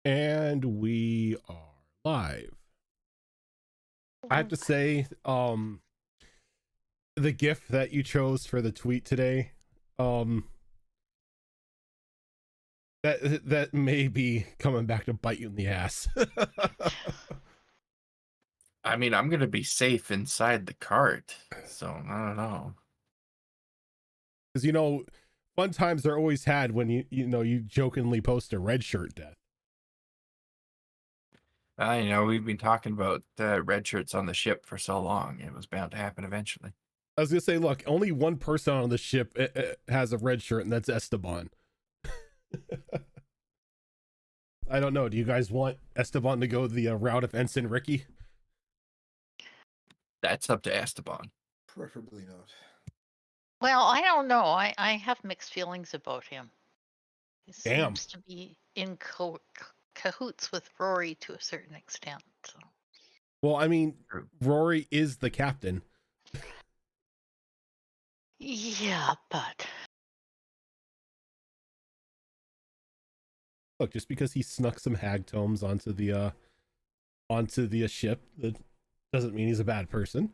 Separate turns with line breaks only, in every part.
And we are live. I have to say, the GIF that you chose for the tweet today, that may be coming back to bite you in the ass.
I mean, I'm gonna be safe inside the cart, so I don't know.
Because fun times are always had when you jokingly post a red shirt death.
We've been talking about red shirts on the ship for so long; it was bound to happen eventually.
I was gonna say, look, only one person on the ship has a red shirt, and that's Esteban. I don't know. Do you guys want Esteban to go the route of Ensign Ricky?
That's up to Esteban.
Preferably not.
Well, I don't know. I have mixed feelings about him. He
Damn.
seems to be in cahoots with Rory to a certain extent. So.
Well, I mean,
True.
Rory is the captain.
Yeah, but
Look, just because he snuck some hag tomes onto the ship, that doesn't mean he's a bad person.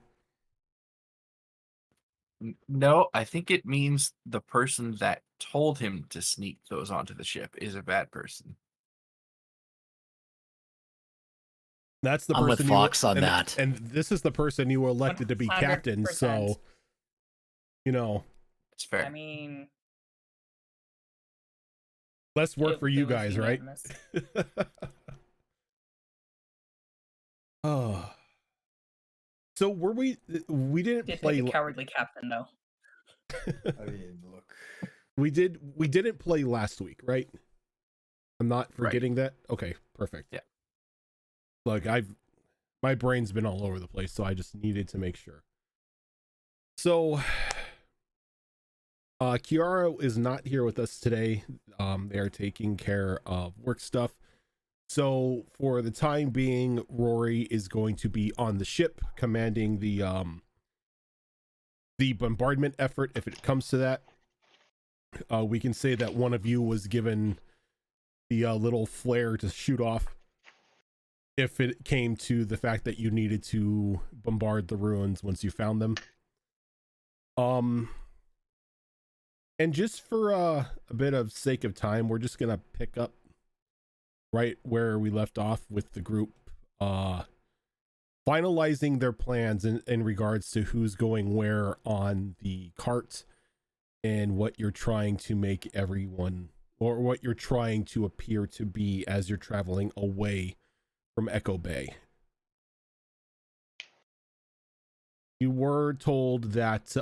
No, I think it means the person that told him to sneak those onto the ship is a bad person.
That's the
I'm
person
with Fox on that.
and this is the person you elected to be captain.
100%.
So,
It's fair.
I mean,
less work for you
it was
guys, right?
unanimous.
Oh, so we didn't
Did
play
pick a cowardly captain though.
I mean, look.
we didn't play last week, right? I'm not forgetting that. Okay, perfect.
Yeah.
Look, my brain's been all over the place, so I just needed to make sure. So Kiara is not here with us today. They are taking care of work stuff. So for the time being, Rory is going to be on the ship commanding the bombardment effort if it comes to that. We can say that one of you was given the little flare to shoot off if it came to the fact that you needed to bombard the ruins once you found them. And just for a bit of sake of time, we're just gonna pick up right where we left off with the group finalizing their plans in regards to who's going where on the cart and what you're trying to make everyone, or what you're trying to appear to be as you're traveling away from Echo Bay. You were told that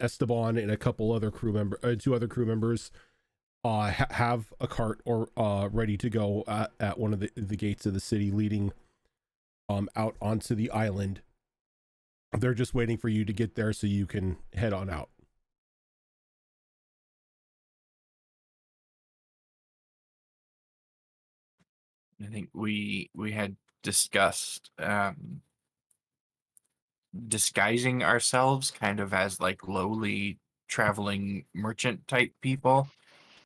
Esteban and a couple other two other crew members have a cart or ready to go at one of the gates of the city leading out onto the island. They're just waiting for you to get there so you can head on out.
I think we had discussed disguising ourselves kind of as like lowly traveling merchant type people,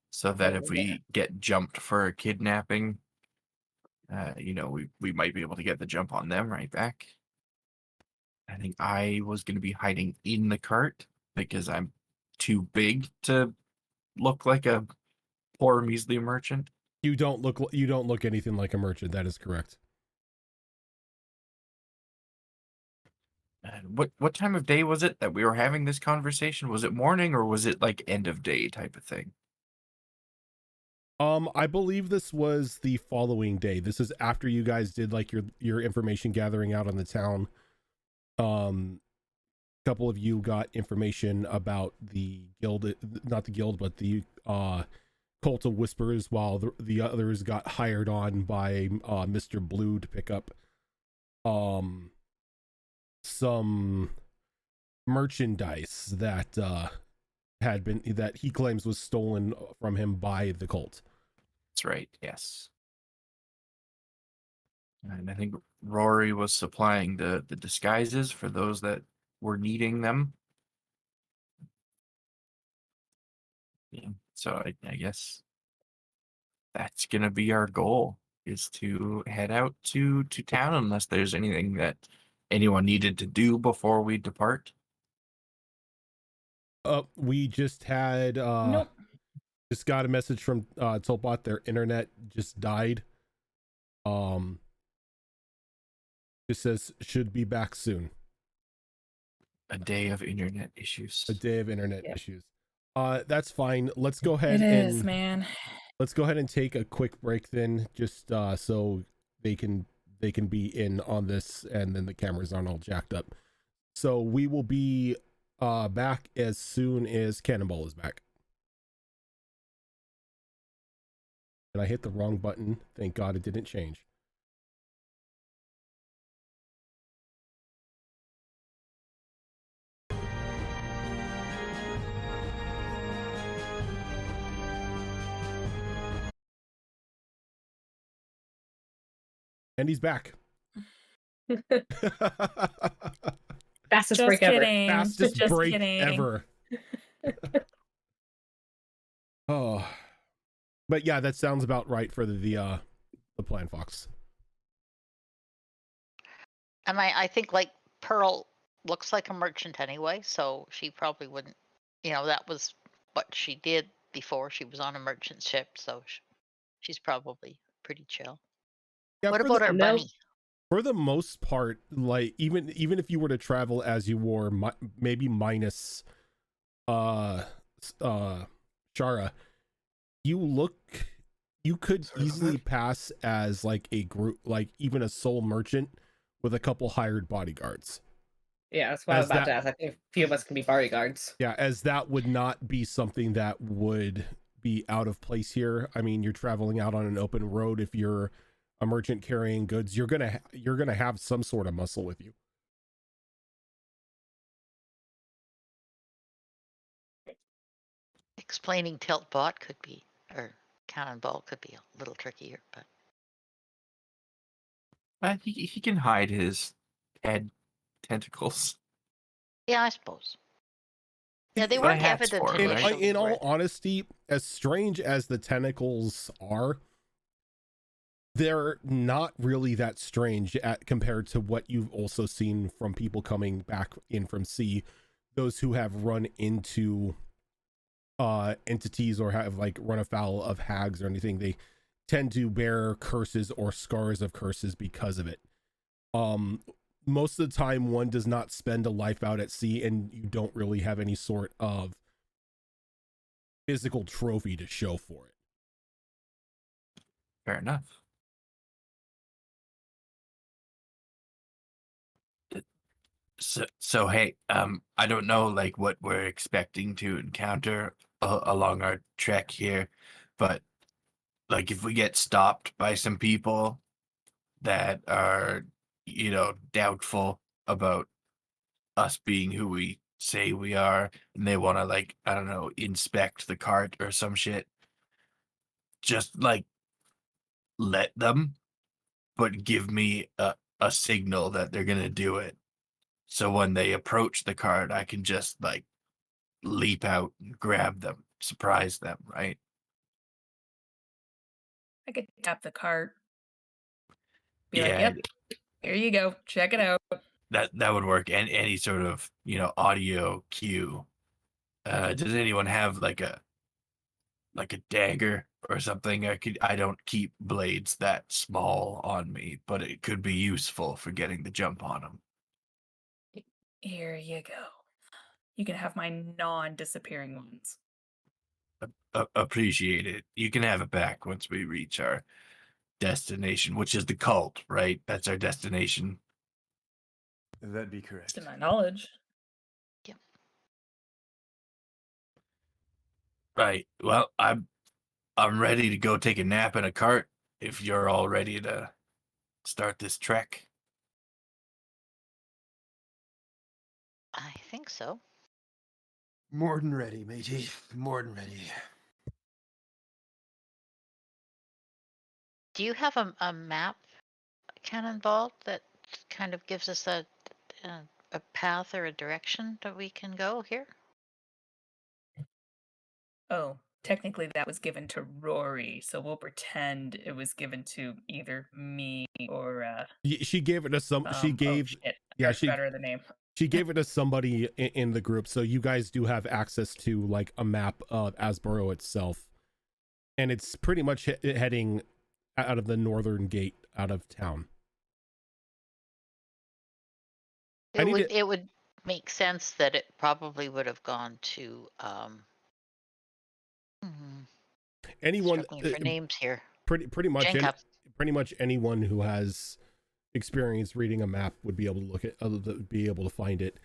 so that if we get jumped for a kidnapping, we might be able to get the jump on them right back. I think I was going to be hiding in the cart because I'm too big to look like a poor measly merchant.
You don't look anything like a merchant. That is correct.
And what time of day was it that we were having this conversation? Was it morning or was it like end of day type of thing?
I believe this was the following day. This is after you guys did like your information gathering out on the town. A couple of you got information about the guild, not the guild, but the cult of whispers, while the others got hired on by Mr. Blue to pick up some merchandise that that he claims was stolen from him by the cult.
That's right, yes. And I think Rory was supplying the disguises for those that were needing them. Yeah, so I guess that's gonna be our goal, is to head out to town unless there's anything that anyone needed to do before we depart.
We just had
Nope.
just got a message from Tolbot. Their internet just died. It says should be back soon.
A day of internet issues.
A day of internet
Yep.
issues. That's fine. Let's go ahead
It is,
and
man.
let's go ahead and take a quick break then, just so they can be in on this, and then the cameras aren't all jacked up. So we will be back as soon as Cannonball is back. And I hit the wrong button. Thank God it didn't change. And he's back.
Fastest
Just
break ever.
kidding.
Fastest
Just
break
kidding.
ever. Oh, but yeah, that sounds about right for the plan, Fox.
And I think like Pearl looks like a merchant anyway, so she probably wouldn't. That was what she did before she was on a merchant ship, so she's probably pretty chill.
Yeah,
What
for
about
the,
our
No.
bunny?
for the most part, like even if you were to travel as you wore, maybe minus Shara, you could
Sorry about
easily
that.
pass as like a group, like even a sole merchant with a couple hired bodyguards.
Yeah, that's what I was
As
about
that-
to ask. I think a few of us can be bodyguards.
Yeah, as that would not be something that would be out of place here. I mean, you're traveling out on an open road. If you're a merchant carrying goods, you're gonna have some sort of muscle with you.
Explaining tilt bot could be, or cannonball could be a little trickier, but
He can hide his head tentacles.
yeah, I suppose. Yeah, they
But a
weren't
hat's
evident
for it, right?
initially.
In all
were-
honesty, as strange as the tentacles are, they're not really that strange compared to what you've also seen from people coming back in from sea, those who have run into entities or have like run afoul of hags or anything. They tend to bear curses or scars of curses because of it. Most of the time one does not spend a life out at sea, and you don't really have any sort of physical trophy to show for it.
Fair enough. So hey, I don't know like what we're expecting to encounter along our trek here, but like if we get stopped by some people that are, doubtful about us being who we say we are, and they want to like, I don't know, inspect the cart or some shit, just like let them, but give me a signal that they're gonna do it. So when they approach the cart, I can just like leap out and grab them, surprise them, right?
I could tap the cart. Be
Yeah,
like, yep, here you go. Check it out.
that would work. And any sort of, audio cue. Does anyone have like a dagger or something? I don't keep blades that small on me, but it could be useful for getting the jump on them.
Here you go. You can have my non-disappearing ones.
Appreciate it. You can have it back once we reach our destination, which is the cult, right? That's our destination.
That'd be correct.
To my knowledge.
Right. Well, I'm ready to go take a nap in a cart if you're all ready to start this trek.
I think so.
More than ready, matey. More than ready.
Do you have a map, cannonball, that kind of gives us a path or a direction that we can go here?
Oh, technically that was given to Rory, so we'll pretend it was given to either me or
She gave it to some. She
oh
gave.
shit,
Yeah,
I forgot her the name.
she gave it to somebody in the group, so you guys do have access to like a map of Asborough itself, and it's pretty much heading out of the northern gate out of town. I need to-
It would make sense that it probably would have gone to
Anyone
struggling for names here.
pretty much
Jenkup.
pretty much anyone who has experience reading a map would be able to look at be able to find it.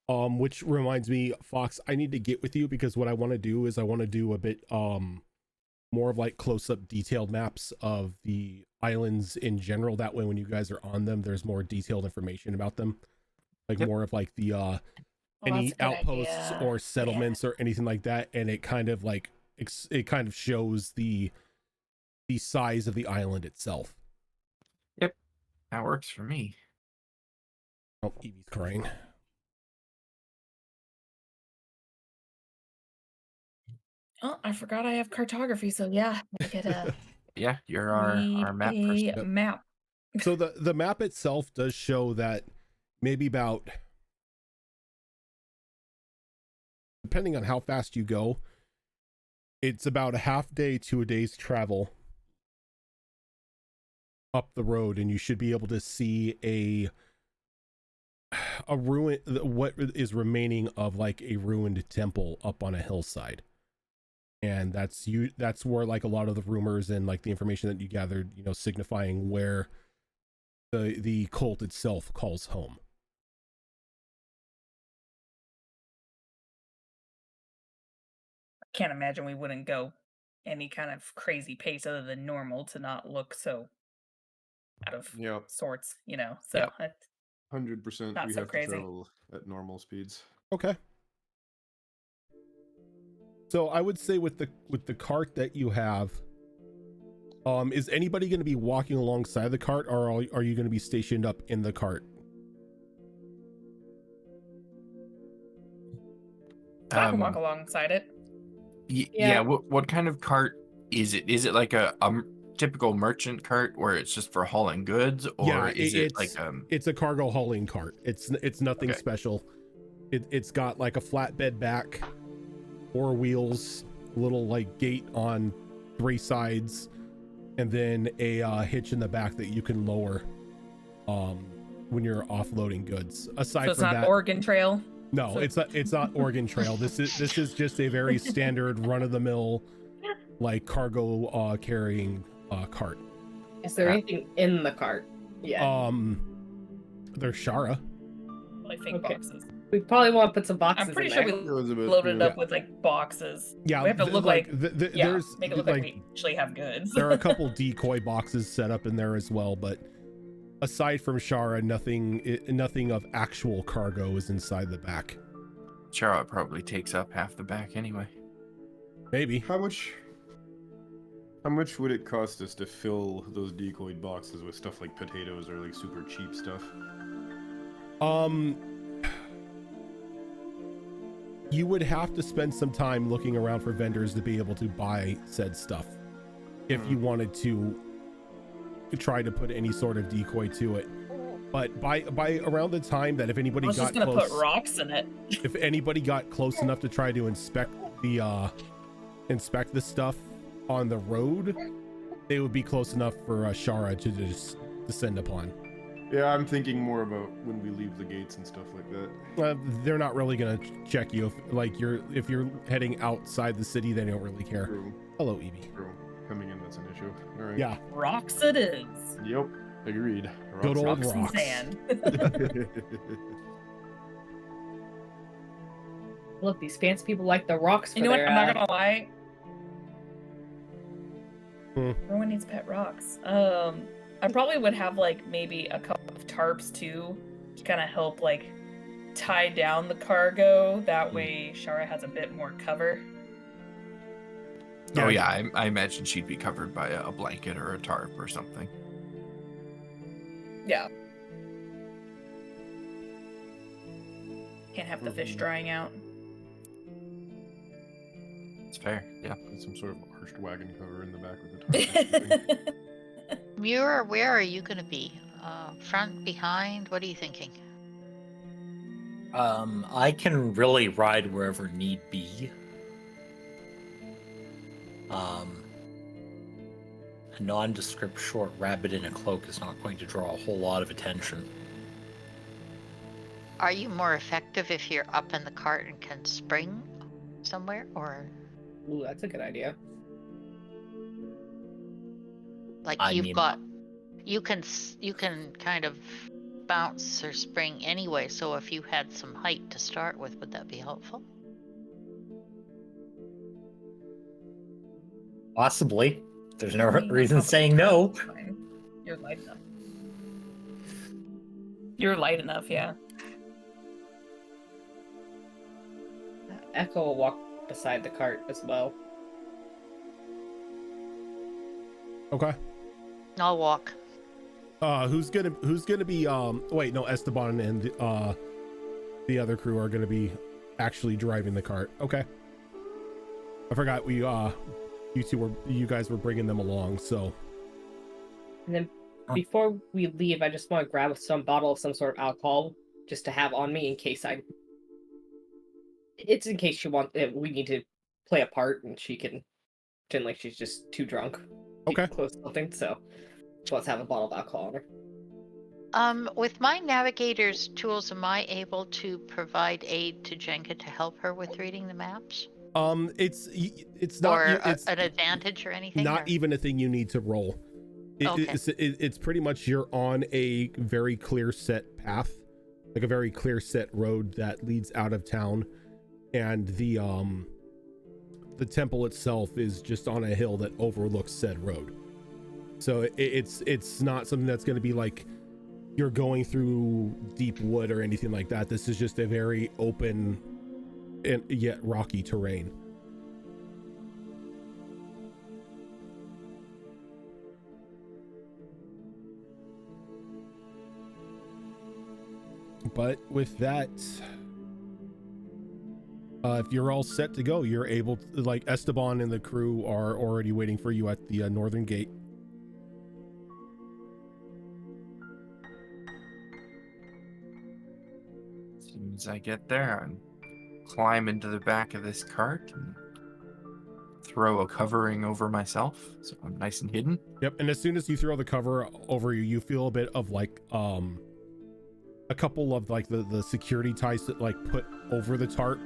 Which reminds me, Fox, I need to get with you because what I want to do is I want to do a bit more of like close-up detailed maps of the islands in general. That way when you guys are on them, there's more detailed information about them, like
Yep.
more of like the
Well,
any
that's a good
outposts
idea.
or settlements or anything like that, and it kind of like it kind of shows the size of the island itself.
That works for me.
Oh, Evie's crying.
Oh, I forgot I have cartography, so yeah, I could
Yeah, you're
read
our map
a
person.
Yep.
map.
So the map itself does show that maybe about, depending on how fast you go, it's about a half day to a day's travel up the road, and you should be able to see a ruin, what is remaining of like a ruined temple up on a hillside. And that's where like a lot of the rumors and like the information that you gathered, you know, signifying where the cult itself calls home.
Can't imagine we wouldn't go any kind of crazy pace other than normal to not look so out of
Yep.
sorts, you know. So
Yep.
that's
100%.
Not
We
so
have
crazy.
to travel at normal speeds.
Okay. So I would say with the cart that you have, is anybody going to be walking alongside the cart, or are you going to be stationed up in the cart?
I can walk alongside it.
Yeah. What kind of cart is it? Is it like a typical merchant cart where it's just for hauling goods, or
Yeah,
is it
it's
like
it's a cargo hauling cart. It's nothing
Okay.
special. It's got like a flatbed back, 4 wheels, a little like gate on 3 sides, and then a hitch in the back that you can lower when you're offloading goods. Aside
So it's
from
not
that,
Oregon Trail.
no,
So-
it's not Oregon Trail. This is just a very standard run-of-the-mill like cargo carrying cart.
Is there anything in the cart? Yeah.
There's Shara.
Like fake
Okay.
boxes.
We probably want to put some boxes
I'm pretty
in
sure
there.
we
Elizabeth,
loaded it
yeah.
up with like boxes.
Yeah,
We have to look like yeah,
there's
make it look like we actually have goods.
there are a couple decoy boxes set up in there as well, but aside from Shara, nothing of actual cargo is inside the back.
Charlotte probably takes up half the back anyway.
Maybe.
How much would it cost us to fill those decoy boxes with stuff like potatoes or like super cheap stuff?
You would have to spend some time looking around for vendors to be able to buy said stuff if you wanted to try to put any sort of decoy to it. But by around the time that if
I
anybody
was
got
just gonna
close,
put rocks in it.
if anybody got close enough to try to inspect the stuff on the road, they would be close enough for Shara to just descend upon.
Yeah, I'm thinking more about when we leave the gates and stuff like that.
They're not really gonna check you if you're heading outside the city. They don't really care.
True.
Hello, Evie.
True. Coming in, that's an issue. All right.
Yeah,
Rocks it is.
Yep. Agreed.
Good old
Rocks and
rocks.
sand.
Look, these fancy people like the rocks. For
You know what?
their,
I'm not gonna lie.
Hmm.
Everyone needs pet rocks. I probably would have like maybe a couple of tarps too, to kind of help like tie down the cargo. That way, Shara has a bit more cover.
Oh yeah, I imagine she'd be covered by a blanket or a tarp or something.
Yeah. Can't have the fish drying out.
It's fair. Yeah.
Put some sort of arched wagon cover in the back with the tarp.
Muir, where are you going to be? Front, behind? What are you thinking?
I can really ride wherever need be. A nondescript short rabbit in a cloak is not going to draw a whole lot of attention.
Are you more effective if you're up in the cart and can spring somewhere, or
Ooh, that's a good idea.
like
I
you've
mean,
got you can kind of bounce or spring anyway, so if you had some height to start with, would that be helpful?
Possibly. There's no
I mean,
reason
probably
saying no.
fine. You're light enough. You're light enough, yeah.
Echo will walk beside the cart as well.
Okay.
I'll walk.
Who's gonna be wait, no, Esteban and the other crew are gonna be actually driving the cart. Okay. I forgot you guys were bringing them along, so.
And then before we leave, I just want to grab some bottle of some sort of alcohol just to have on me in case it's in case we need to play a part and she can pretend like she's just too drunk.
Okay.
Close to something, so she wants to have a bottle of alcohol on her.
With my navigator's tools, am I able to provide aid to Jenka to help her with reading the maps?
It's not
Or
it's
an advantage or anything?
not
or?
even a thing you need to roll.
Okay.
It's pretty much you're on a very clear set path, like a very clear set road that leads out of town, and the temple itself is just on a hill that overlooks said road. So it's not something that's going to be like you're going through deep wood or anything like that. This is just a very open and yet rocky terrain. But with that, if you're all set to go, you're able to, like, Esteban and the crew are already waiting for you at the northern gate.
As soon as I get there, I climb into the back of this cart and throw a covering over myself so I'm nice and hidden.
Yep, and as soon as you throw the cover over you, you feel a bit of like a couple of like the security ties that like put over the tarp,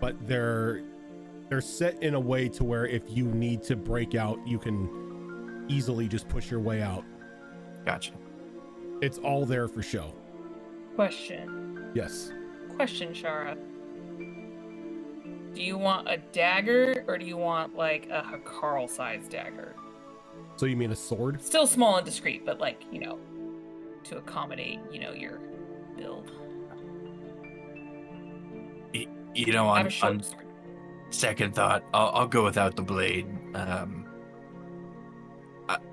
but they're set in a way to where if you need to break out, you can easily just push your way out.
Gotcha.
It's all there for show.
Question,
Yes.
Shara. Do you want a dagger or do you want like a Carl-sized dagger?
So you mean a sword?
Still small and discreet, but like, to accommodate, your build.
On
sword.
second thought, I'll go without the blade.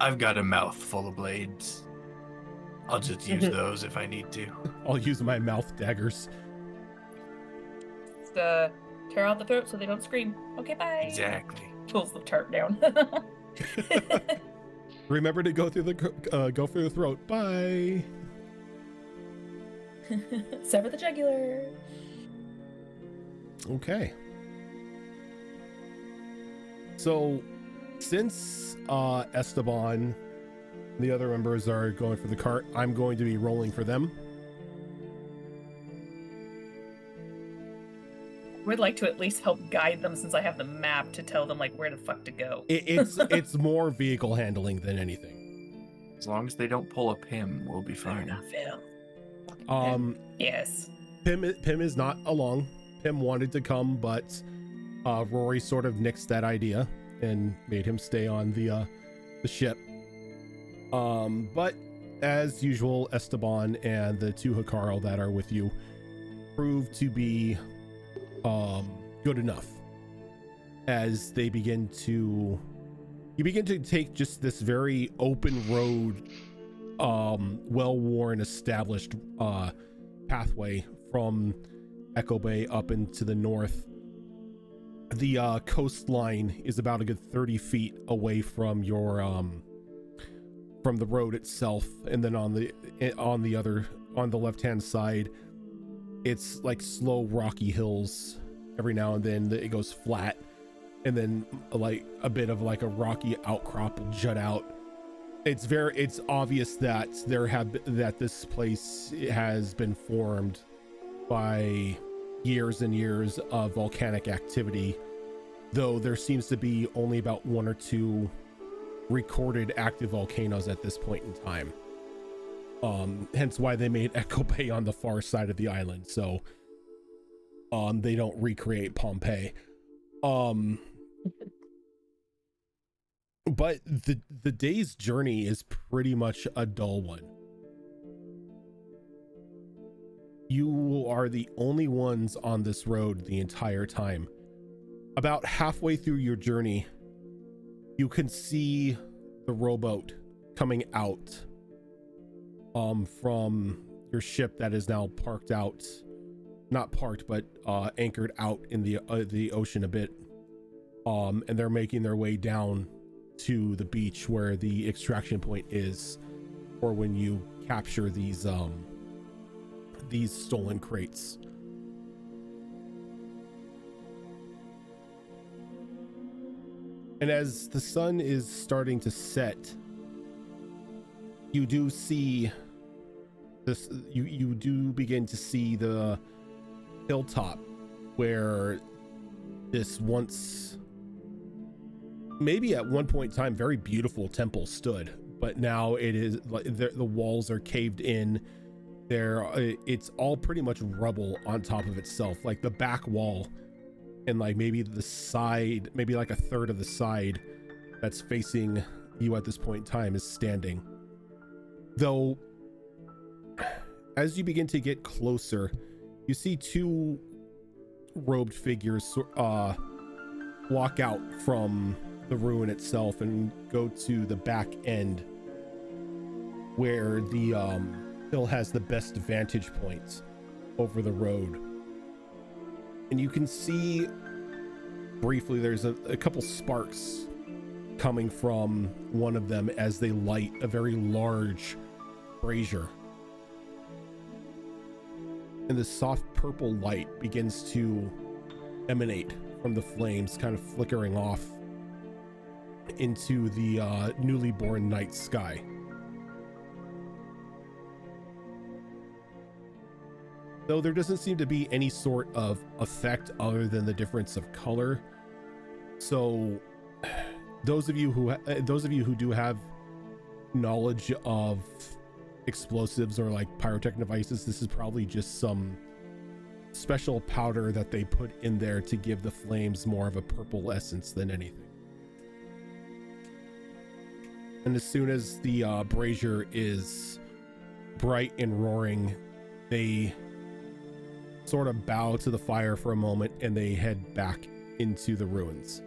I've got a mouth full of blades. I'll just use those if I need to.
I'll use my mouth daggers.
Just, tear out the throat so they don't scream. Okay, bye.
Exactly.
Pulls the tarp down.
Remember to go through the throat. Bye.
Sever the jugular.
Okay. So, since Esteban, the other members are going for the cart, I'm going to be rolling for them.
Would like to at least help guide them since I have the map to tell them like where the fuck to go.
It's more vehicle handling than anything.
As long as they don't pull a Pim, we'll be
Fair
fine.
enough, Phil. Yes.
Pim is not along. Pim wanted to come, but Rory sort of nixed that idea and made him stay on the ship. But as usual, Esteban and the two Hikaru that are with you prove to be good enough as you begin to take just this very open road, well-worn, established pathway from Echo Bay up into the north, The coastline is about a good 30 feet away from your from the road itself, and then on the left-hand side, it's like slow rocky hills. Every now and then it goes flat, and then like a bit of like a rocky outcrop will jut out. It's obvious that this place has been formed by years and years of volcanic activity, though there seems to be only about 1 or 2 recorded active volcanoes at this point in time. Hence why they made Echo Bay on the far side of the island, so they don't recreate Pompeii. But the day's journey is pretty much a dull one. You are the only ones on this road the entire time. About halfway through your journey, you can see the rowboat coming out from your ship that is now parked out, not parked, but anchored out in the ocean a bit. And they're making their way down to the beach where the extraction point is, or when you capture these stolen crates. And as the sun is starting to set, you do see this, you do begin to see the hilltop where this once, maybe at one point in time, very beautiful temple stood, but now it is like the walls are caved in. It's all pretty much rubble on top of itself. Like the back wall and like maybe the side, maybe like a third of the side that's facing you at this point in time is standing. Though, as you begin to get closer, you see 2 robed figures walk out from the ruin itself and go to the back end where the hill has the best vantage points over the road. And you can see briefly there's a couple sparks coming from one of them as they light a very large brazier. And the soft purple light begins to emanate from the flames, kind of flickering off into the newly born night sky. Though there doesn't seem to be any sort of effect other than the difference of color. So those of you who do have knowledge of explosives or like pyrotechnic devices, this is probably just some special powder that they put in there to give the flames more of a purple essence than anything. And as soon as the brazier is bright and roaring, they sort of bow to the fire for a moment and they head back into the ruins.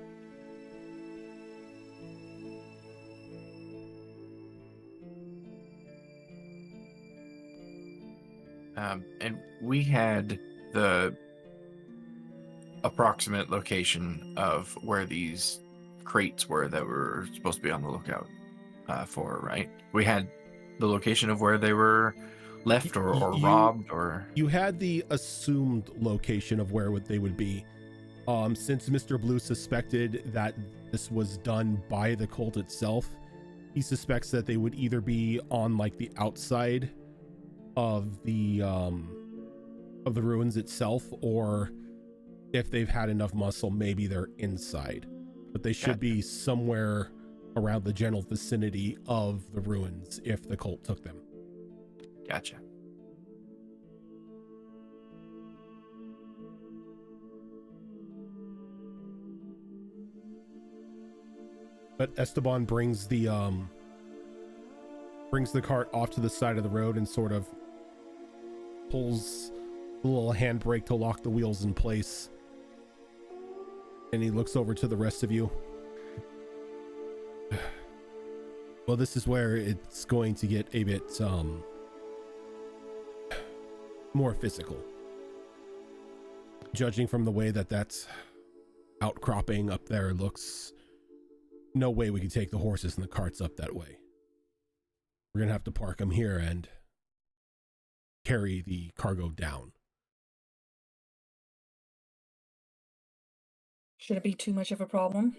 And we had the approximate location of where these crates were that were supposed to be on the lookout for, right? We had the location of where they were left or robbed, or
you had the assumed location of where they would be. Since Mr. Blue suspected that this was done by the cult itself, he suspects that they would either be on like the outside of the ruins itself, or if they've had enough muscle, maybe they're inside, but they should be somewhere around the general vicinity of the ruins if the cult took them.
Gotcha.
But Esteban brings the cart off to the side of the road and sort of pulls the little handbrake to lock the wheels in place. And he looks over to the rest of you. Well, this is where it's going to get a bit more physical. Judging from the way that outcropping up there looks no way we can take the horses and the carts up that way. We're gonna have to park them here and carry the cargo down.
Should it be too much of a problem?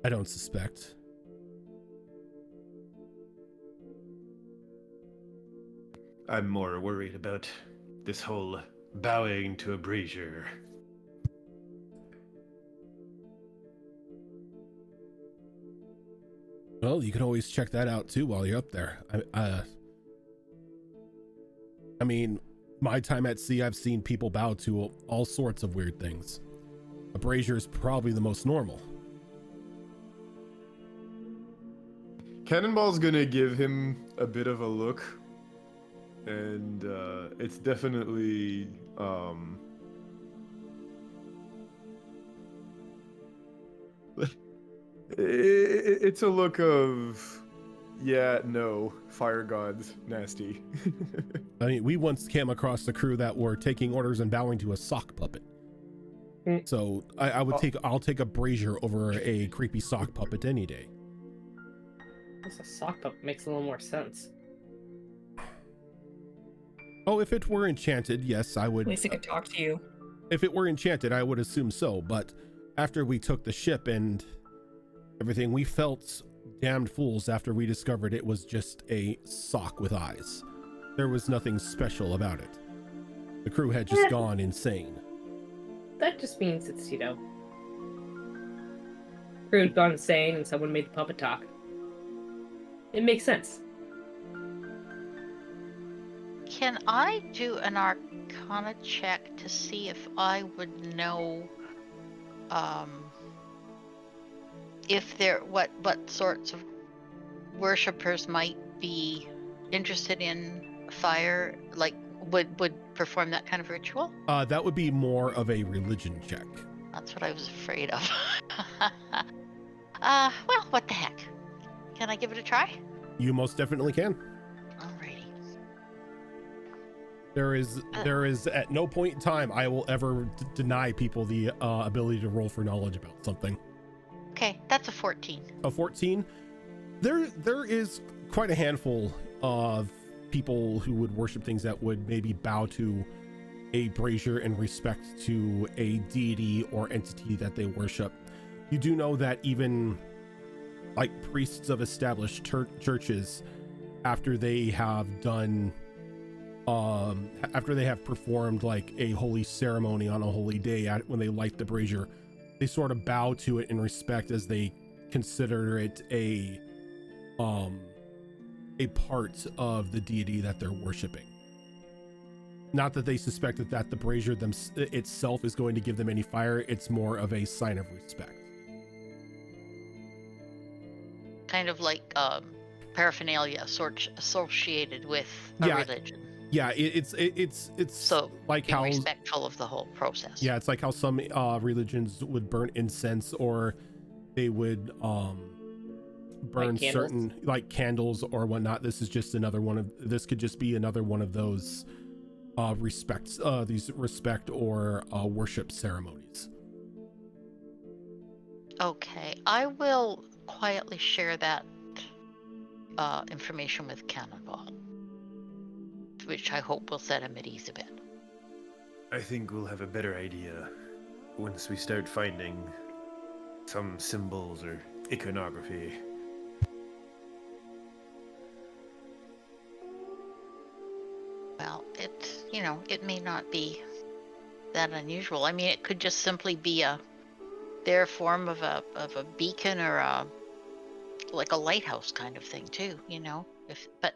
I don't suspect.
I'm more worried about this whole bowing to a brazier.
Well, you can always check that out too while you're up there. I mean, my time at sea, I've seen people bow to all sorts of weird things. A brazier is probably the most normal.
Cannonball's gonna give him a bit of a look, and it's definitely it's a look of, yeah, no, fire gods, nasty.
I mean, we once came across the crew that were taking orders and bowing to a sock puppet. So I'll take a brazier over a creepy sock puppet any day.
This a sock puppet makes a little more sense.
Oh, if it were enchanted, yes, I would.
At least it could talk to you.
If it were enchanted, I would assume so. But after we took the ship and everything, we felt damned fools after we discovered it was just a sock with eyes. There was nothing special about it. The crew had just gone insane.
That just means it's, crew had gone insane and someone made the puppet talk. It makes sense.
Can I do an Arcana check to see if I would know, if there what sorts of worshippers might be interested in fire, like would perform that kind of ritual?
That would be more of a religion check.
That's what I was afraid of. Well, what the heck? Can I give it a try?
You most definitely can.
Alrighty.
There is at no point in time I will ever deny people the ability to roll for knowledge about something.
Okay, that's a 14.
A 14. There is quite a handful of people who would worship things that would maybe bow to a brazier in respect to a deity or entity that they worship. You do know that even like priests of established churches, after they have done after they have performed like a holy ceremony on a holy day, when they light the brazier, they sort of bow to it in respect, as they consider it a part of the deity that they're worshiping. Not that they suspect that the brazier itself is going to give them any fire. It's more of a sign of respect.
Kind of like paraphernalia associated with a religion.
Yeah, it's
So
like
being
how
respectful of the whole process.
Yeah, it's like how some religions would burn incense, or they would burn
Like
certain like candles or whatnot. This is just another one of this could just be another one of those these respect or worship ceremonies.
Okay, I will quietly share that information with Cannonball, which I hope will set him at ease a bit.
I think we'll have a better idea once we start finding some symbols or iconography.
Well, it may not be that unusual. I mean, it could just simply be their form of a beacon, or like a lighthouse kind of thing too, but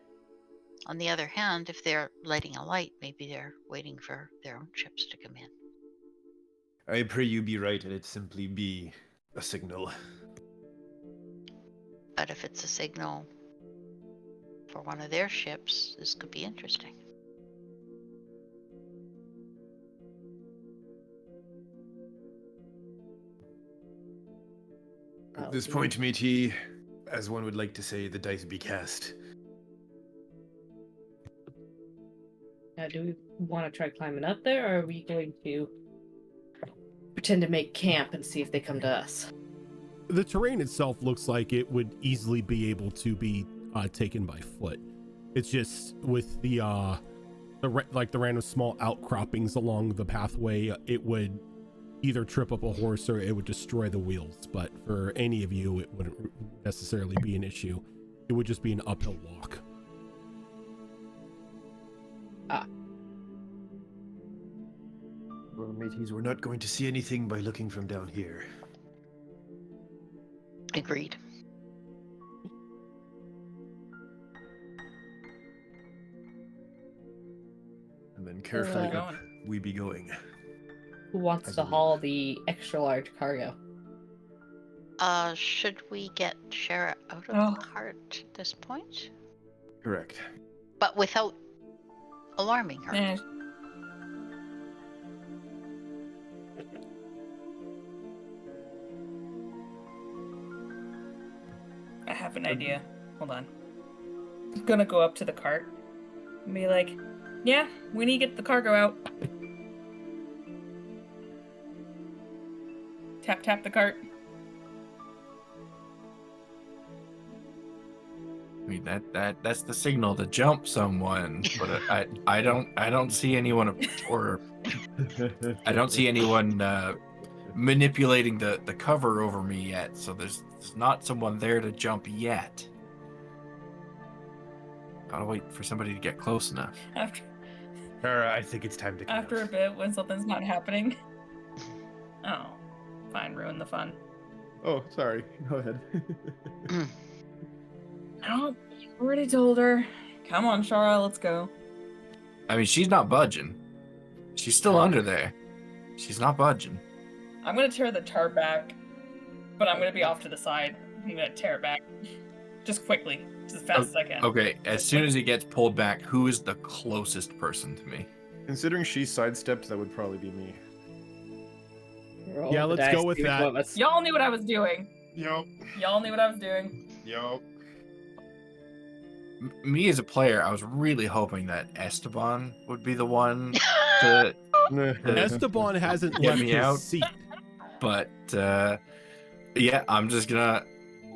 on the other hand, if they're lighting a light, maybe they're waiting for their own ships to come in.
I pray you be right and it simply be a signal.
But if it's a signal for one of their ships, this could be interesting.
At this point, matey, as one would like to say, the dice be cast.
Now, do we want to try climbing up there, or are we going to pretend to make camp and see if they come to us.
The terrain itself looks like it would easily be able to be taken by foot. It's just with the random small outcroppings along the pathway, it would either trip up a horse or it would destroy the wheels. But for any of you, it wouldn't necessarily be an issue. It would just be an uphill walk.
Well, mateys, we're not going to see anything by looking from down here.
Agreed.
And then carefully
Where
up we be going.
Who wants
I
to
believe.
haul the extra large cargo?
Should we get Shara out of
Oh.
the cart at this point?
Correct.
But without alarming her.
Eh, I have an idea. Hold on. I'm gonna go up to the cart and be like, yeah, we need to get the cargo out. Tap tap the cart.
I mean that's the signal to jump someone, but I don't see anyone or I don't see anyone manipulating the cover over me yet. So there's not someone there to jump yet. Gotta wait for somebody to get close enough.
Kara, I think it's time to come
After a
out.
bit, when something's not happening. Oh, fine, ruin the fun.
Oh, sorry. Go ahead.
Oh, you already told her. Come on, Shara, let's go.
I mean, she's not budging. She's still under there. She's not budging.
I'm gonna tear the tarp back, but I'm gonna be off to the side. I'm gonna tear it back. Just quickly, just as fast as I can.
Okay, as soon as it gets pulled back, who is the closest person to me?
Considering she sidestepped, that would probably be me.
Roll
Yeah,
the
let's
dice,
go with
see which
that.
one of us-
Y'all knew what I was doing.
Yup.
Y'all knew what I was doing.
Yup.
Me as a player, I was really hoping that Esteban would be the one to,
Esteban hasn't
Get
left
me
his
out.
seat.
but yeah, I'm just gonna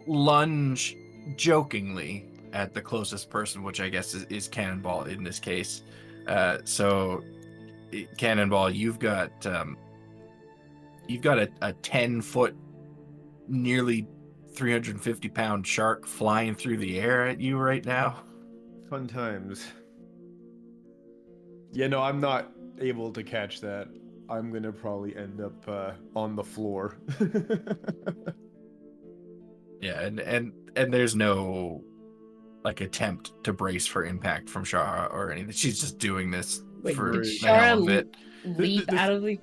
lunge jokingly at the closest person, which I guess is Cannonball in this case. So Cannonball, you've got a 10-foot, nearly 350-pound shark flying through the air at you right now.
Fun times. Yeah, no, I'm not able to catch that. I'm gonna probably end up on the floor.
Yeah, and there's no like attempt to brace for impact from Shara or anything. She's just doing this
Wait,
for
did
the hell of
Shara
it.
leap
This-
out of the...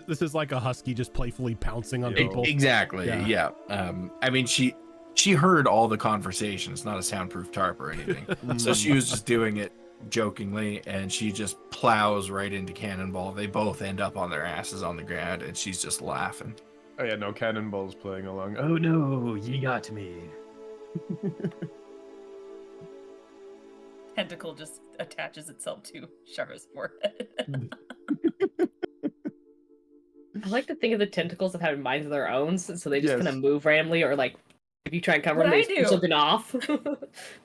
This is like a husky just playfully pouncing on
Yo.
people.
Exactly.
Yeah.
Yeah. I mean, she heard all the conversation. It's not a soundproof tarp or anything. So she was just doing it jokingly, and she just plows right into Cannonball. They both end up on their asses on the ground, and she's just laughing.
Oh yeah, no, Cannonball's playing along. Oh no, ye got me.
Tentacle just attaches itself to Shara's forehead.
I like to think of the tentacles of having minds of their own, so they just
Yes.
kind of move randomly, or like if you try and cover
What
them,
I
they
do.
push something off.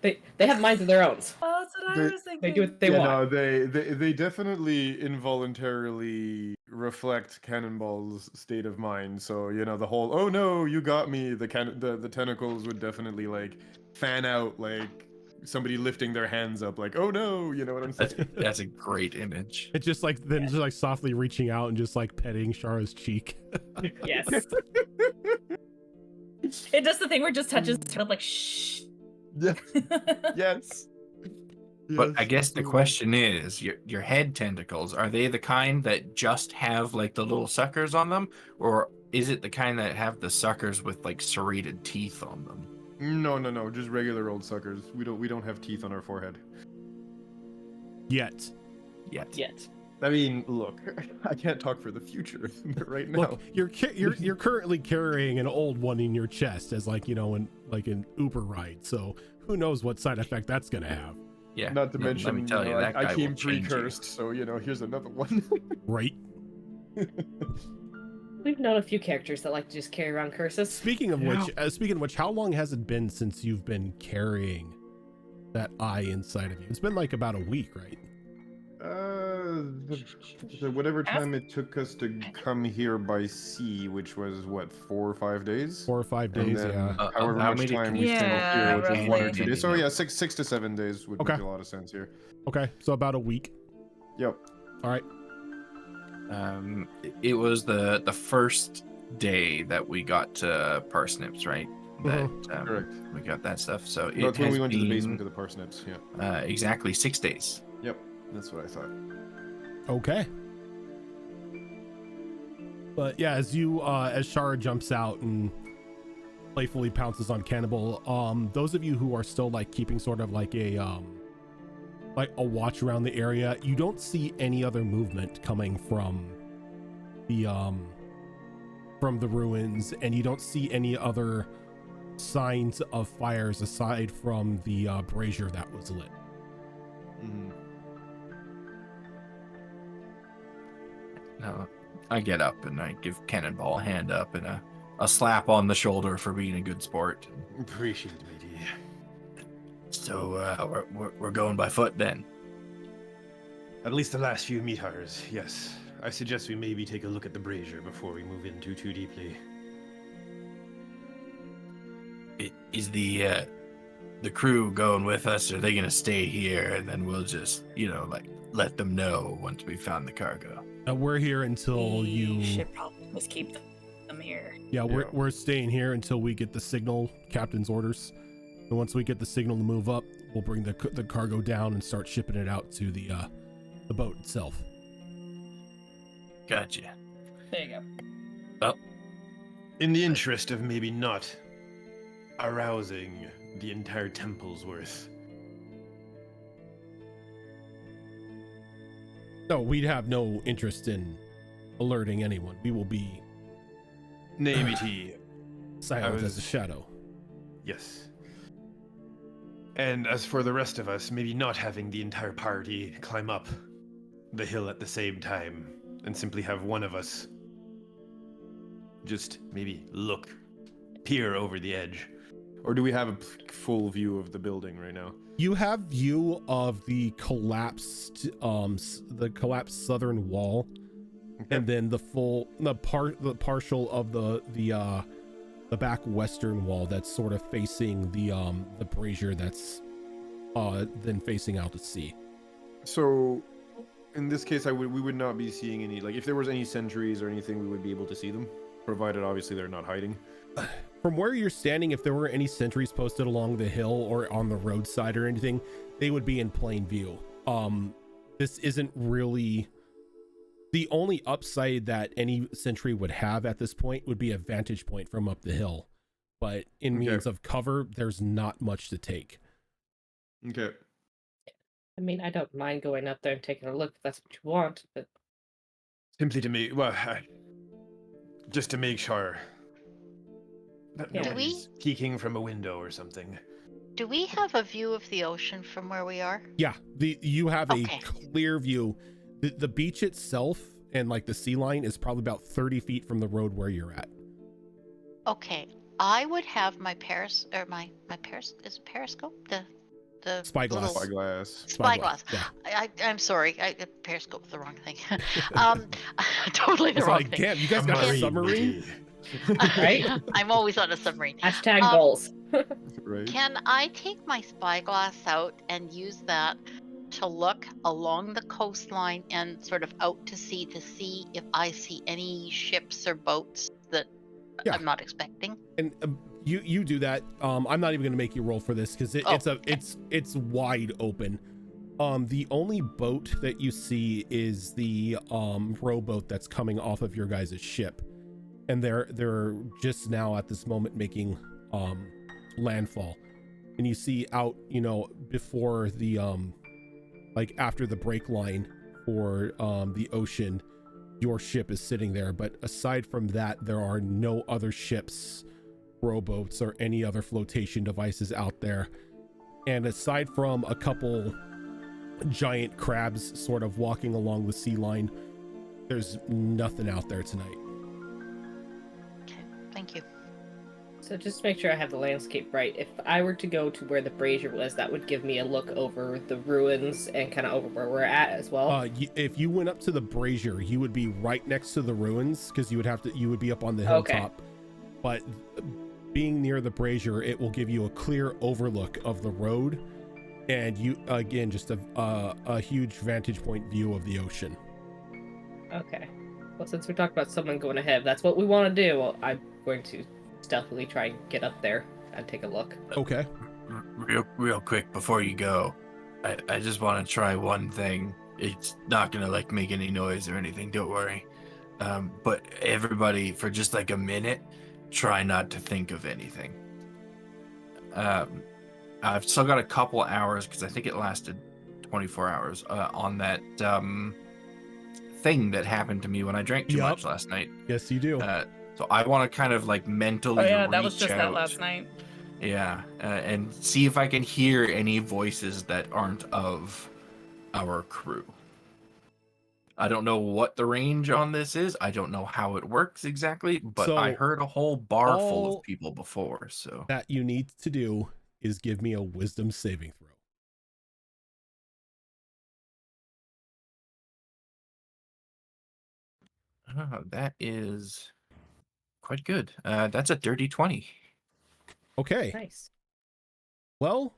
they have minds of their own.
Oh, that's what I
They-
was thinking.
They do what they
yeah,
want.
no, they definitely involuntarily reflect Cannonball's state of mind. So the whole "oh no, you got me" the tentacles would definitely like fan out like somebody lifting their hands up, like "oh no," you know what I'm saying?
That's a great image.
It's just like then just like softly reaching out and just like petting Shara's cheek.
Yes.
It does the thing where it just touches her like shh.
Yeah. Yes.
But I
Yes.
guess the question is, your head tentacles, are they the kind that just have like the little suckers on them, or is it the kind that have the suckers with like serrated teeth on them?
No, just regular old suckers. We don't have teeth on our forehead.
Yet.
Yet.
I mean, look, I can't talk for the future, but right now.
Look, you're currently carrying an old one in your chest as like in like an Uber ride. So who knows what side effect that's gonna have,
Yeah.
Not to
let
mention,
me tell you, that
I
guy will
came
change you.
pre-cursed, so here's another one.
right?
We've known a few characters that like to just carry around curses.
Speaking of which, how long has it been since you've been carrying that eye inside of you? It's been like about a week, right?
Whatever time it took us to come here by sea, which was what, 4 or 5 days?
4 or 5 days,
And then
yeah.
however
allow
much
me to
time we spent
Yeah,
here, which was 1 or
roughly.
2 days. So yeah, 6 to 7 days would
Okay.
make a lot of sense here.
Okay, so about a week.
Yep.
All right.
It was the first day that we got to parsnips, right? That
Correct.
we got that stuff. So it
That's when
has
we went to the
been,
basement to the parsnips. Yeah.
exactly 6 days.
Yep. That's what I thought.
Okay. But yeah, as Shara jumps out and playfully pounces on Cannibal, those of you who are still like keeping sort of like a watch around the area, you don't see any other movement coming from the ruins, and you don't see any other signs of fires aside from the brazier that was lit.
Mm-hmm.
No, I get up and I give Cannonball a hand up and a slap on the shoulder for being a good sport.
Appreciate it, matey.
So we're going by foot then.
At least the last few meters, yes. I suggest we maybe take a look at the brazier before we move in too deeply.
Is the crew going with us, or are they gonna stay here and then we'll just, like let them know once we found the cargo?
We're here until
We
you.
should probably just keep them here.
Yeah, we're staying here until we get the signal, captain's orders. And once we get the signal to move up, we'll bring the cargo down and start shipping it out to the boat itself.
Gotcha.
There you go.
Well,
In the interest of maybe not arousing the entire temple's worth.
No, we'd have no interest in alerting anyone. We will be
Nay, matey.
silent
was-
as a shadow.
Yes. And as for the rest of us, maybe not having the entire party climb up the hill at the same time, and simply have one of us just maybe peer over the edge.
Or do we have a full view of the building right now?
You have view of the collapsed southern wall, and then the partial of the back western wall that's sort of facing the brazier that's then facing out to sea.
So, in this case, we would not be seeing any, like, if there was any sentries or anything, we would be able to see them, provided obviously they're not hiding.
From where you're standing, if there were any sentries posted along the hill or on the roadside or anything, they would be in plain view. This isn't really the only upside that any sentry would have at this point would be a vantage point from up the hill, but in means of cover, there's not much to take.
Okay.
I mean, I don't mind going up there and taking a look if that's what you want, but
Simply to make, just to make sure that
Yeah.
nobody's peeking from a window or something.
Do we have a view of the ocean from where we are?
Yeah, you have a
Okay.
clear view. The beach itself and like the sea line is probably about 30 feet from the road where you're at.
Okay, I would have my is it periscope? The
Spyglass.
little
Spyglass.
spyglass.
Yeah.
I'm sorry, I periscope the wrong thing. Totally the
It's
wrong
like,
thing.
damn, you guys got a
Marine,
submarine?
matey.
Right?
I'm always on a submarine.
hashtag
Um,
goals.
Right?
Can I take my spyglass out and use that to look along the coastline and sort of out to sea to see if I see any ships or boats that
Yeah.
I'm not expecting?
And you do that. I'm not even going to make you roll for this because it's wide open. The only boat that you see is the rowboat that's coming off of your guys' ship, and they're just now at this moment making landfall. And you see out, before the like after the break line for the ocean, your ship is sitting there. But aside from that, there are no other ships, rowboats, or any other flotation devices out there. And aside from a couple giant crabs sort of walking along the sea line, there's nothing out there tonight.
So just to make sure I have the landscape right, if I were to go to where the brazier was, that would give me a look over the ruins and kind of over where we're at as well.
If you went up to the brazier, you would be right next to the ruins because you would be up on the hilltop. But being near the brazier, it will give you a clear overlook of the road, and you again just a huge vantage point view of the ocean.
Okay. Well, since we talked about someone going ahead, that's what we want to do. Well, I'm going to stealthily try and get up there and take a look.
Okay.
Real quick before you go, I just want to try one thing. It's not gonna like make any noise or anything, don't worry. But everybody, for just like a minute, try not to think of anything. I've still got a couple hours because I think it lasted 24 hours on that thing that happened to me when I drank too much last night.
Yes, you do.
So I want to kind of like mentally
that was
reach
just that
out.
last night.
Yeah, and see if I can hear any voices that aren't of our crew. I don't know what the range on this is. I don't know how it works exactly, but
So,
I heard a whole bar full
all
of people before, so...
that you need to do is give me a wisdom saving throw.
That is quite good. That's a dirty 20.
Okay.
Nice.
Well,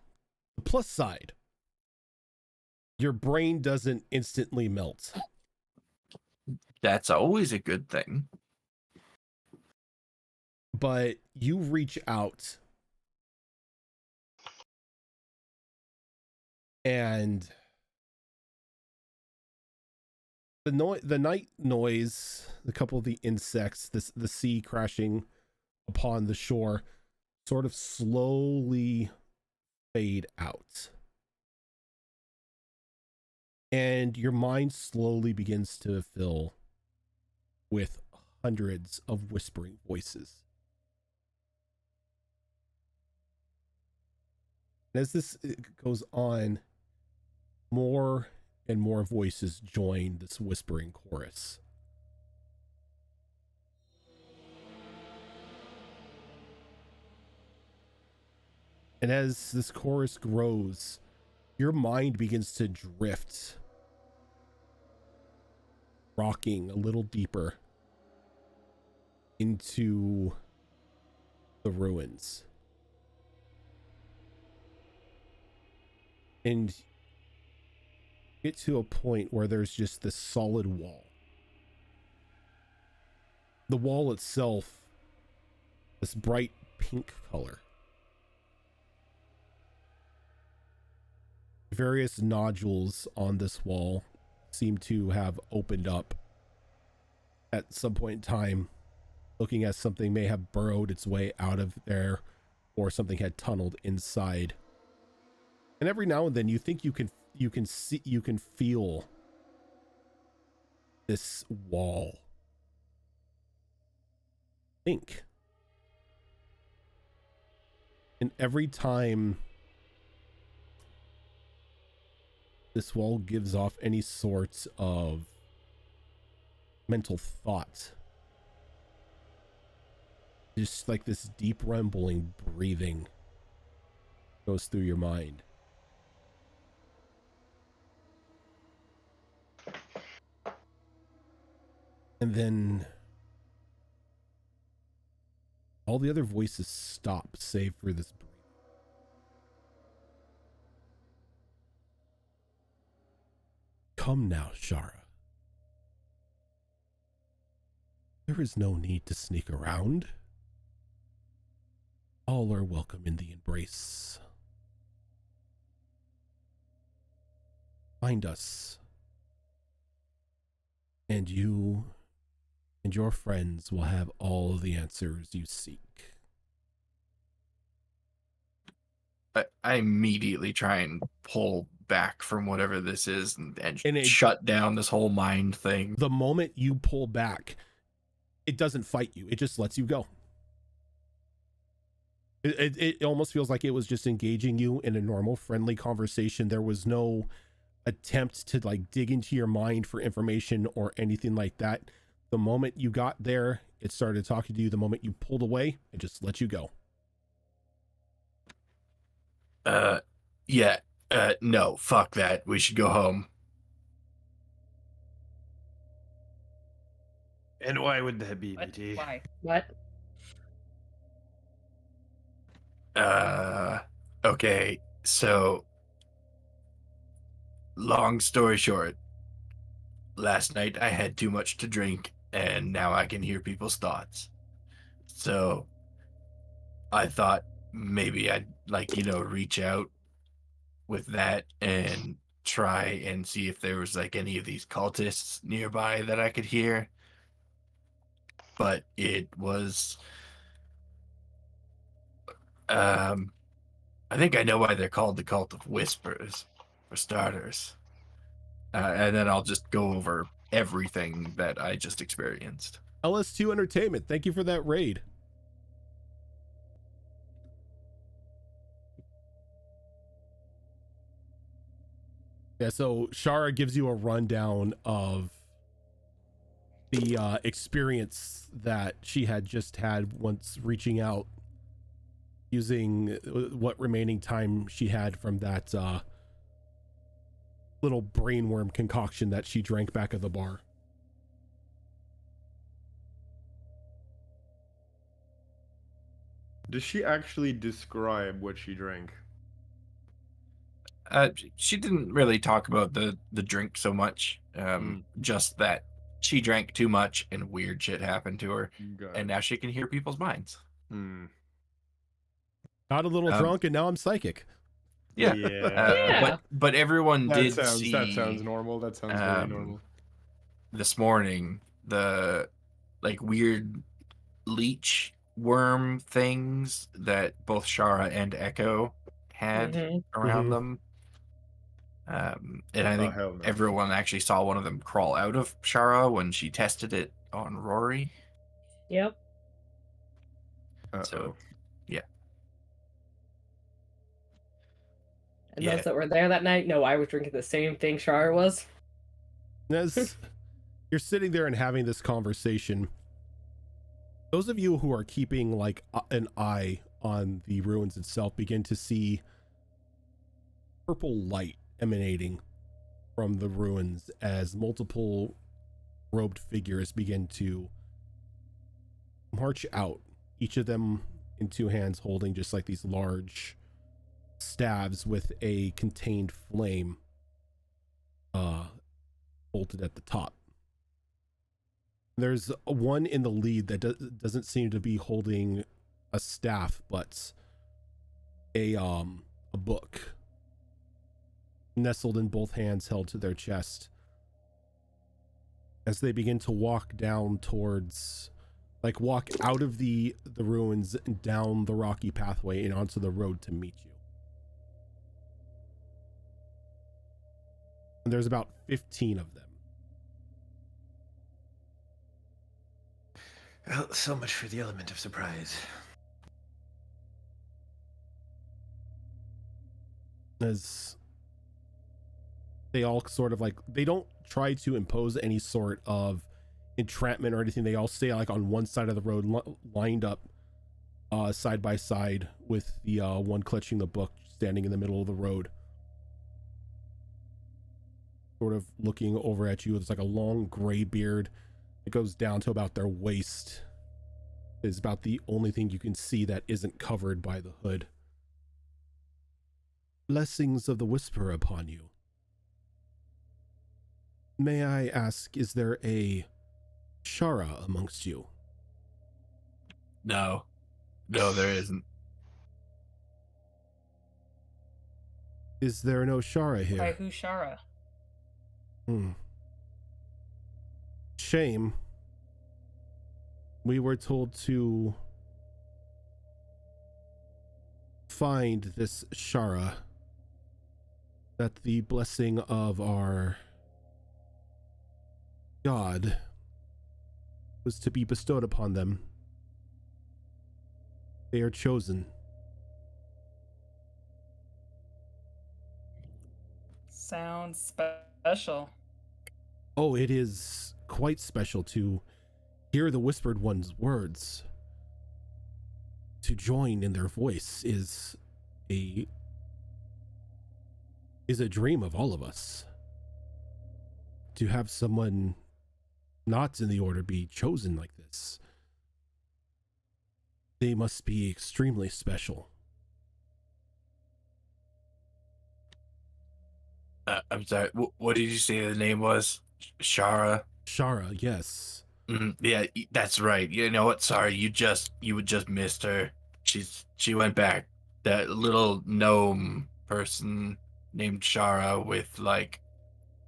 the plus side, your brain doesn't instantly melt.
That's always a good thing.
But you reach out and the night noise, a couple of the insects, the sea crashing upon the shore sort of slowly fade out. And your mind slowly begins to fill with hundreds of whispering voices. As this goes on, more and more voices join this whispering chorus. And as this chorus grows, your mind begins to drift, rocking a little deeper into the ruins. And get to a point where there's just this solid wall. The wall itself, this bright pink color. Various nodules on this wall seem to have opened up at some point in time, looking as something may have burrowed its way out of there, or something had tunneled inside. And every now and then you think you can feel this wall think. And every time this wall gives off any sort of mental thought, just like this deep rumbling breathing goes through your mind. And then all the other voices stop, save for this breathing. Come now, Shara. There is no need to sneak around. All are welcome in the embrace. Find us, and you and your friends will have all the answers you seek.
I immediately try and pull back from whatever this is and shut down this whole mind thing.
The moment you pull back, it doesn't fight you. It just lets you go. It almost feels like it was just engaging you in a normal, friendly conversation. There was no attempt to like dig into your mind for information or anything like that. The moment you got there, it started talking to you. The moment you pulled away, it just let you go.
Yeah. No, fuck that. We should go home.
And why would that be,
What?
matey?
Why?
What?
Okay. So, long story short, last night I had too much to drink, and now I can hear people's thoughts. So, I thought maybe I'd, reach out with that and try and see if there was, any of these cultists nearby that I could hear. But it was, I think I know why they're called the Cult of Whispers, for starters. And then I'll just go over everything that I just experienced.
LS2 Entertainment, thank you for that raid. Yeah, so Shara gives you a rundown of the experience that she had just had once reaching out, using what remaining time she had from that little brainworm concoction that she drank back at the bar.
Does she actually describe what she drank?
She didn't really talk about the drink so much. Just that she drank too much and weird shit happened to her, and now she can hear people's minds.
Got a little drunk and now I'm psychic.
Yeah.
Yeah.
But everyone did see.
That sounds normal. That sounds very normal.
This morning, the weird leech worm things that both Shara and Echo had around them. And I think
hell no.
everyone actually saw one of them crawl out of Shara when she tested it on Rory.
Yep.
So, yeah.
And those that were there that night, no, I was drinking the same thing Shar was.
As you're sitting there and having this conversation, those of you who are keeping an eye on the ruins itself begin to see purple light emanating from the ruins as multiple robed figures begin to march out, each of them in two hands holding just like these large staves with a contained flame bolted at the top. There's one in the lead that doesn't seem to be holding a staff, but a book nestled in both hands, held to their chest, as they begin to walk down towards, walk out of the ruins and down the rocky pathway and onto the road to meet you. And there's about 15 of them.
Well, so much for the element of surprise.
As they all sort of they don't try to impose any sort of entrapment or anything. They all stay on one side of the road, lined up side by side, with the one clutching the book standing in the middle of the road, sort of looking over at you. It's a long gray beard. It goes down to about their waist. Is about the only thing you can see that isn't covered by the hood. Blessings of the Whisperer upon you. May I ask, is there a Shara amongst you?
No, there isn't.
Is there no Shara here?
By who Shara?
Shame. We were told to find this Shara, that the blessing of our God was to be bestowed upon them. They are chosen.
Sounds special.
Oh, it is quite special to hear the Whispered One's words. To join in their voice is a is a dream of all of us. To have someone not in the order be chosen like this, they must be extremely special.
I'm sorry. What did you say the name was? Shara.
Shara, yes.
Yeah, that's right. You know what? Sorry, you would just missed her. She went back. That little gnome person named Shara with like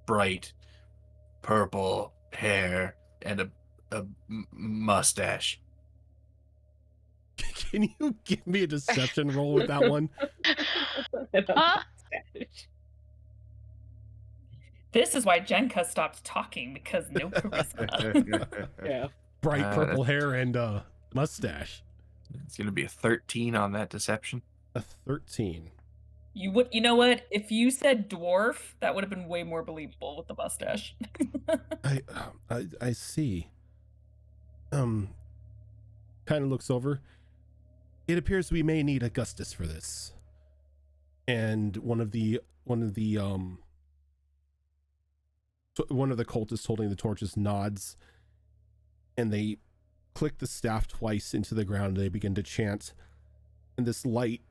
bright purple hair and a mustache.
Can you give me a deception roll with that one?
Huh?
This is why Jenka stopped talking, because no charisma.
Yeah.
Bright purple hair and mustache.
It's gonna be a 13 on that deception.
A 13.
You know what? If you said dwarf, that would have been way more believable with the mustache.
I see. Kind of looks over. It appears we may need Augustus for this. And one of the cultists holding the torches nods, and they click the staff twice into the ground. They begin to chant, and this light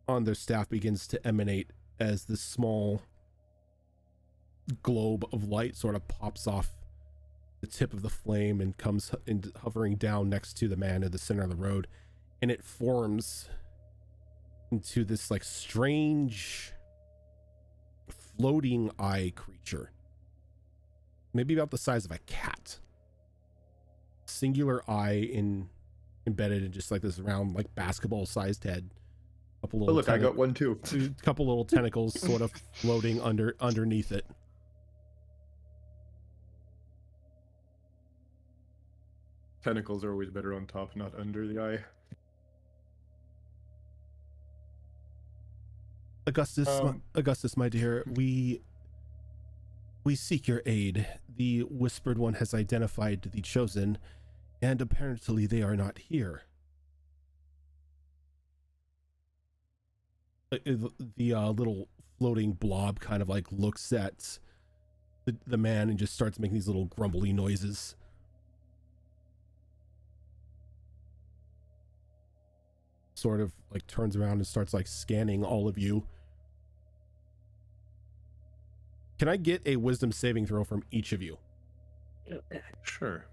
on their staff begins to emanate as this small globe of light sort of pops off the tip of the flame and comes hovering down next to the man in the center of the road, and it forms into this like strange floating eye creature, maybe about the size of a cat. Singular eye embedded in just like this round, like basketball sized head. Couple little
look, I got one too.
Couple little tentacles sort of floating underneath it.
Tentacles are always better on top, not under the eye.
Augustus, my dear, we seek your aid. The Whispered One has identified the Chosen, and apparently they are not here. The little floating blob kind of like looks at the man and just starts making these little grumbly noises. Sort of like turns around and starts like scanning all of you. Can I get a wisdom saving throw from each of you?
Sure.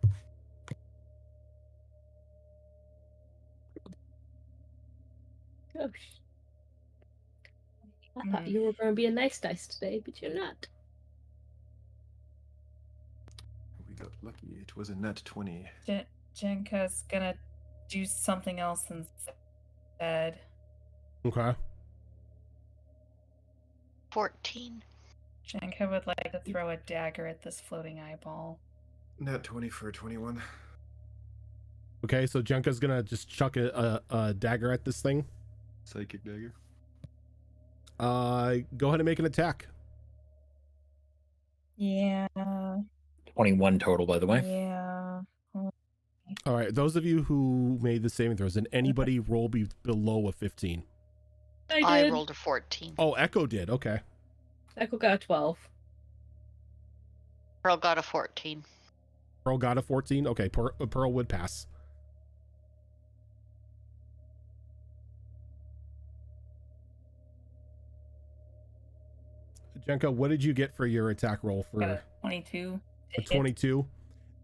Gosh. I thought you were going to be a nice dice today, but you're not.
We got lucky. It was a nat 20.
Jenka's gonna do something else instead.
Okay.
14.
Jenka would like to throw a dagger at this floating eyeball.
Nat 20 for a 21.
Okay, so Jenka's gonna just chuck a dagger at this thing.
Psychic dagger.
Go ahead and make an attack.
Yeah.
21 total, by the way.
Yeah.
All right, those of you who made the saving throws, and anybody roll below a 15.
I rolled a 14.
Oh, Echo did. Okay.
Echo got a 12.
Pearl got a 14.
Pearl got a 14. Okay, Pearl would pass. Jenka, what did you get for your attack roll for
22?
a 22?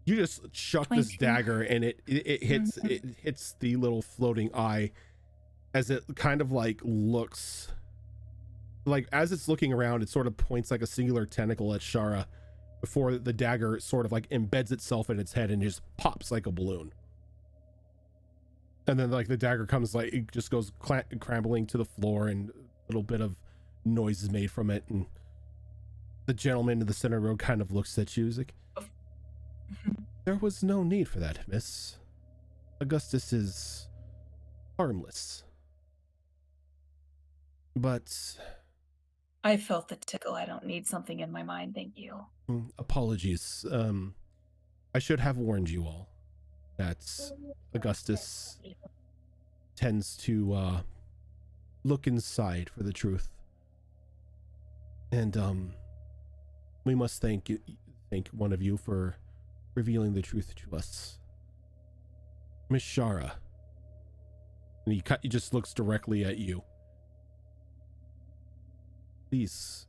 You just chuck this
22.
dagger and it hits it hits the little floating eye as it kind of like looks like, as it's looking around, it sort of points like a singular tentacle at Shara before the dagger sort of like embeds itself in its head and just pops like a balloon. And then like the dagger comes, like it just goes crambling to the floor, and a little bit of noise is made from it, and the gentleman in the center row kind of looks at you. He's like, there was no need for that, miss. Augustus is harmless. But
I felt the tickle. I don't need something in my mind. Thank you.
apologies. I should have warned you all that Augustus tends to look inside for the truth. And we must thank one of you for revealing the truth to us. Miss Shara. And he just looks directly at you. Please,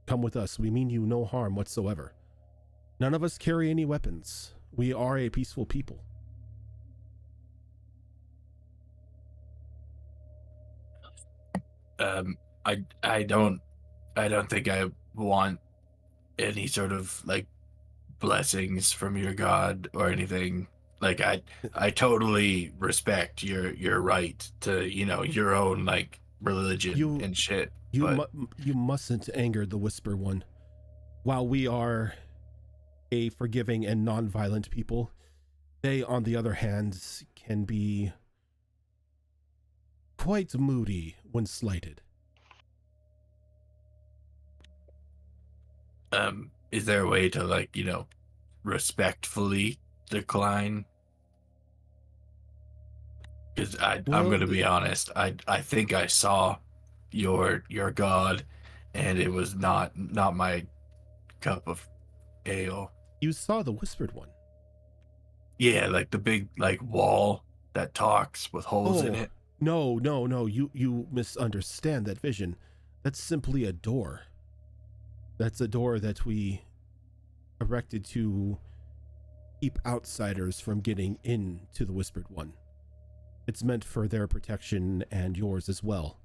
come with us. We mean you no harm whatsoever. None of us carry any weapons. We are a peaceful people.
I don't think I want any sort of like blessings from your god or anything. Like I totally respect your right to, you know, your own like religion and shit.
You mustn't anger the Whisper One. While we are a forgiving and non-violent people, they, on the other hand, can be quite moody when slighted.
Is there a way to, like, you know, respectfully decline? Because I'm gonna be honest, I think I saw your god, and it was not my cup of ale.
You saw the Whispered One.
Yeah, like the big like wall that talks with holes in it.
No, you misunderstand that vision. That's simply a door. That's a door that we erected to keep outsiders from getting into the Whispered One. It's meant for their protection and yours as well.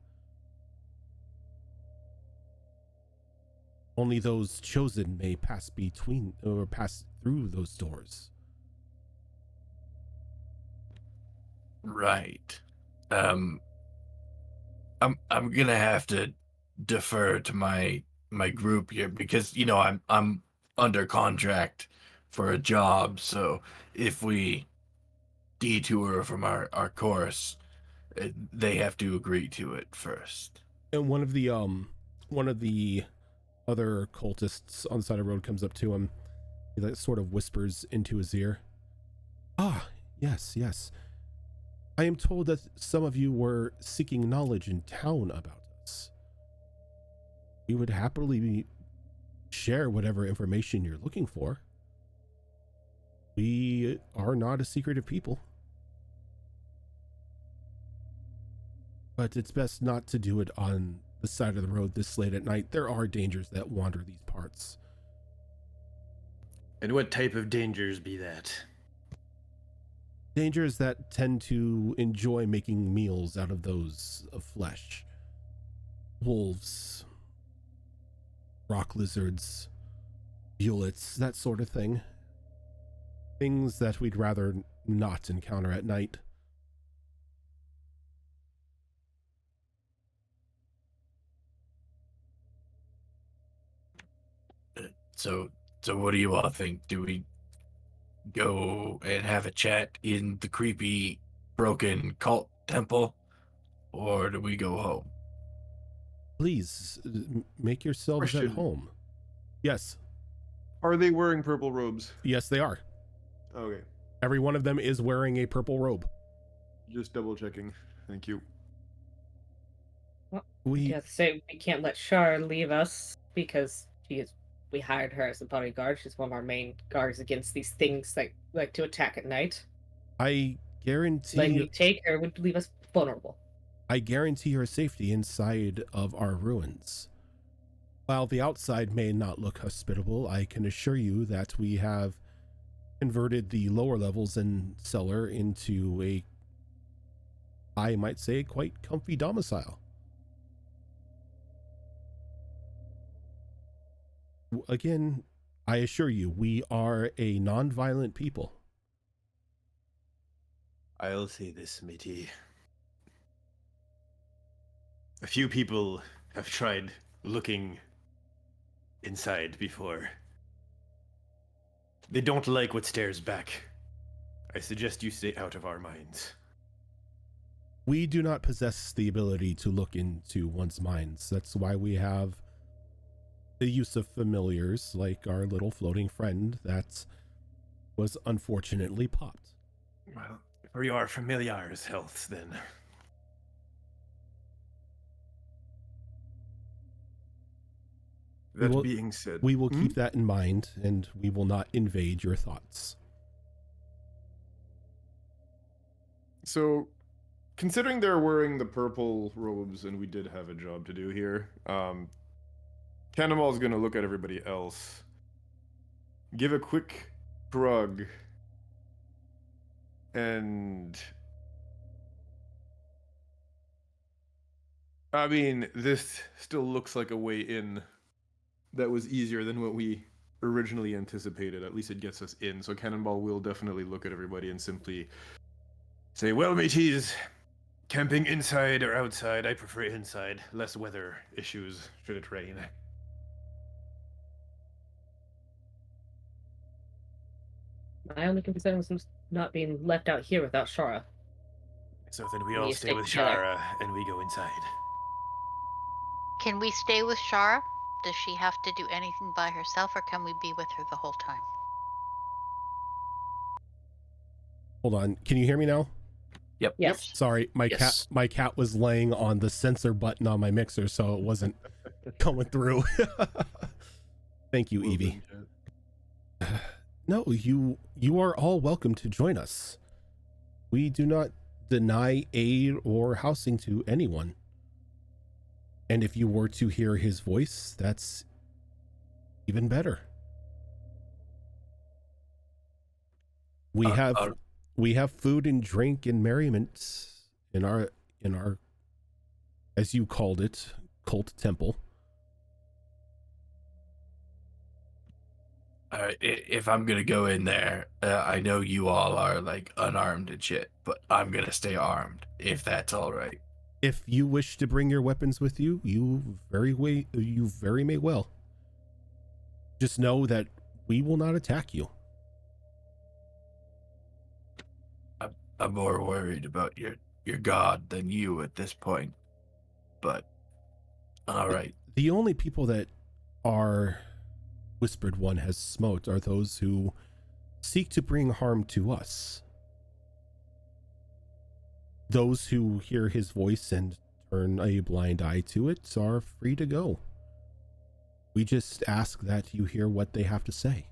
Only those chosen may pass between or pass through those doors.
Right. I'm gonna have to defer to my group here because, you know, I'm under contract for a job, so if we detour from our course, they have to agree to it first.
And one of the other cultists on the side of the road comes up to him. He like sort of whispers into his ear. Ah, yes. I am told that some of you were seeking knowledge in town about us. We would happily share whatever information you're looking for. We are not a secretive people. But it's best not to do it on the side of the road this late at night. There are dangers that wander these parts.
And what type of dangers be that?
Dangers that tend to enjoy making meals out of those of flesh. Wolves, rock lizards, bullets, that sort of thing. Things that we'd rather not encounter at night.
So what do you all think? Do we go and have a chat in the creepy, broken cult temple, or do we go home?
Please, make yourselves at home. Yes.
Are they wearing purple robes?
Yes, they are.
Okay.
Every one of them is wearing a purple robe.
Just double checking. Thank you.
Well, we have to say we can't let Shar leave us because we hired her as a bodyguard. She's one of our main guards against these things that like to attack at night.
I guarantee
letting you take her would leave us vulnerable.
I guarantee her safety inside of our ruins. While the outside may not look hospitable, I can assure you that we have converted the lower levels and cellar into a, I might say, quite comfy domicile. Again, I assure you, we are a non-violent people.
I'll say this, matey. A few people have tried looking inside before. They don't like what stares back. I suggest you stay out of our minds.
We do not possess the ability to look into one's minds. That's why we have the use of familiars like our little floating friend that was unfortunately popped.
Well, for your familiar's health, then. That being said,
we will keep that in mind, and we will not invade your thoughts.
So, considering they're wearing the purple robes and we did have a job to do here, Cannonball's gonna look at everybody else, give a quick shrug, and I mean, this still looks like a way in that was easier than what we originally anticipated. At least it gets us in. So Cannonball will definitely look at everybody and simply say, well, mateys, camping inside or outside, I prefer inside. Less weather issues should it rain.
My only concern was not being left out here without Shara.
So then we
And
all
you
stay
stick
with
together.
Shara and we go inside.
Can we stay with Shara? Does she have to do anything by herself, or can we be with her the whole time?
Hold on. Can you hear me now?
Yep.
Yes.
Sorry, my
Yes.
cat was laying on the sensor button on my mixer, so it wasn't coming through. Thank you, Evie. No, you are all welcome to join us. We do not deny aid or housing to anyone. And if you were to hear his voice, that's even better. We have food and drink and merriment in our as you called it, cult temple.
If I'm gonna go in there, I know you all are like unarmed and shit, but I'm gonna stay armed if that's all right.
If you wish to bring your weapons with you, you very may well. Just know that we will not attack you.
I'm more worried about your god than you at this point, but all right.
The only people that are whispered one has smote are those who seek to bring harm to us. Those who hear his voice and turn a blind eye to it are free to go. We just ask that you hear what they have to say.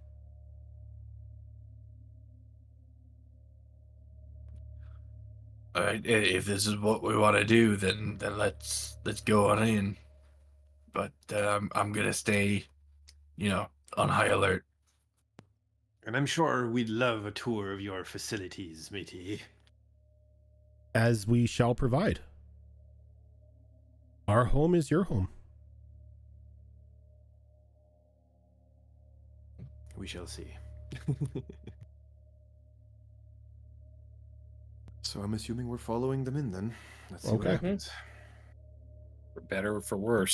All right, if this is what we want to do, then let's go on in. But I'm gonna stay, on high alert.
And I'm sure we'd love a tour of your facilities, matey.
As we shall provide. Our home is your home.
We shall see.
So I'm assuming we're following them in then. Let's see
Okay.
what happens.
For better or for worse.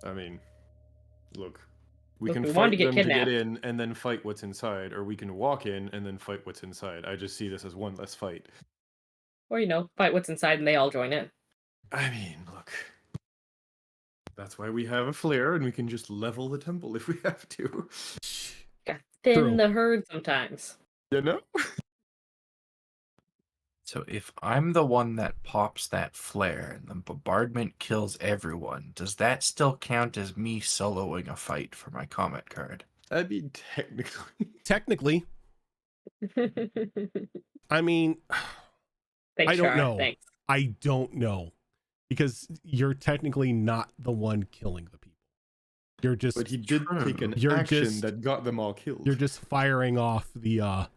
I mean, look, we
Look,
can
we wanted
fight
to get
them to get
kidnapped.
in and then fight what's inside, or we can walk in and then fight what's inside. I just see this as one less fight.
Or, fight what's inside and they all join in.
I mean, look, that's why we have a flare and we can just level the temple if we have to.
Gotta thin
True.
the herd sometimes.
You know?
So if I'm the one that pops that flare and the bombardment kills everyone, does that still count as me soloing a fight for my comment card?
I mean, technically.
Technically, I mean,
Thanks,
I don't
Shara.
know.
Thanks.
I don't know. Because you're technically not the one killing the people. You're just
But he did take an
You're
action
just-
that got them all killed.
you're just firing off the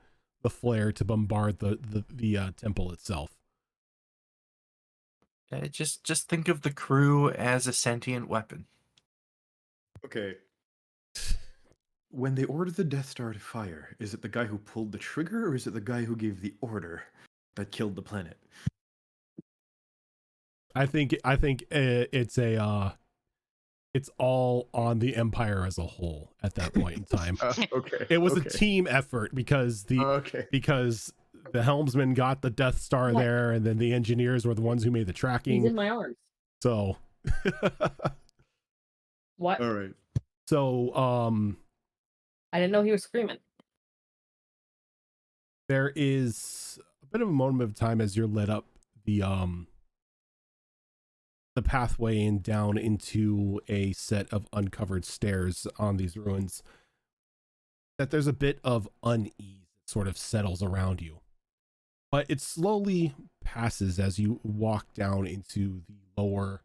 flare to bombard the temple itself.
Just think of the crew as a sentient weapon.
Okay. When they ordered the Death Star to fire, is it the guy who pulled the trigger or is it the guy who gave the order that killed the planet?
I think it's it's all on the Empire as a whole at that point in time.
Okay.
It was
okay.
a team effort because because the helmsman got the Death Star
What?
there, and then the engineers were the ones who made the
He's
tracking.
in my arms.
So
What?
All right.
so
I didn't know he was screaming.
there is a bit of a moment of time as you're lit up. the pathway and down into a set of uncovered stairs on these ruins, that there's a bit of unease that sort of settles around you. But it slowly passes as you walk down into the lower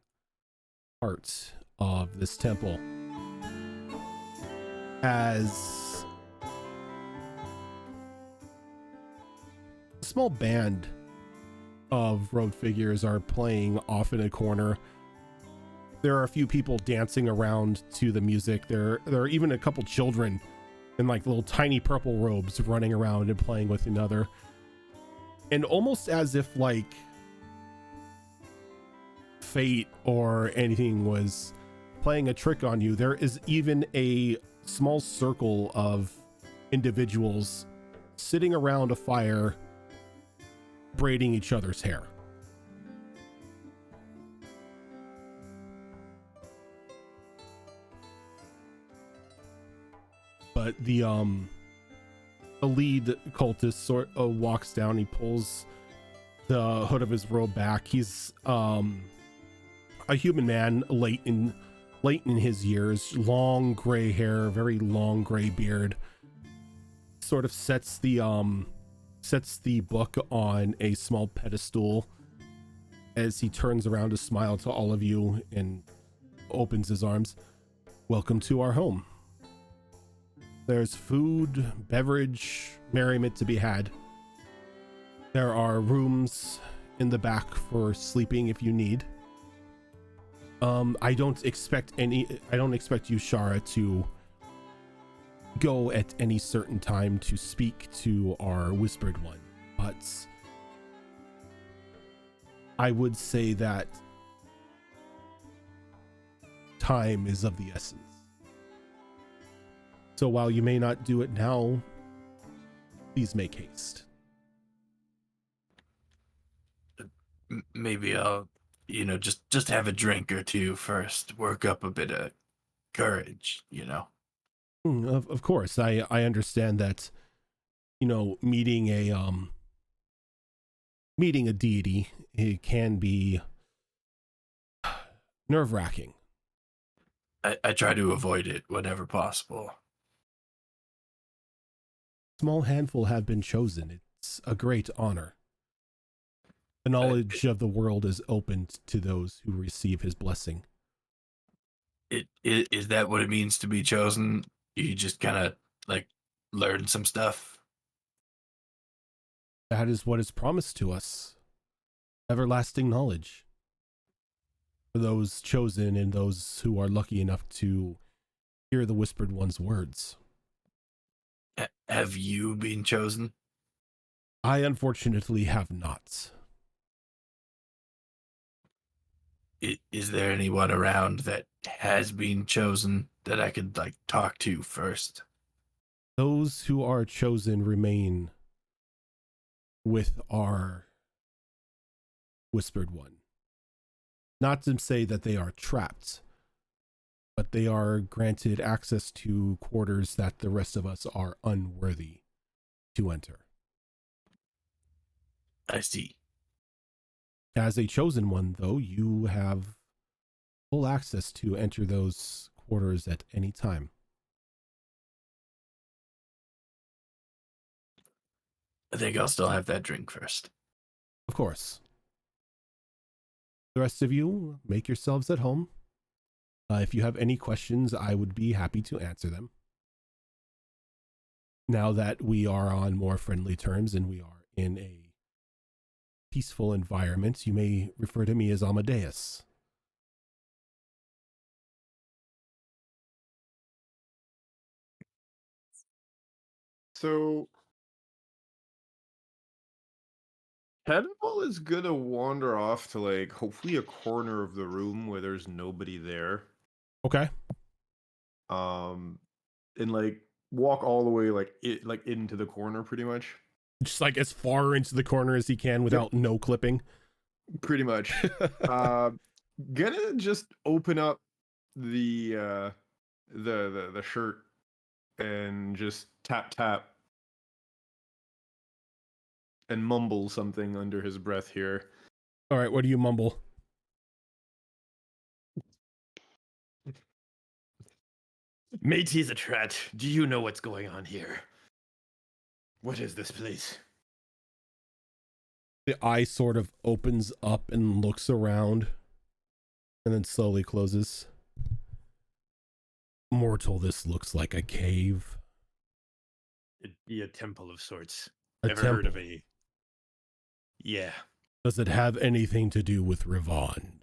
part of this temple. As a small band of road figures are playing off in a corner. There are a few people dancing around to the music. There are even a couple children in like little tiny purple robes running around and playing with another. And almost as if like fate or anything was playing a trick on you, there is even a small circle of individuals sitting around a fire braiding each other's hair. But the lead cultist sort of walks down. He pulls the hood of his robe back. He's a human man, late in his years, long gray hair, very long gray beard. Sort of sets the book on a small pedestal as he turns around to smile to all of you and opens his arms. Welcome to our home. There's food, beverage, merriment to be had. There are rooms in the back for sleeping if you need. I don't expect you, Shara, to go at any certain time to speak to our Whispered One, but I would say that time is of the essence. So while you may not do it now, please make haste.
Maybe I'll, just have a drink or two first, work up a bit of courage,
Of course, I understand that, meeting a deity, it can be nerve-wracking.
I try to avoid it whenever possible.
Small handful have been chosen. It's a great honor. The knowledge of the world is opened to those who receive his blessing.
Is that what it means to be chosen? You just kind of like learn some stuff?
That is what is promised to us. Everlasting knowledge. For those chosen and those who are lucky enough to hear the Whispered One's words.
Have you been chosen?
I unfortunately have not.
Is there anyone around that has been chosen that I could talk to first?
Those who are chosen remain with our Whispered One. Not to say that they are trapped, but they are granted access to quarters that the rest of us are unworthy to enter.
I see.
As a chosen one, though, you have full access to enter those quarters at any time.
I think I'll still have that drink first.
Of course. The rest of you, make yourselves at home. If you have any questions, I would be happy to answer them. Now that we are on more friendly terms and we are in a peaceful environment, you may refer to me as Amadeus.
So Cannonball is gonna wander off to hopefully a corner of the room where there's nobody there.
Okay.
And walk all the way into the corner pretty much.
Just as far into the corner as he can without no clipping.
Pretty much. Gonna just open up the shirt and just tap and mumble something under his breath here.
All right, what do you mumble?
Matey's a trat. Do you know what's going on here? What is this place?
The eye sort of opens up and looks around and then slowly closes. Mortal, this looks like a cave.
It'd be a temple of sorts.
A
Ever
temple.
heard of a... Yeah.
Does it have anything to do with Rivon?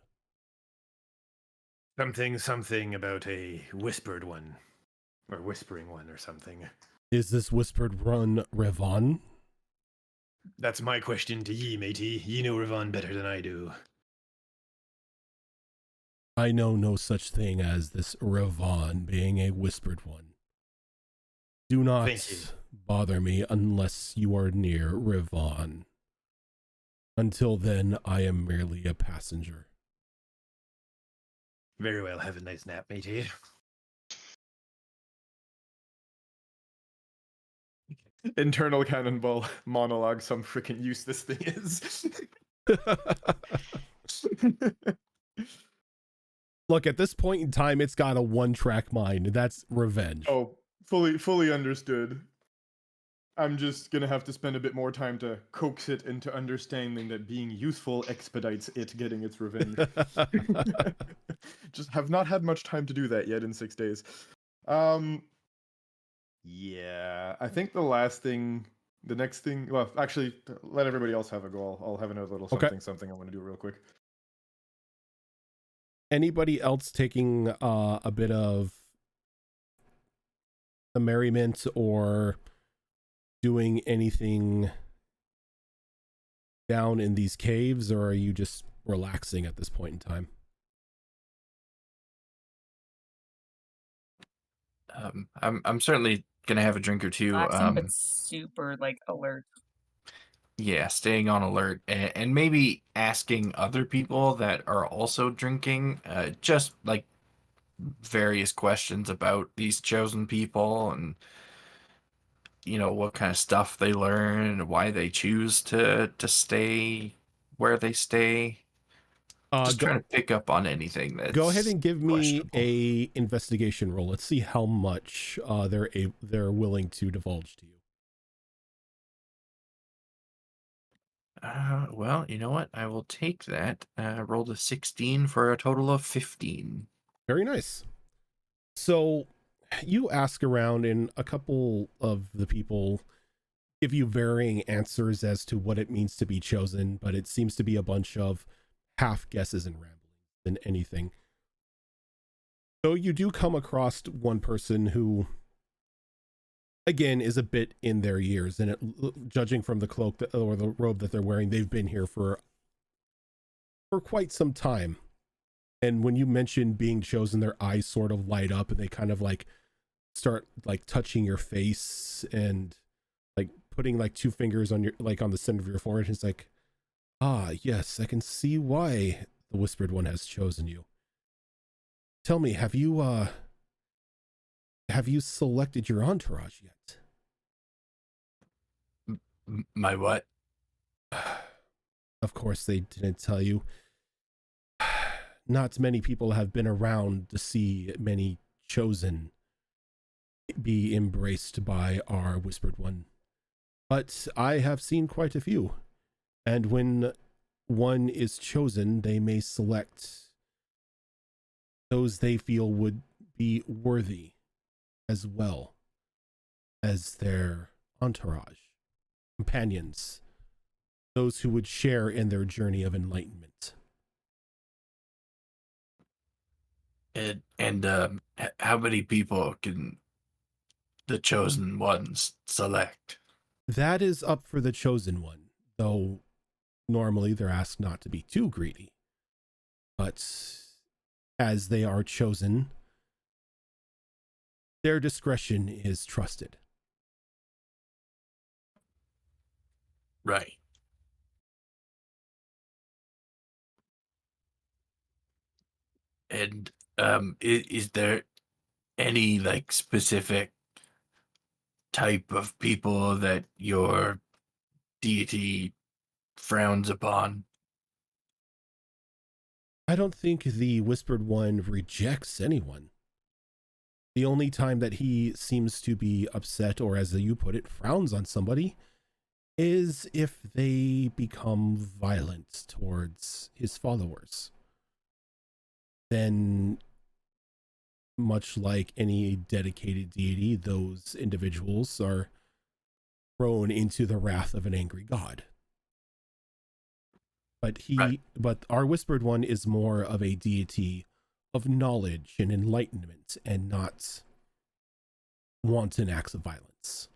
Something about a whispered one. Or whispering one or something.
Is this whispered one Rivon?
That's my question to ye, matey. Ye know Rivon better than I do.
I know no such thing as this Rivon being a whispered one. Do not
Thank you.
bother me unless you are near Rivon. Until then, I am merely a passenger.
Very well, have a nice nap, matey.
Internal cannonball monologue. Some freaking use this thing is.
Look, at this point in time, it's got a one-track mind. That's revenge.
Oh, fully understood. I'm just gonna have to spend a bit more time to coax it into understanding that being useful expedites it getting its revenge. Just have not had much time to do that yet in 6 days. Yeah, I think the next thing, well, actually, let everybody else have a go. I'll have another little
Okay.
something I want to do real quick.
Anybody else taking a bit of the merriment or doing anything down in these caves, or are you just relaxing at this point in time?
I'm certainly gonna have a drink or two.
Relaxing, but super like alert.
Yeah, staying on alert and maybe asking other people that are also drinking, just like various questions about these chosen people and what kind of stuff they learn and why they choose to stay where they stay. Just trying to pick up on anything that's
go ahead and give me
questionable.
a investigation roll. Let's see how much they're willing to divulge to you.
Well, you know what? I will take that. Rolled a 16 for a total of 15.
Very nice. So you ask around, and a couple of the people give you varying answers as to what it means to be chosen, but it seems to be a bunch of half guesses and ramblings than anything. So you do come across one person who, again, is a bit in their years, and judging from the cloak or the robe that they're wearing, they've been here for quite some time. And when you mention being chosen, their eyes sort of light up and they kind of like start like touching your face and like putting like two fingers on your, like on the center of your forehead. It's like, ah, yes, I can see why the whispered one has chosen you. Tell me, have you selected your entourage yet?
My what?
Of course they didn't tell you. Not many people have been around to see many chosen be embraced by our whispered one. But I have seen quite a few. And when one is chosen, they may select those they feel would be worthy as well as their entourage, companions, those who would share in their journey of enlightenment.
And how many people can the chosen ones select?
That is up for the chosen one, though normally they're asked not to be too greedy. But as they are chosen, their discretion is trusted.
Right. And is there any like specific type of people that your deity frowns upon?
I don't think the whispered one rejects anyone. The only time that he seems to be upset, or as you put it, frowns on somebody, is if they become violent towards his followers. Then, much like any dedicated deity, those individuals are thrown into the wrath of an angry god. But our Whispered One is more of a deity of knowledge and enlightenment, and not wanton acts of violence.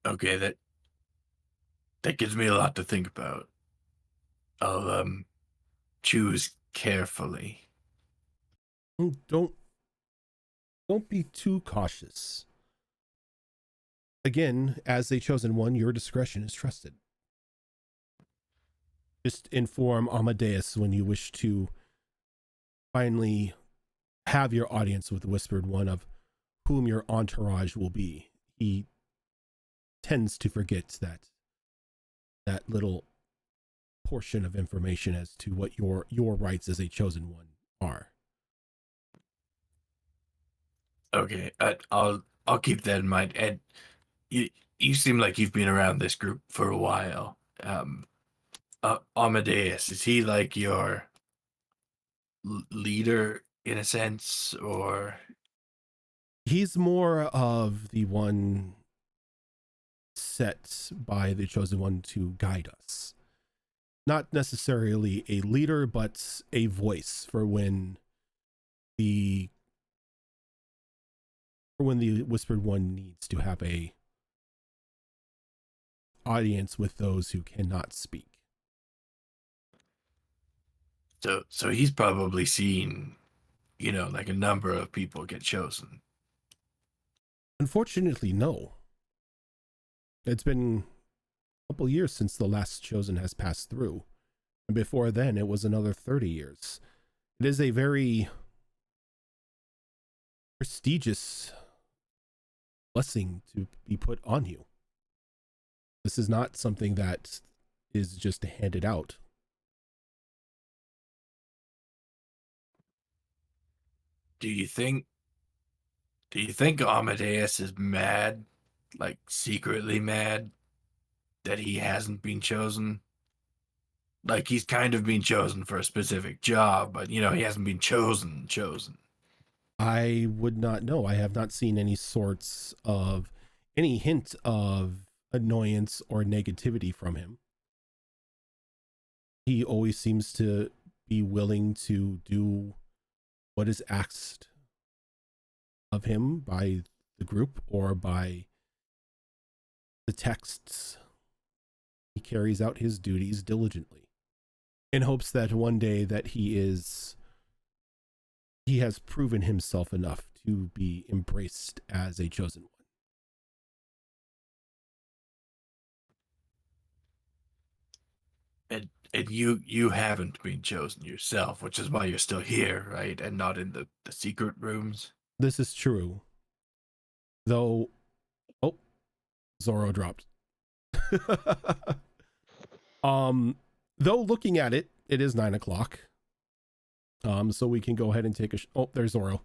Okay, that gives me a lot to think about. I'll choose carefully.
Don't be too cautious. Again, as a chosen one, your discretion is trusted. Just inform Amadeus when you wish to finally have your audience with the Whispered One of whom your entourage will be. He tends to forget that little portion of information as to what your rights as a chosen one are.
Okay, I'll keep that in mind. And you seem like you've been around this group for a while. Amadeus, is he like your leader in a sense, or?
He's more of the one set by the chosen one to guide us. Not necessarily a leader, but a voice for when the Whispered One needs to have a audience with those who cannot speak.
So he's probably seen, like a number of people get chosen.
Unfortunately, no. It's been a couple years since the last chosen has passed through. And before then, it was another 30 years. It is a very prestigious blessing to be put on you. This is not something that is just handed out.
Do you think Amadeus is mad, like secretly mad, that he hasn't been chosen? Like he's kind of been chosen for a specific job, but he hasn't been chosen.
I would not know. I have not seen any hint of annoyance or negativity from him. He always seems to be willing to do what is asked of him by the group or by the texts. He carries out his duties diligently in hopes that one day that he has proven himself enough to be embraced as a chosen one.
And you haven't been chosen yourself, which is why you're still here, right? And not in the secret rooms.
This is true. Though, Zoro dropped. Though looking at it, it is 9 o'clock. So we can go ahead and take there's Zoro.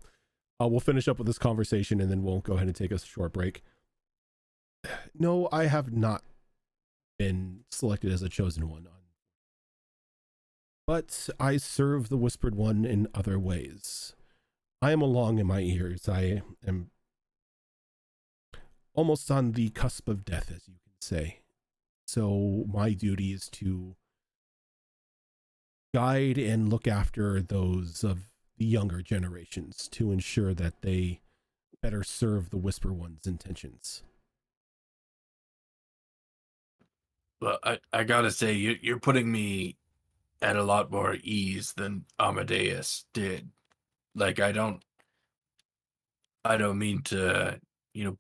We'll finish up with this conversation and then we'll go ahead and take a short break. No, I have not been selected as a chosen one. But I serve the Whispered One in other ways. I am along in my ears. I am almost on the cusp of death, as you can say. So my duty is to guide and look after those of the younger generations to ensure that they better serve the Whisper One's intentions.
Well, I gotta say, you're putting me at a lot more ease than Amadeus did. Like I don't mean to,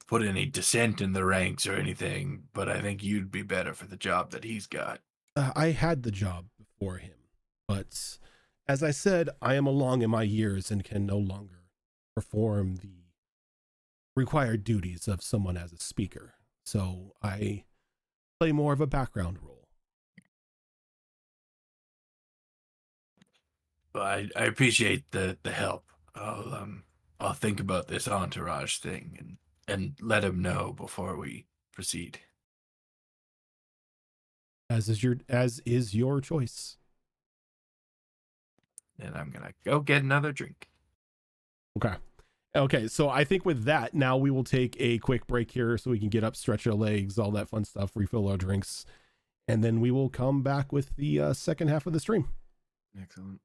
put any dissent in the ranks or anything, but I think you'd be better for the job that he's got.
I had the job before him, but as I said, I am along in my years and can no longer perform the required duties of someone as a speaker. So I play more of a background role.
Well, I appreciate the help. I'll think about this entourage thing and let him know before we proceed.
As is your choice.
And I'm gonna go get another drink.
Okay, so I think with that, now we will take a quick break here so we can get up, stretch our legs, all that fun stuff, refill our drinks, and then we will come back with the second half of the stream.
Excellent.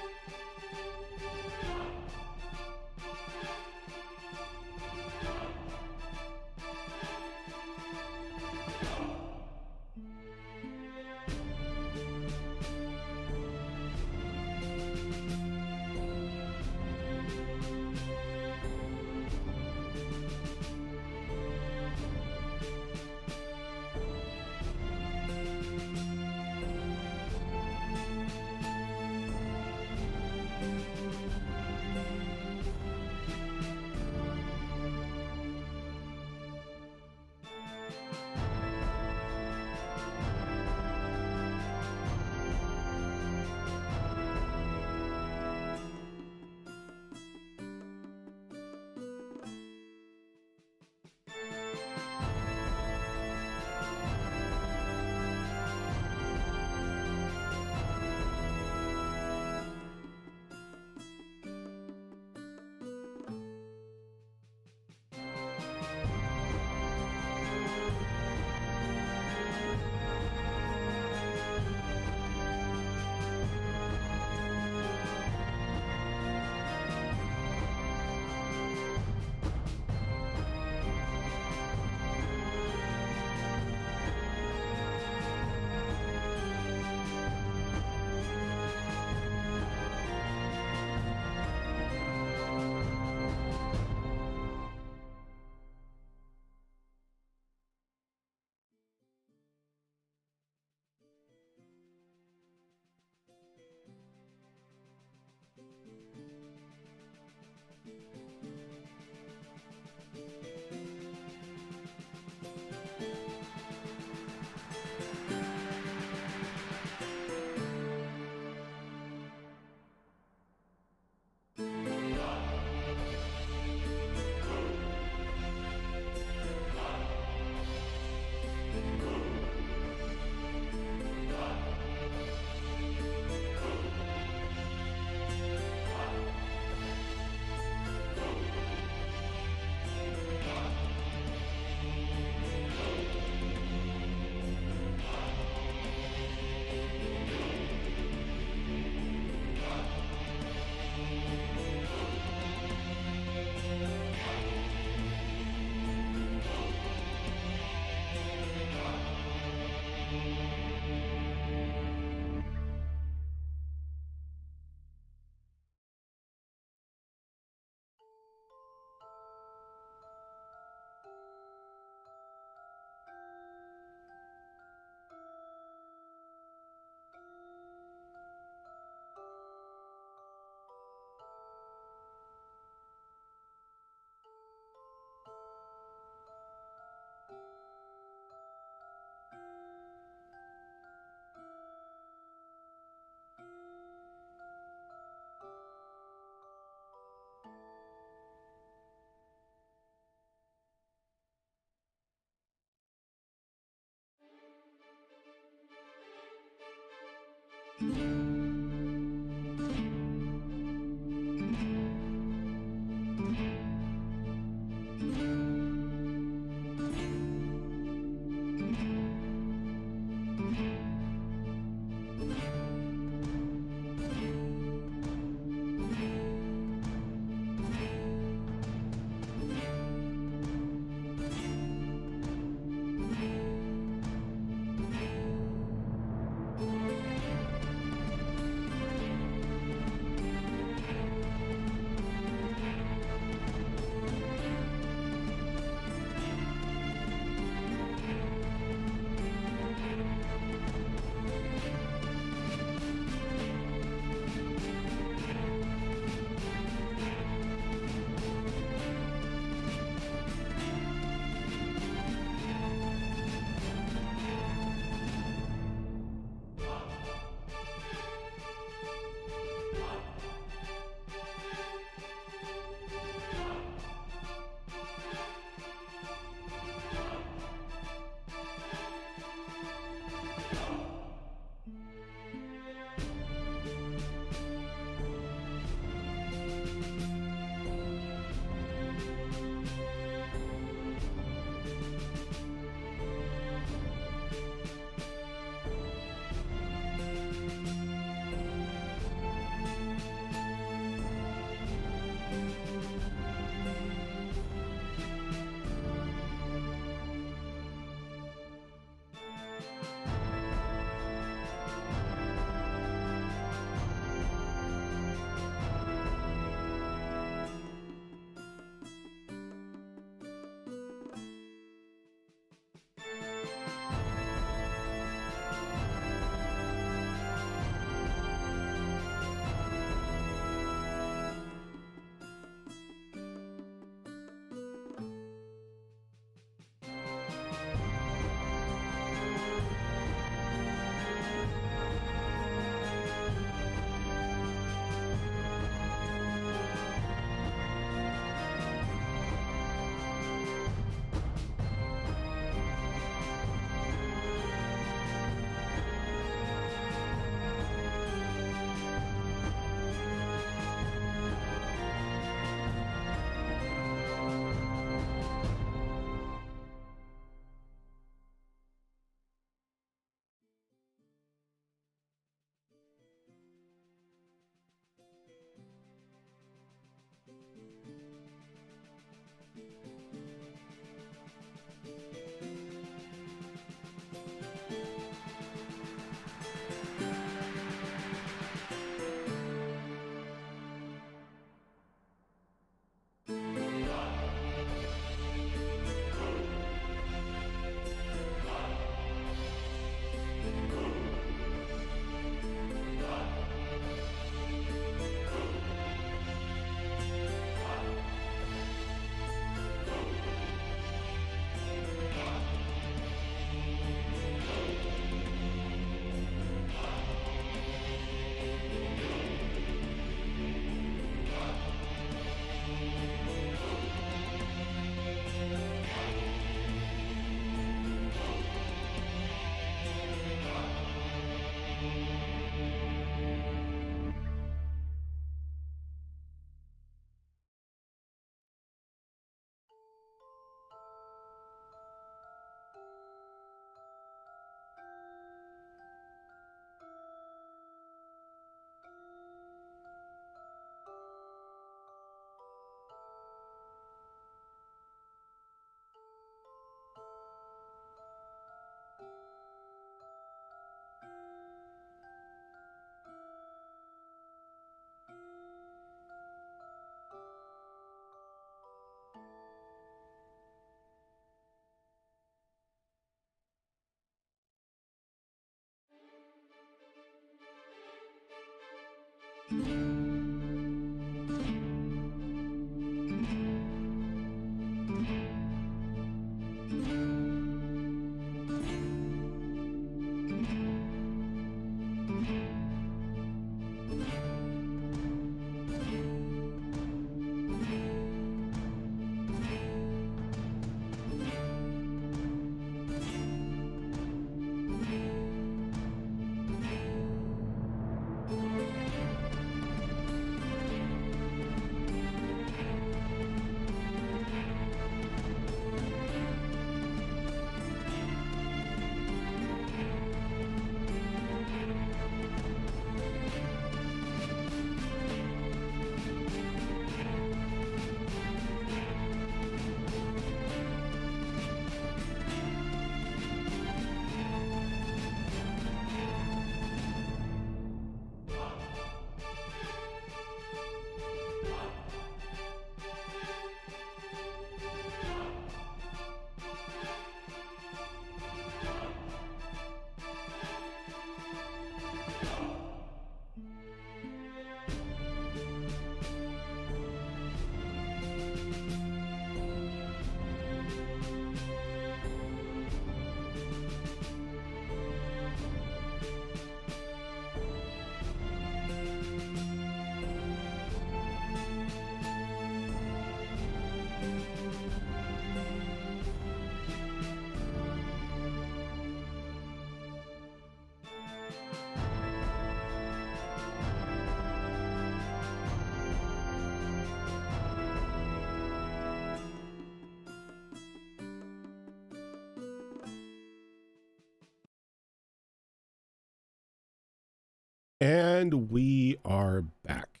And we are back.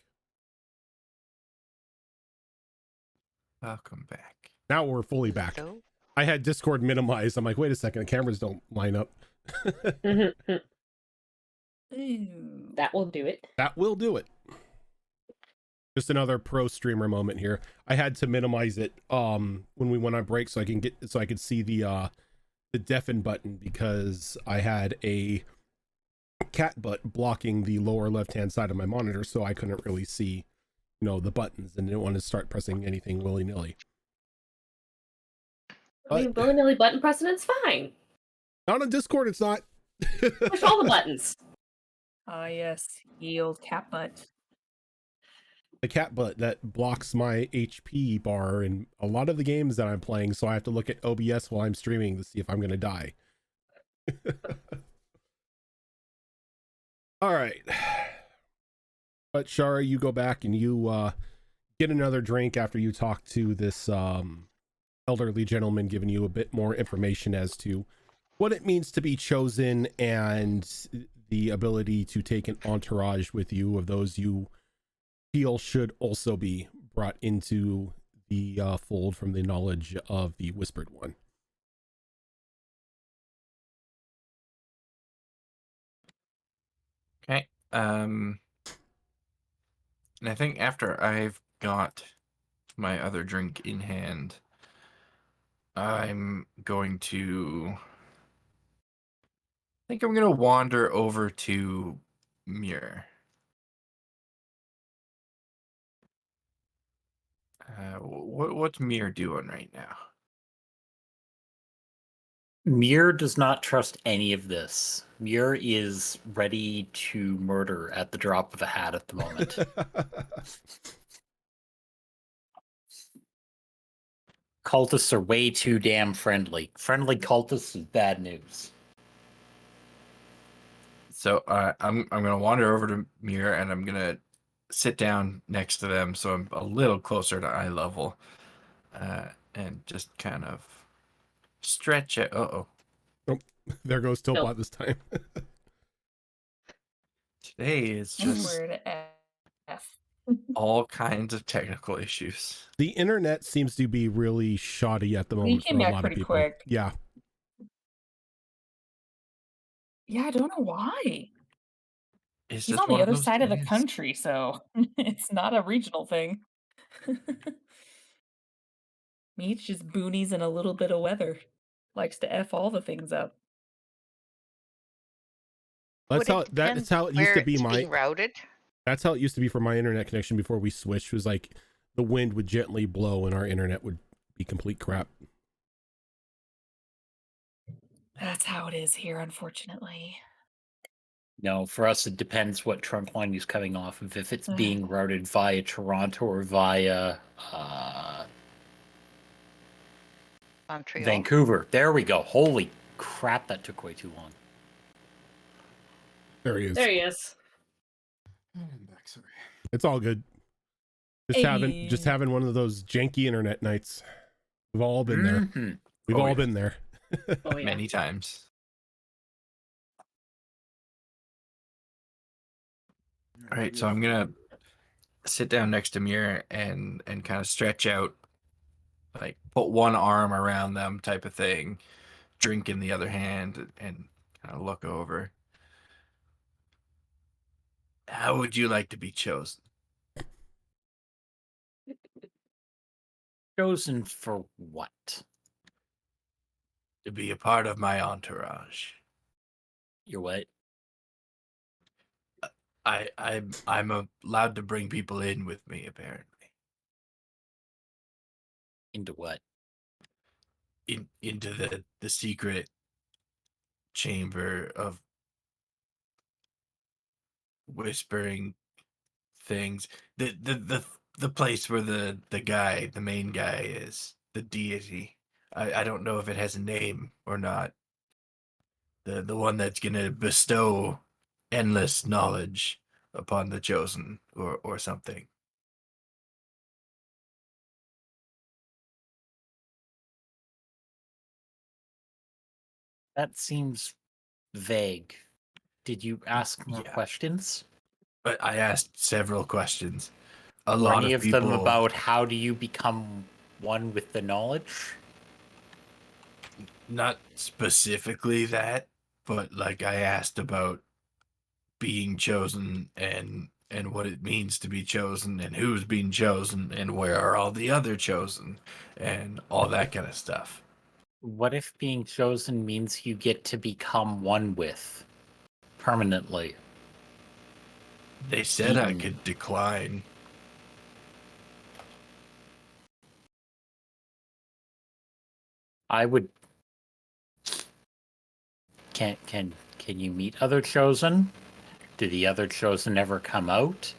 Welcome back.
Now we're fully back.
So,
I had Discord minimized. I'm like, wait a second, the cameras don't line up.
That will do it.
That will do it. Just another pro streamer moment here. I had to minimize it when we went on break so I could see the deafen button, because I had a cat butt blocking the lower left hand side of my monitor, so I couldn't really see, the buttons, and didn't want to start pressing anything willy-nilly.
I mean, willy-nilly button pressing is fine.
Not on Discord, it's not.
Push all the buttons.
Ah, yes, ye old cat butt.
The cat butt that blocks my HP bar in a lot of the games that I'm playing, so I have to look at OBS while I'm streaming to see if I'm going to die. All right. But Shara, you go back and you get another drink after you talk to this elderly gentleman, giving you a bit more information as to what it means to be chosen and the ability to take an entourage with you of those you feel should also be brought into the fold from the knowledge of the Whispered One.
Okay. And I think after I've got my other drink in hand, I'm going to wander over to Muir. What's Muir doing right now?
Muir does not trust any of this. Muir is ready to murder at the drop of a hat at the moment. Cultists are way too damn friendly. Friendly cultists is bad news.
So I'm gonna wander over to Muir, and I'm gonna sit down next to them, so I'm a little closer to eye level, and just kind of stretch it. Oh,
there goes Tillbot this time.
Today is just
Word F.
all kinds of technical issues.
The internet seems to be really shoddy at the moment
came
for a
back
lot of
pretty
people.
quick.
Yeah.
Yeah, I don't know why.
It's
He's
just
on the
one
other
those
side of the
days.
country, so it's not a regional thing. Meets just boonies and a little bit of weather. Likes to F all the things up.
That's
would
how
it depend
that's how it used
where
to be
it's
my
being routed?
That's how it used to be for my internet connection before we switched. Was like the wind would gently blow and our internet would be complete crap.
That's how it is here, unfortunately.
No, for us, it depends what trunk line he's coming off of. If it's being routed via Toronto or via
Montreal.
Vancouver. There we go. Holy crap, that took way too long.
There he is.
There he is.
I'm back, sorry.
It's all good. Just having one of those janky internet nights. We've all been there.
Mm-hmm.
We've all been there.
Oh, yeah.
Many times. All right, so I'm gonna sit down next to Muir and kind of stretch out, like put one arm around them type of thing, drink in the other hand, and kind of look over. How would you like to be chosen?
Chosen for what?
To be a part of my entourage.
You're what?
I'm allowed to bring people in with me, apparently.
Into what?
Into the secret chamber of whispering things. The place where the main guy is, the deity. I don't know if it has a name or not. The one that's gonna bestow endless knowledge upon the chosen or something.
That seems vague. Did you ask more
Yeah.
questions?
But I asked several questions. A
Were
lot
any
of
of
people
them about how do you become one with the knowledge?
not specifically that, but like I asked about being chosen and what it means to be chosen and who's being chosen and where are all the other chosen and all that kind of stuff.
What if being chosen means you get to become one with permanently?
They said I
Eaten.
could decline.
I would. Can you meet other chosen? Do the other chosen ever come out?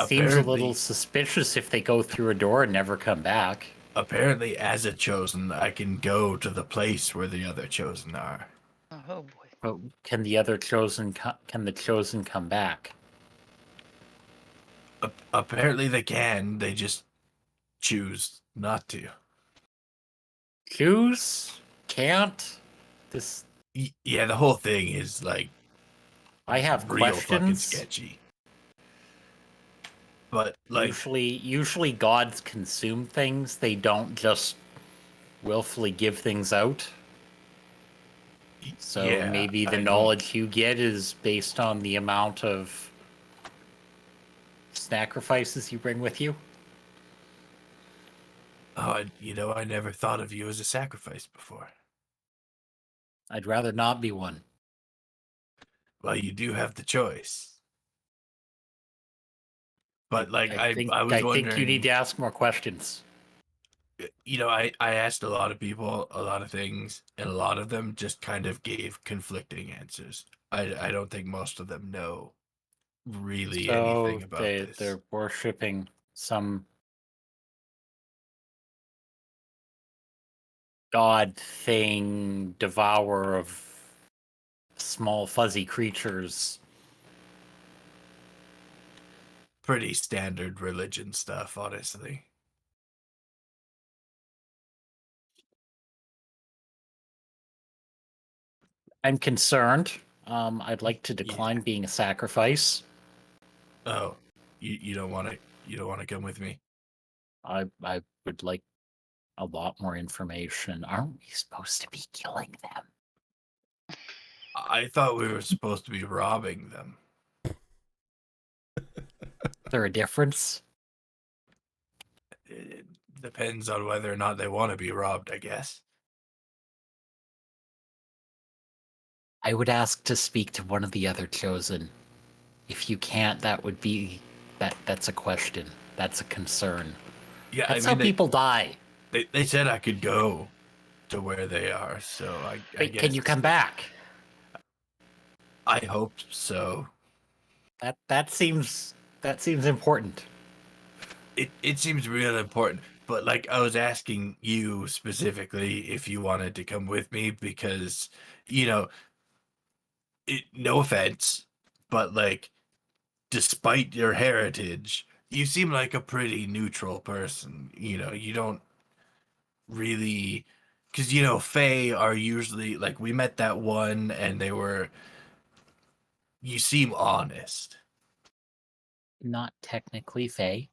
Seems a little suspicious if they go through a door and never come back.
Apparently, as a chosen, I can go to the place where the other chosen are.
Oh boy.
But can the other chosen can the chosen come back?
Apparently, they can. They just choose not to.
Choose? Can't? This
Yeah, the whole thing is like
I have
real fucking
questions.
sketchy. But like
Usually gods consume things. They don't just willfully give things out. So
yeah,
maybe
I
the
don't-
knowledge you get is based on the amount of sacrifices you bring with you.
Oh, I never thought of you as a sacrifice before.
I'd rather not be one.
Well, you do have the choice. But like I
think
was wondering,
you need to ask more questions.
I asked a lot of people a lot of things, and a lot of them just kind of gave conflicting answers. I don't think most of them know really anything about this.
They're worshipping some god thing, devourer of small fuzzy creatures.
Pretty standard religion stuff, honestly.
I'm concerned. I'd like to decline being a sacrifice.
Oh, you don't want to come with me?
I would like a lot more information. Aren't we supposed to be killing them?
I thought we were supposed to be robbing them.
Is there a difference?
It depends on whether or not they want to be robbed, I guess.
I would ask to speak to one of the other chosen. If you can't, that would be that's a question. That's a concern.
Yeah,
That's
I
how
mean,
people die.
they said I could go to where they are, so I
Wait,
guess
can you come back?
I hope so.
That seems important.
It seems real important, but like I was asking you specifically if you wanted to come with me because you know, no offense, but like despite your heritage, you seem like a pretty neutral person. You don't really, because Fae are usually like we met that one, and they were. You seem honest,
Not technically Fae.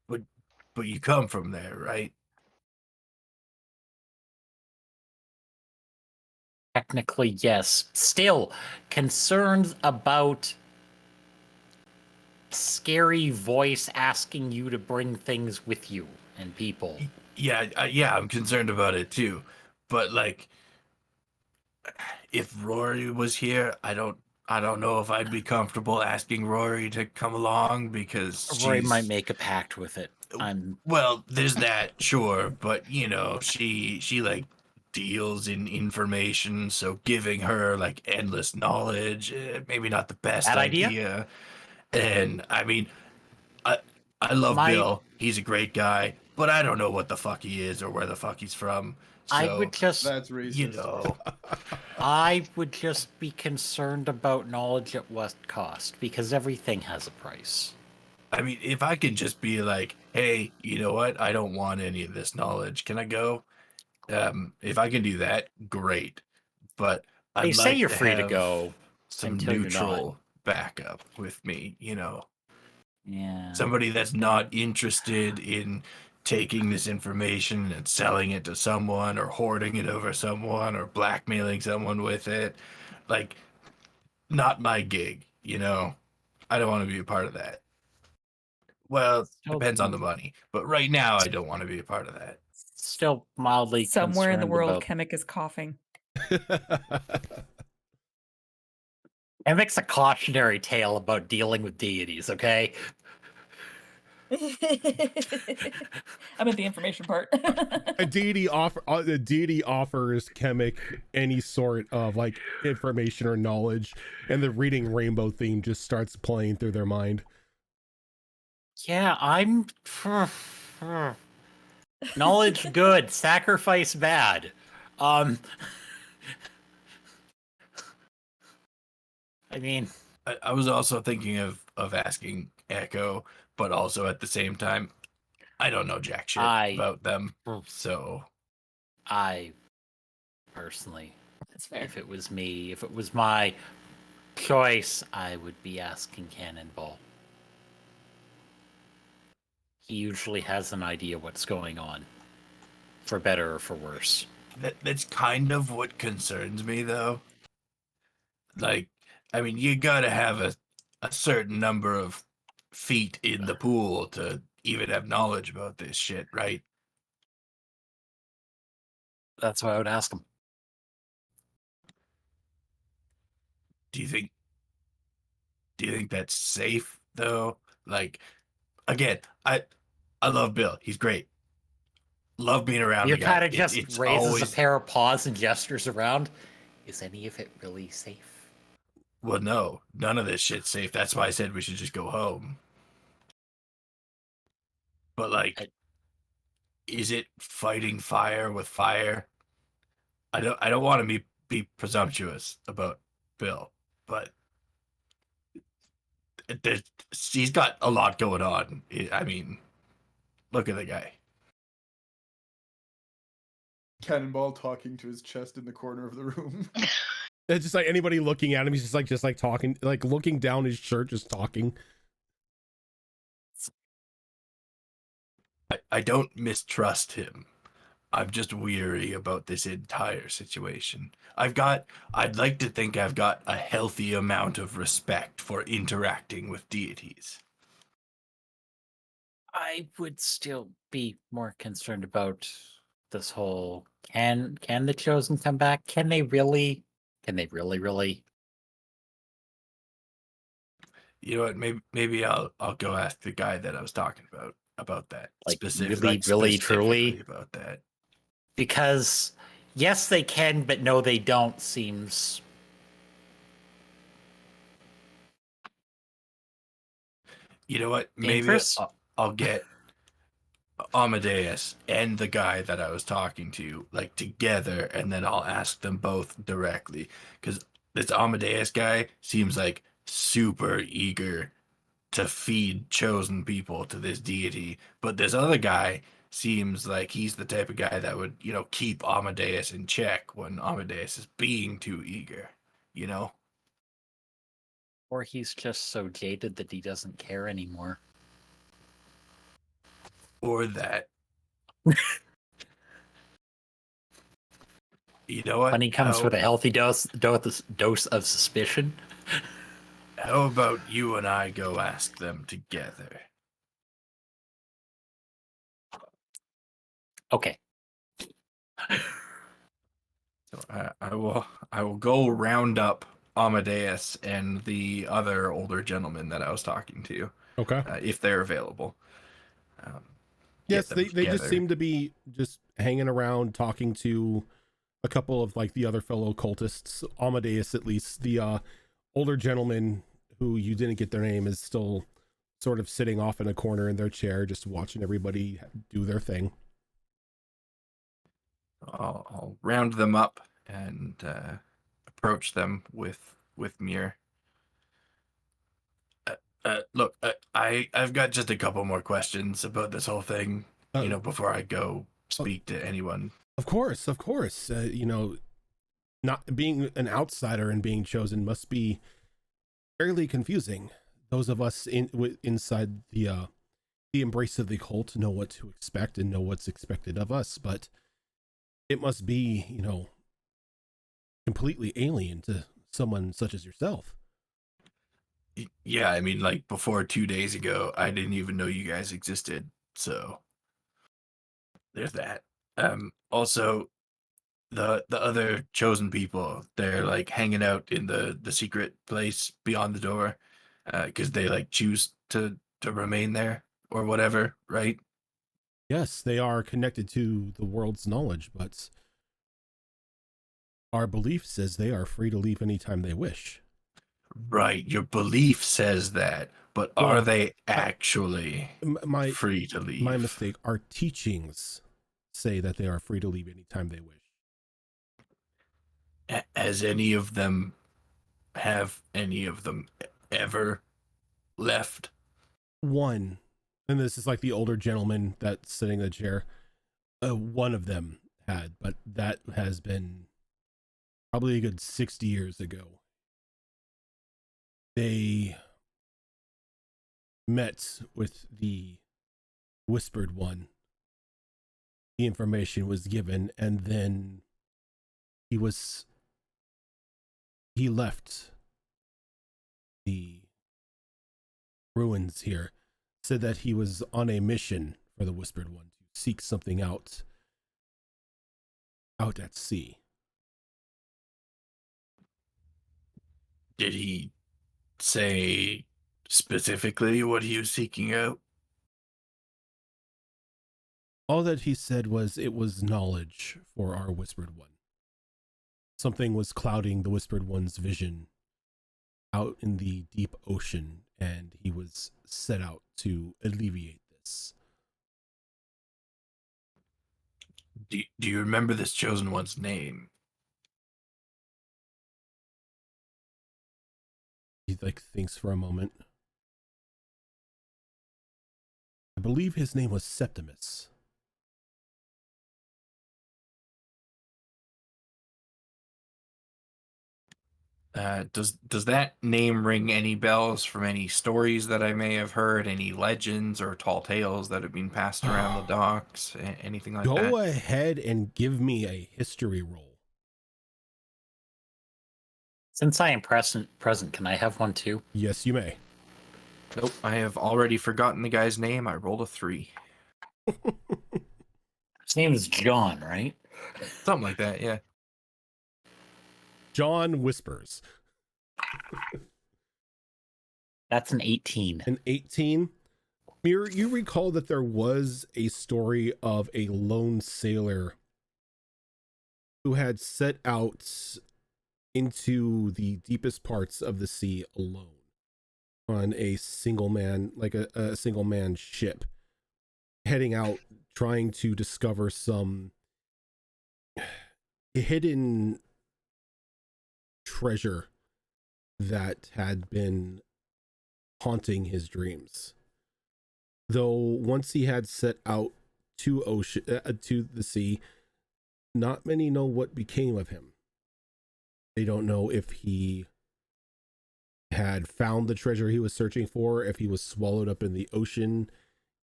but you come from there, right?
Technically, yes. Still, concerns about scary voice asking you to bring things with you and people.
Yeah, yeah, I'm concerned about it too, but like if Rory was here, I don't know if I'd be comfortable asking Rory to come along because
Roy
she's
might make a pact with it.
well, there's that, sure, but she like deals in information, so giving her like endless knowledge, maybe not the best
Bad idea?
idea. And I mean, I I love Bill. He's a great guy, but I don't know what the fuck he is or where the fuck he's from.
I
So
would just
That's racist.
I would just be concerned about knowledge at what cost, because everything has a price.
I mean, if I can just be like, hey, you know what? I don't want any of this knowledge. Can I go? If I can do that, great. But
They
I'd
say
like
you're
to
free to
have
go
some
until you're not.
neutral backup with me,
Yeah.
Somebody that's not interested in taking this information and selling it to someone or hoarding it over someone or blackmailing someone with it. Like, not my gig. I don't want to be a part of that. Well, depends on the money, but right now I don't want to be a part of that.
Still mildly
Somewhere in the
concerned
world,
about...
Chemic is coughing.
It makes a cautionary tale about dealing with deities, okay?
I'm at the information part.
A deity offers Chemic any sort of like information or knowledge, and the reading rainbow theme just starts playing through their mind.
Yeah, I'm... Knowledge good, sacrifice bad. I mean...
I was also thinking of asking Echo, but also at the same time, I don't know jack shit about them. So
I personally,
That's fair.
if it was me, if it was my choice, I would be asking Cannonball. He usually has an idea what's going on, for better or for worse.
that's kind of what concerns me, though. Like, I mean, you gotta have a certain number of feet in the pool to even have knowledge about this shit, right?
That's why I would ask him.
Do you think that's safe though? Like, again, I love Bill. He's great. Love being around
You
the guy.
kind of just
It's
raises
always...
a pair of paws and gestures around. Is any of it really safe?
Well, no, none of this shit's safe. That's why I said we should just go home. But like, is it fighting fire with fire? I don't want to be presumptuous about Bill, but he's got a lot going on. I mean, look at the guy.
Cannonball talking to his chest in the corner of the room.
It's just like anybody looking at him, he's just like talking, like looking down his shirt, just talking.
I don't mistrust him. I'm just weary about this entire situation. I'd like to think I've got a healthy amount of respect for interacting with deities.
I would still be more concerned about this whole can the chosen come back? Can they really
You know what? Maybe I'll go ask the guy that I was talking about that.
Like,
Specifically
truly?
about that.
Because yes, they can, but no, they don't. Seems.
You know what?
Dangerous?
Maybe I'll get Amadeus and the guy that I was talking to like together, and then I'll ask them both directly, because this Amadeus guy seems like super eager to feed chosen people to this deity, but this other guy seems like he's the type of guy that would, keep Amadeus in check when Amadeus is being too eager, you know?
Or he's just so jaded that he doesn't care anymore.
Or that. You know what?
Honey comes with a healthy dose of suspicion.
How about you and I go ask them together?
Okay.
So I will go round up Amadeus and the other older gentleman that I was talking to,
Okay.
if they're available.
Yes, they just
together.
seem to be just hanging around, talking to a couple of like the other fellow cultists. Amadeus, at least, the older gentleman who you didn't get their name, is still sort of sitting off in a corner in their chair, just watching everybody do their thing.
I'll round them up and approach them with Mir. Look, I've got just a couple more questions about this whole thing, before I go speak to anyone.
Of course. Not being an outsider and being chosen must be fairly confusing. Those of us inside the embrace of the cult know what to expect and know what's expected of us, but it must be, completely alien to someone such as yourself.
Yeah, I mean, like before 2 days ago, I didn't even know you guys existed. So there's that. Also, the other chosen people, they're like hanging out in the secret place beyond the door, because they like choose to remain there or whatever, right?
Yes, they are connected to the world's knowledge, but our belief says they are free to leave anytime they wish.
Right, your belief says that, but are they actually free to leave?
My mistake. Our teachings say that they are free to leave anytime they wish.
Have any of them ever left?
One, and this is like the older gentleman that's sitting in the chair. One of them had, but that has been probably a good 60 years ago. They met with the Whispered One. The information was given, and then he left the ruins here, said that he was on a mission for the Whispered One to seek something out at sea.
Did he say specifically what he was seeking out?
All that he said was it was knowledge for our Whispered One. Something was clouding the Whispered One's vision out in the deep ocean, and he was set out to alleviate this.
Do you remember this chosen one's name?
He thinks for a moment. I believe his name was Septimus.
Does that name ring any bells from any stories that I may have heard, any legends or tall tales that have been passed around the docks, anything like that?
Go ahead and give me a history roll.
Since I am present, can I have one too?
Yes, you may.
Nope, I have already forgotten the guy's name. I rolled a 3.
His name is John, right?
Something like that, yeah.
John whispers.
That's an 18.
An 18. Mir, you recall that there was a story of a lone sailor who had set out into the deepest parts of the sea alone on a single man, like a single man ship, heading out trying to discover some hidden treasure that had been haunting his dreams. Though once he had set out to the sea, not many know what became of him. They don't know if he had found the treasure he was searching for, if he was swallowed up in the ocean,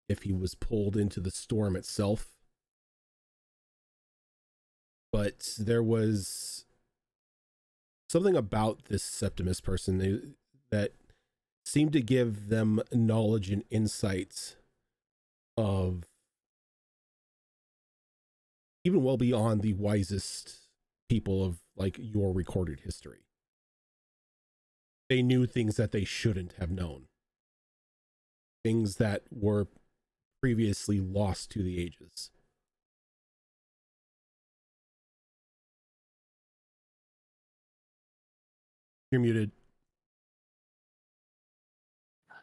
if he was pulled into the storm itself. But there was something about this Septimus person that seemed to give them knowledge and insights of even well beyond the wisest people of like your recorded history. They knew things that they shouldn't have known. Things that were previously lost to the ages. You're muted.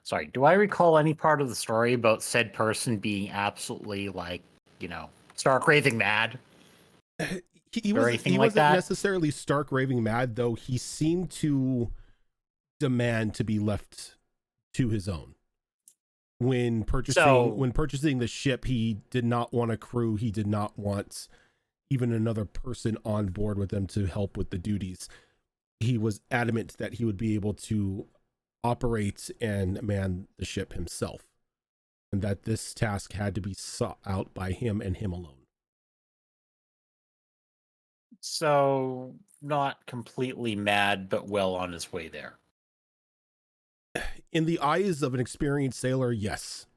Sorry, do I recall any part of the story about said person being absolutely, like, stark raving mad?
He wasn't necessarily stark raving mad, though he seemed to demand to be left to his own. When purchasing the ship, he did not want a crew. He did not want even another person on board with them to help with the duties. He was adamant that he would be able to operate and man the ship himself, and that this task had to be sought out by him and him alone.
So, not completely mad, but well on his way there.
In the eyes of an experienced sailor, yes,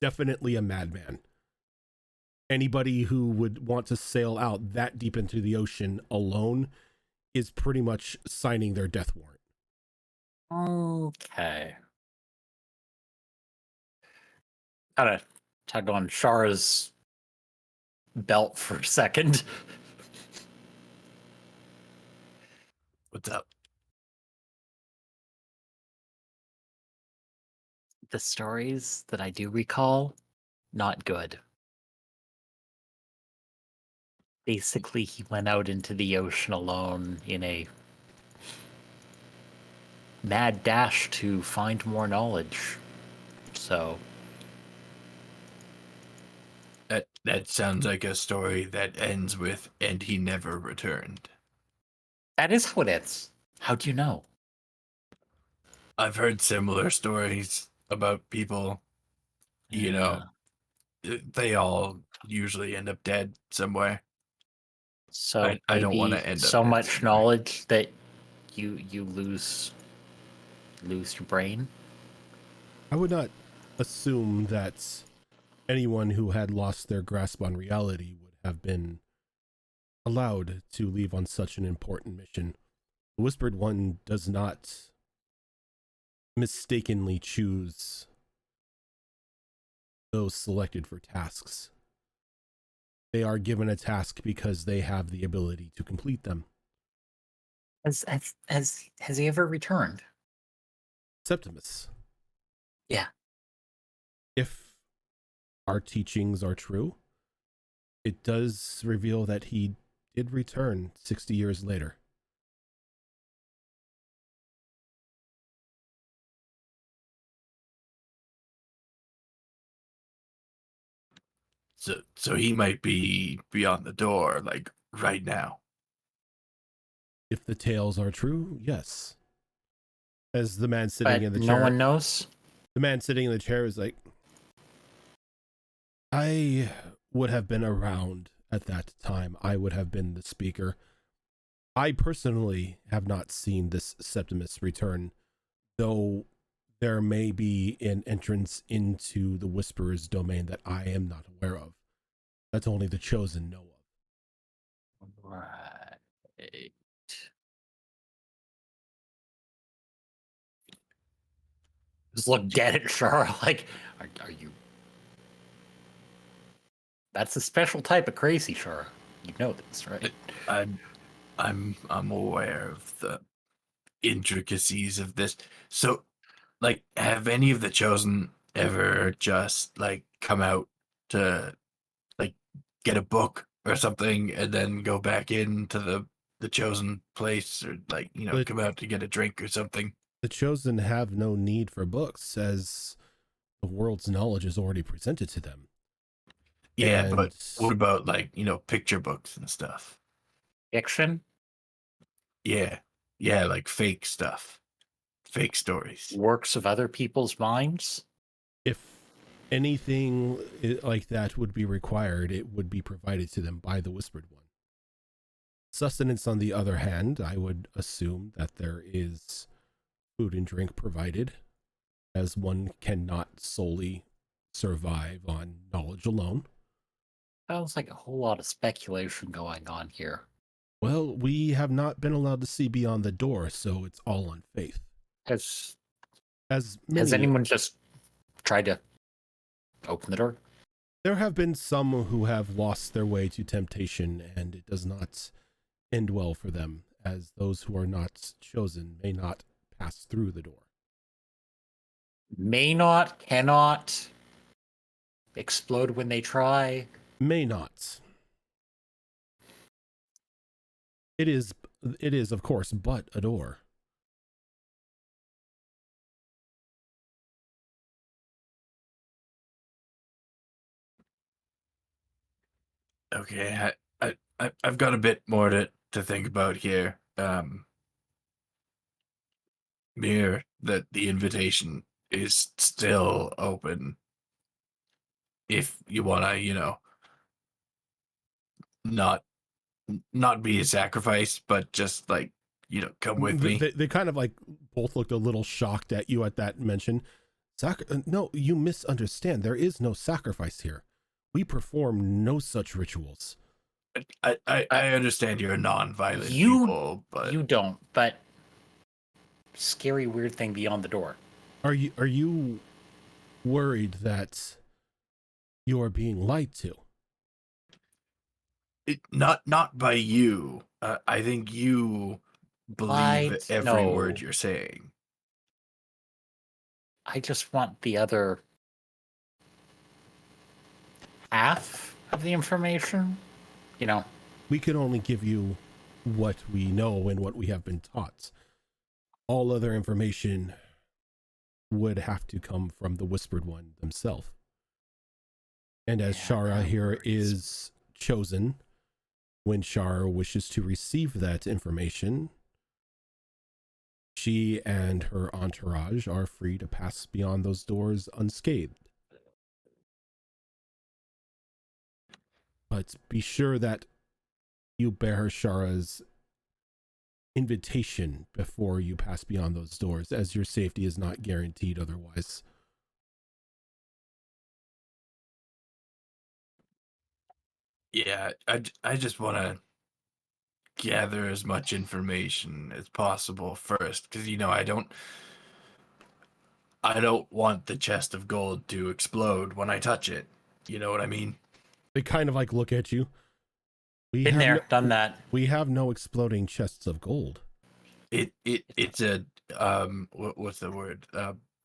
definitely a madman. Anybody who would want to sail out that deep into the ocean alone is pretty much signing their death warrant.
Okay. Gotta tug on Shara's belt for a second.
What's up?
The stories that I do recall, not good. Basically, he went out into the ocean alone in a mad dash to find more knowledge. So
That sounds like a story that ends with "and he never returned."
that is how it is. How do you know?
I've heard similar stories about people, they all usually end up dead somewhere.
So
I don't want to
maybe
end up
so
dead
much
somewhere.
knowledge that you lose your brain.
I would not assume that anyone who had lost their grasp on reality would have been allowed to leave on such an important mission. The Whispered One does not mistakenly choose those selected for tasks. They are given a task because they have the ability to complete them.
Has he ever returned?
Septimus.
Yeah.
If our teachings are true, it does reveal that he did return 60 years later.
So he might be beyond the door, like right now.
If the tales are true, yes. As the man sitting in the
no
chair,
one knows.
The man sitting in the chair is like, I would have been around at that time. I would have been the speaker. I personally have not seen this Septimus return, though there may be an entrance into the Whisperer's domain that I am not aware of. That's only the chosen know of.
Just look dead at Shara like, are you? That's a special type of crazy, Shara. You know this, right?
I'm aware of the intricacies of this. So, like, have any of the chosen ever just like come out to like get a book or something and then go back into the chosen place, or like, you know,
But
come out to get a drink or something?
the chosen have no need for books, as the world's knowledge is already presented to them.
Yeah,
And
but what about, like, you know, picture books and stuff?
Fiction,
Yeah, yeah, like fake stuff, fake stories.
works of other people's minds.
if anything like that would be required, it would be provided to them by the Whispered One. Sustenance, on the other hand, I would assume that there is food and drink provided, as one cannot solely survive on knowledge alone.
Sounds like a whole lot of speculation going on here.
Well, we have not been allowed to see beyond the door, so it's all on faith.
Has
Has
anyone just tried to open the door?
There have been some who have lost their way to temptation, and it does not end well for them, as those who are not chosen may not pass through the door.
May not, cannot explode when they try.
May not. It is, of course, but a door.
Okay, I've got a bit more to think about here. Mir, that the invitation is still open. If you wanna, you know, not be a sacrifice, but just like, you know, come with me.
They kind of like both looked a little shocked at you at that mention. No, you misunderstand. There is no sacrifice here. We perform no such rituals.
I understand you're a non-violent people, but
you don't. But scary, weird thing beyond the door.
Are you worried that you are being lied to?
Not by you. I think you believe every word you're saying.
I just want the other half of the information. You know,
we can only give you what we know and what we have been taught. All other information would have to come from the Whispered One themselves. And as Shara here is chosen, when Shara wishes to receive that information, she and her entourage are free to pass beyond those doors unscathed. But be sure that you bear Shara's invitation before you pass beyond those doors, as your safety is not guaranteed otherwise.
Yeah, I just want to gather as much information as possible first, because, you know, I don't want the chest of gold to explode when I touch it. You know what I mean?
They kind of like look at you.
Been there, done that.
We have no exploding chests of gold.
It's a what's the word?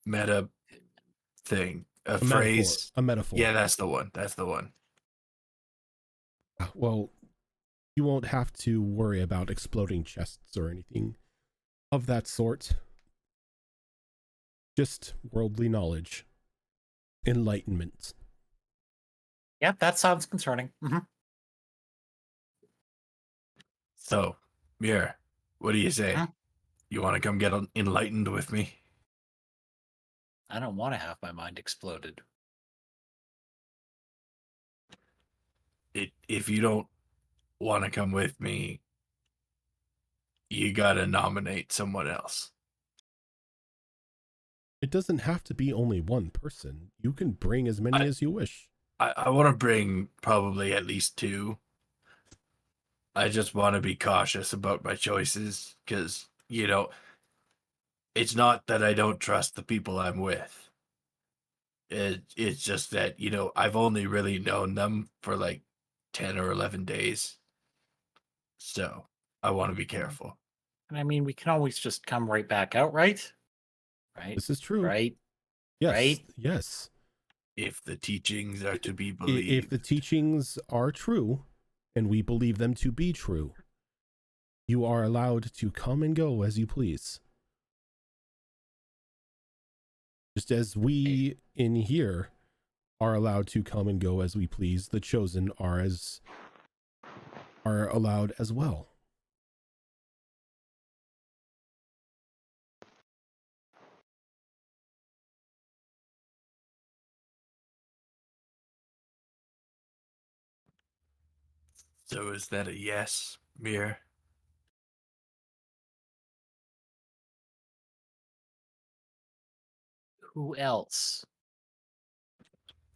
Meta thing. A phrase.
Metaphor. A metaphor.
Yeah, that's the one. That's the one.
Well, you won't have to worry about exploding chests or anything of that sort. Just worldly knowledge. Enlightenment.
Yeah, that sounds concerning. Mm-hmm.
So, Mir, what do you say?
Huh?
You want to come get enlightened with me?
I don't want to have my mind exploded.
If you don't want to come with me, you gotta nominate someone else.
It doesn't have to be only one person. You can bring as many as you wish.
I want to bring probably at least two. I just want to be cautious about my choices, because, you know, It's not that I don't trust the people I'm with. It's just that, I've only really known them for like 10 or 11 days. So I want to be careful.
And I mean, we can always just come right back out, right? Right?
This is true.
Right?
Yes.
Right?
Yes.
If the teachings are to be
If
believed.
the teachings are true, and we believe them to be true, you are allowed to come and go as you please. Just as we in here are allowed to come and go as we please, the chosen are allowed as well.
So is that a yes, Mir?
Who else?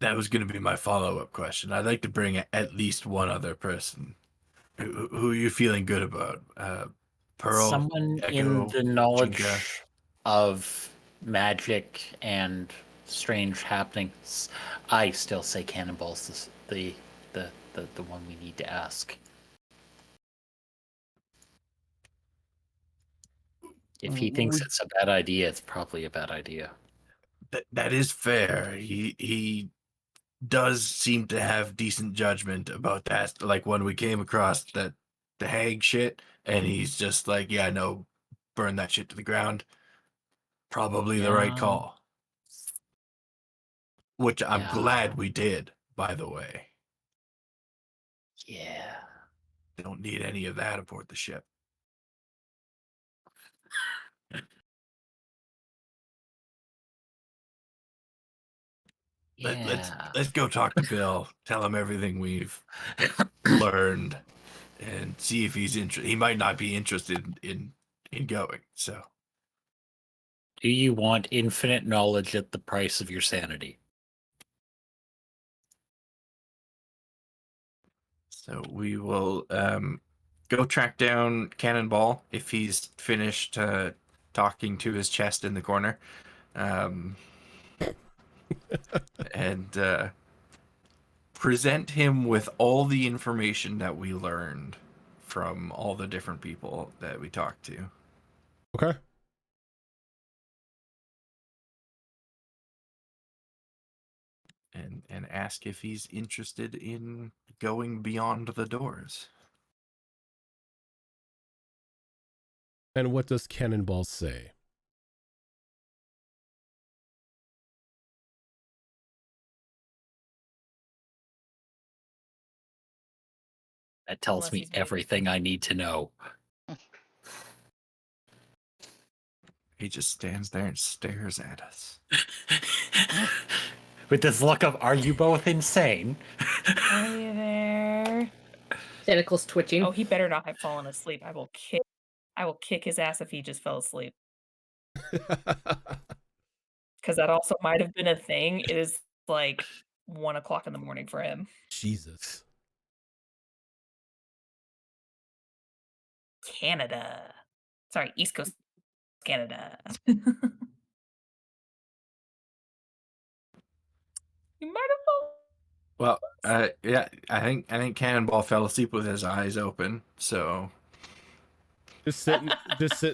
That was going to be my follow-up question. I'd like to bring at least one other person. Who are you feeling good about? Pearl?
Someone
Echo,
in the knowledge
Jinka?
of magic and strange happenings. I still say Cannonball's the one we need to ask. If he thinks it's a bad idea, it's probably a bad idea.
That is fair. He does seem to have decent judgment about that. Like when we came across the hag shit, and he's just like, yeah, no, burn that shit to the ground. Probably the right call. Which I'm glad we did, by the way.
Yeah.
Don't need any of that aboard the ship. Let's go talk to Bill. Tell him everything we've learned, and see if he's interested. He might not be interested in going. So,
do you want infinite knowledge at the price of your sanity?
So we will go track down Cannonball if he's finished talking to his chest in the corner, and present him with all the information that we learned from all the different people that we talked to.
Okay.
And ask if he's interested in going beyond the doors.
And what does Cannonball say?
That tells me everything I need to know.
He just stands there and stares at us.
With this look of, are you both insane?
Are you there?
Tentacles twitching.
Oh, he better not have fallen asleep. I will kick his ass if he just fell asleep. Because that also might have been a thing. It is like 1 o'clock in the morning for him.
Jesus.
Canada. Sorry, East Coast Canada. You might have fallen.
Well, yeah, I think Cannonball fell asleep with his eyes open. So
just sitting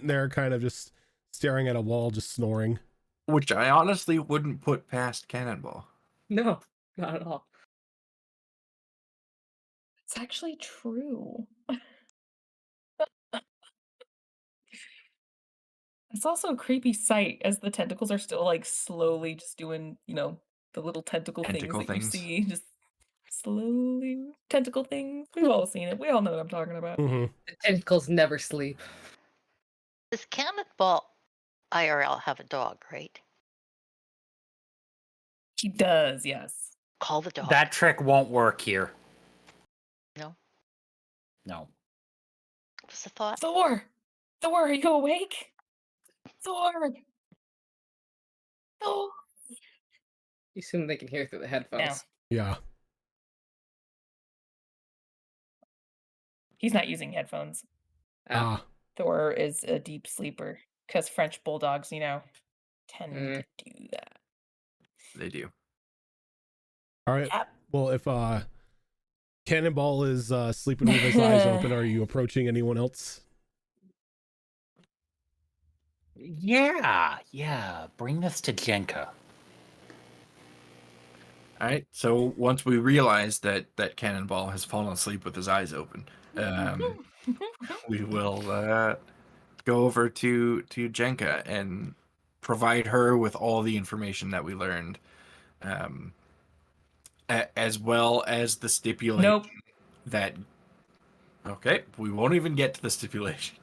there, kind of just staring at a wall, just snoring.
Which I honestly wouldn't put past Cannonball.
No, not at all.
It's actually true. It's also a creepy sight as the tentacles are still like slowly just doing, the little tentacle things that you see. Just slowly tentacle things. We've all seen it. We all know what I'm talking about.
Mm-hmm.
The tentacles never sleep.
Does Cannonball IRL have a dog, right?
He does, yes.
Call the dog.
That trick won't work here.
No?
No.
What's the thought?
Thor! Thor, are you awake? Thor! Thor!
You assume they can hear through the headphones.
Yeah.
He's not using headphones.
Ah.
Thor is a deep sleeper. Because French bulldogs, tend to do that.
They do.
All right.
Yep.
Well, if Cannonball is sleeping with his eyes open, are you approaching anyone else?
Yeah. Bring this to Jenka.
All right. So once we realize that Cannonball has fallen asleep with his eyes open, we will go over to Jenka and provide her with all the information that we learned, as well as the stipulation
Nope.
that. Okay, we won't even get to the stipulation.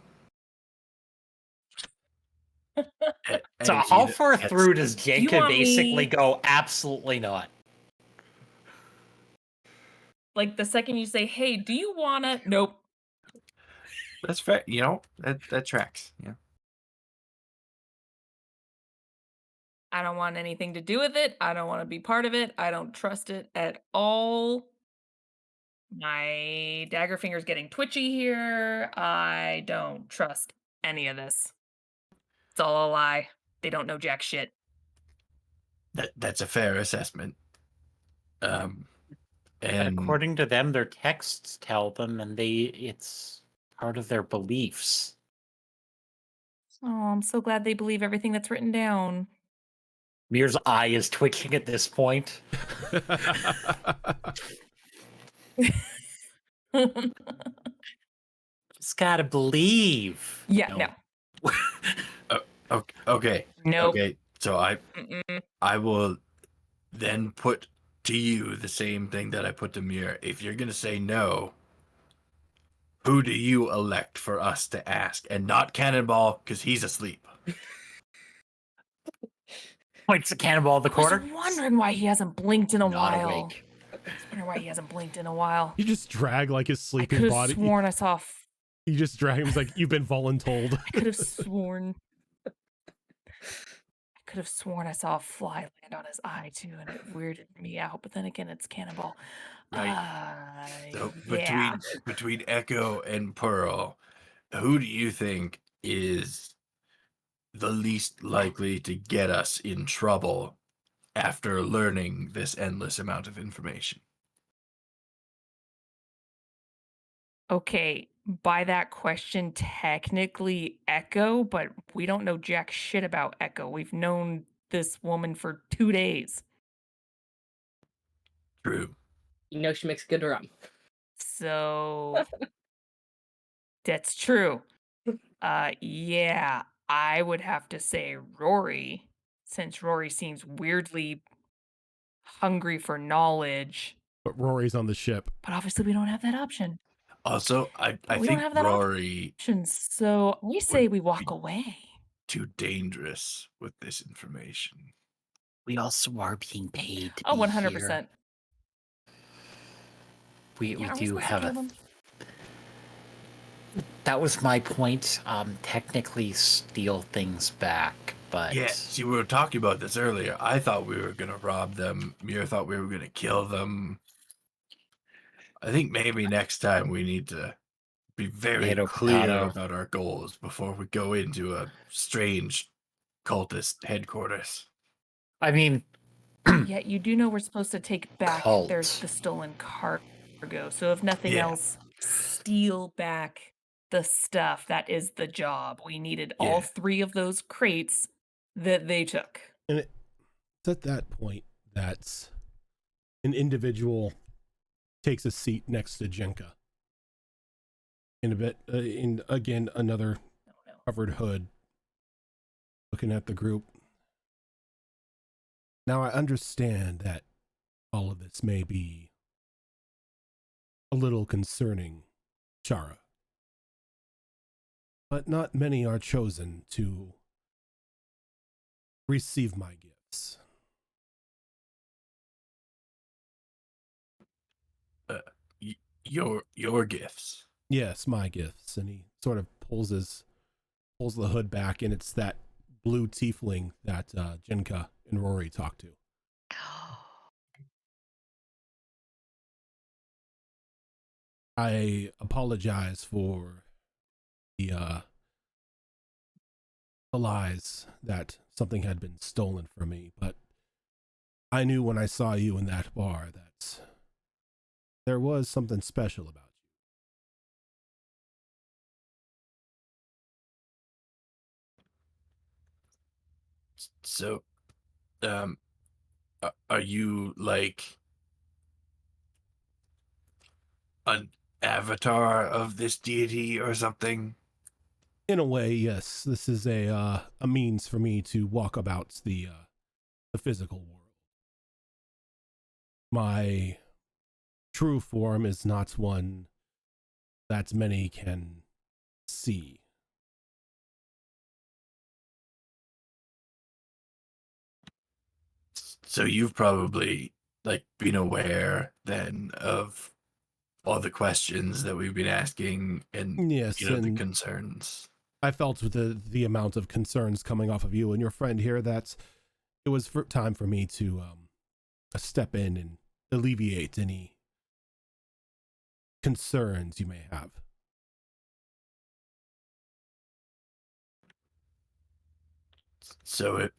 So how far through does Jenka basically go? Absolutely not.
Like the second you say, "Hey, do you wanna?" Nope.
That's fair. That tracks. Yeah.
I don't want anything to do with it. I don't want to be part of it. I don't trust it at all. My dagger finger's getting twitchy here. I don't trust any of this. It's all a lie. They don't know jack shit.
That's a fair assessment. And
according to them, their texts tell them, and it's part of their beliefs.
Oh, I'm so glad they believe everything that's written down.
Mir's eye is twitching at this point. Just gotta believe.
Yeah, no.
Okay.
Nope.
Okay. So I will then put to you the same thing that I put to Mir. If you're gonna say no, who do you elect for us to ask? And not Cannonball, because he's asleep.
Points the Cannonball at the corner.
I was wondering why he hasn't blinked in a
Not
while.
awake.
You just drag like his sleeping
I could
body.
have sworn I saw.
You just drag him. It's like you've been voluntold.
I could have sworn. I saw a fly land on his eye too, and it weirded me out. But then again, it's Cannonball.
Right. So
Yeah.
between Echo and Pearl, who do you think is the least likely to get us in trouble after learning this endless amount of information?
Okay, by that question, technically Echo, but we don't know jack shit about Echo. We've known this woman for 2 days.
True.
She makes good rum.
So that's true. Yeah, I would have to say Rory, since Rory seems weirdly hungry for knowledge.
But Rory's on the ship.
But obviously we don't have that option.
Also, I
We
think
don't have that
Rory
option, so we say we walk away.
too dangerous with this information.
We also are being paid to
Oh,
be
100%.
here. We do have a... That was my point. Technically steal things back, but...
Yeah, see, we were talking about this earlier. I thought we were going to rob them. Mir thought we were going to kill them. I think maybe next time we need to be very clear about our goals before we go into a strange cultist headquarters.
I mean...
Yeah, you do know we're supposed to take back the stolen cargo, so if nothing else, steal back the stuff. That is the job. We needed all 3 of those crates that they took.
And it's at that point that an individual takes a seat next to Jenka. In a bit, again, another covered hood, looking at the group. Now I understand that all of this may be a little concerning, Shara. But not many are chosen to receive my gifts.
Your gifts?
Yes, my gifts. And he sort of pulls the hood back, and it's that blue tiefling that Jenka and Rory talked to. I apologize for the the lies that something had been stolen from me, but I knew when I saw you in that bar that there was something special about you.
So, are you like an avatar of this deity or something?
In a way, yes. This is a means for me to walk about the physical world. My true form is not one that many can see.
So you've probably like been aware then of all the questions that we've been asking and
Yes,
the
and
concerns.
I felt with the amount of concerns coming off of you and your friend here that it was time for me to step in and alleviate any concerns you may have.
So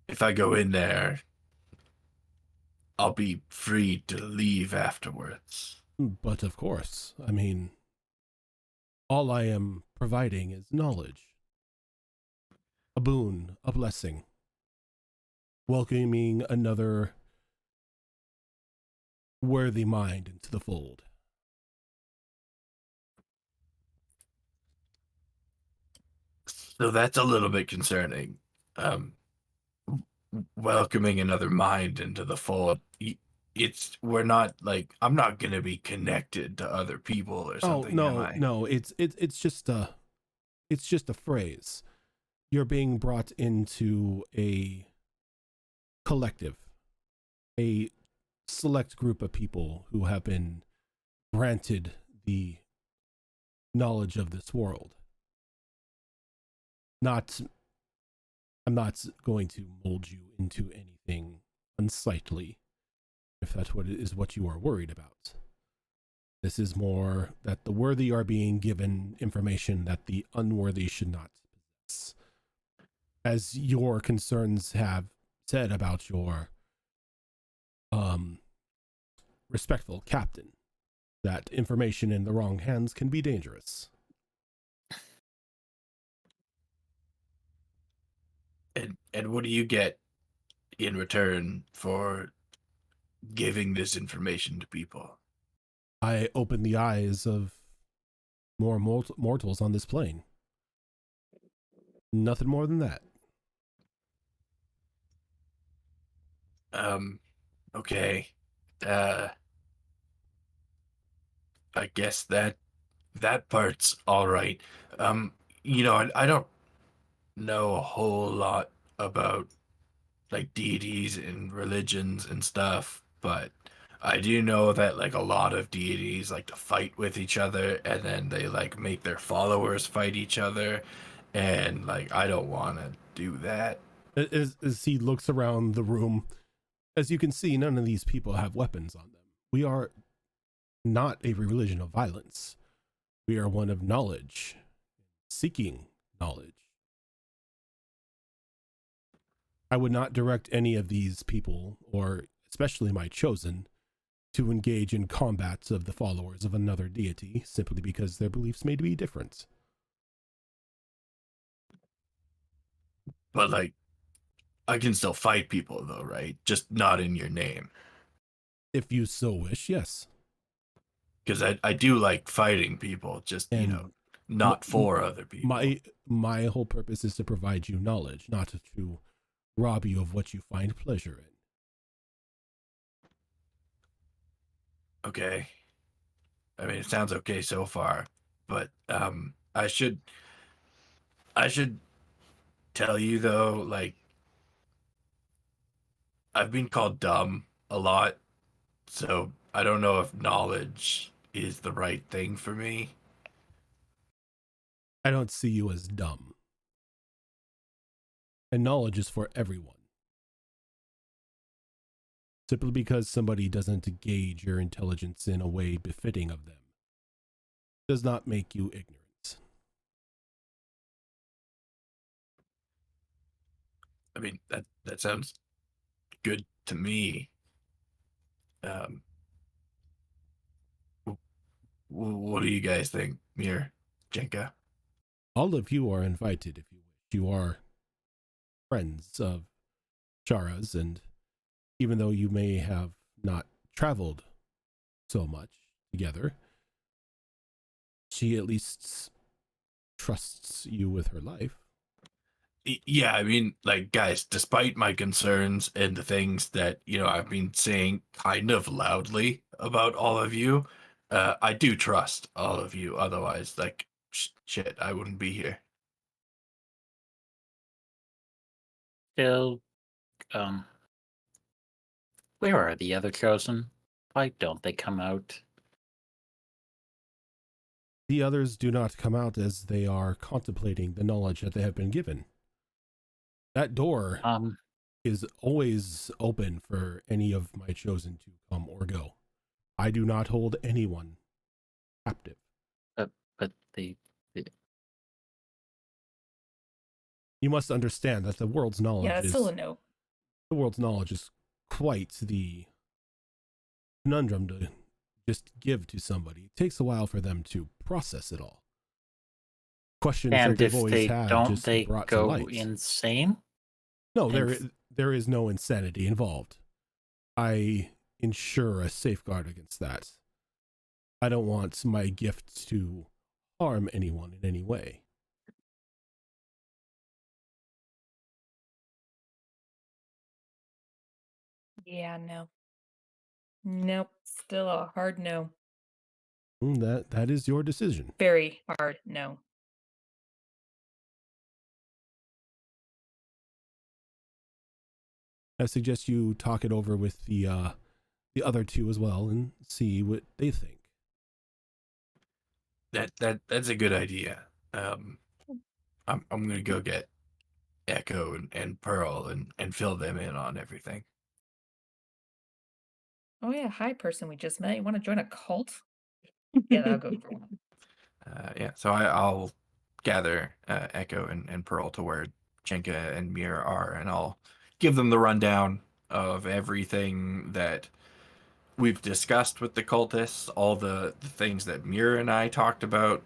if I go in there, I'll be free to leave afterwards.
But of course, I mean, all I am providing is knowledge. A boon, a blessing. Welcoming another worthy mind into the fold.
So that's a little bit concerning. Um, welcoming another mind into the fold. We're not like, I'm not gonna be connected to other people or something.
Oh no, it's just a phrase. You're being brought into a collective, a select group of people who have been granted the knowledge of this world. I'm not going to mold you into anything unsightly, if that's what you are worried about. This is more that the worthy are being given information that the unworthy should not possess. As your concerns have said about your respectful captain, that information in the wrong hands can be dangerous.
And what do you get in return for giving this information to people?
I open the eyes of more mortals on this plane. Nothing more than that.
Okay. I guess that part's all right. I don't know a whole lot about like deities and religions and stuff, but I do know that like a lot of deities like to fight with each other and then they like make their followers fight each other, and like I don't want to do that.
As he looks around the room, as you can see, none of these people have weapons on them. We are not a religion of violence. We are one of knowledge, seeking knowledge. I would not direct any of these people, or especially my chosen, to engage in combats of the followers of another deity simply because their beliefs may be different.
But like, I can still fight people though, right? Just not in your name.
If you so wish, yes.
Because I do like fighting people, just, not for other people.
My whole purpose is to provide you knowledge, not to rob you of what you find pleasure in.
Okay. I mean, it sounds okay so far, but I should tell you though, like, I've been called dumb a lot, so I don't know if knowledge is the right thing for me.
I don't see you as dumb. And knowledge is for everyone. Simply because somebody doesn't gauge your intelligence in a way befitting of them does not make you ignorant.
I mean, that sounds good to me. What do you guys think, Mir, Jenka?
All of you are invited if you wish. You are friends of Shara's, and even though you may have not traveled so much together, she at least trusts you with her life.
Yeah, I mean, like, guys, despite my concerns and the things that, I've been saying kind of loudly about all of you, I do trust all of you. Otherwise, like, shit, I wouldn't be here.
Still, where are the other chosen? Why don't they come out?
The others do not come out as they are contemplating the knowledge that they have been given. That door is always open for any of my chosen to come or go. I do not hold anyone captive.
But they
You must understand that the world's knowledge
Yeah, it's still a no.
The world's knowledge is quite the conundrum to just give to somebody. It takes a while for them to process it all. Questions that they've always had just brought to light.
Don't they go insane?
No, there is no insanity involved. I ensure a safeguard against that. I don't want my gift to harm anyone in any way.
Yeah, no. Nope. Still a hard no.
That is your decision.
Very hard no.
I suggest you talk it over with the other two as well and see what they think.
That's a good idea. I'm gonna go get Echo and Pearl and fill them in on everything.
Oh yeah, hi person we just met. You want to join a cult? Yeah, that'll go for one.
Yeah, so I'll gather Echo and Pearl to where Jenka and Mir are, and I'll give them the rundown of everything that we've discussed with the cultists, all the things that Mir and I talked about,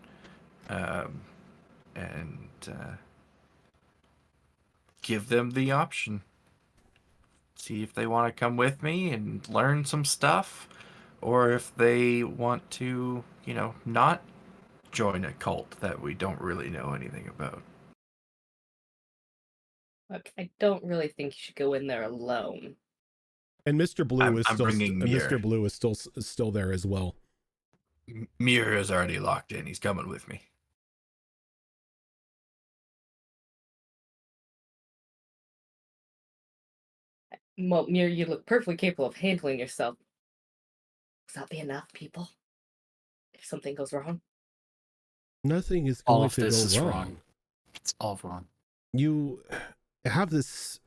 and give them the option. See if they want to come with me and learn some stuff, or if they want to, not join a cult that we don't really know anything about.
Look, I don't really think you should go in there alone.
And Mr. Blue is still
Mr.
Blue is still there as well.
Mir is already locked in. He's coming with me.
Well, Mir, you look perfectly capable of handling yourself. Will that be enough, people? If something goes wrong?
Nothing is
All
going
of
to
this
go
is
wrong.
wrong. It's all wrong.
You have this.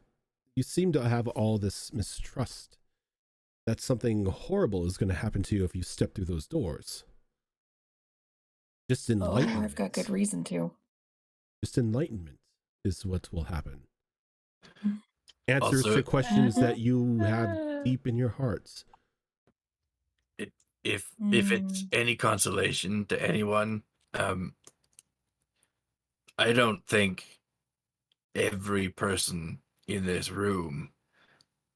You seem to have all this mistrust that something horrible is going to happen to you if you step through those doors. Just enlightenment.
Oh, I've got good reason to.
Just enlightenment is what will happen. Answers
Also,
to questions that you have deep in your hearts.
If it's any consolation to anyone, I don't think every person in this room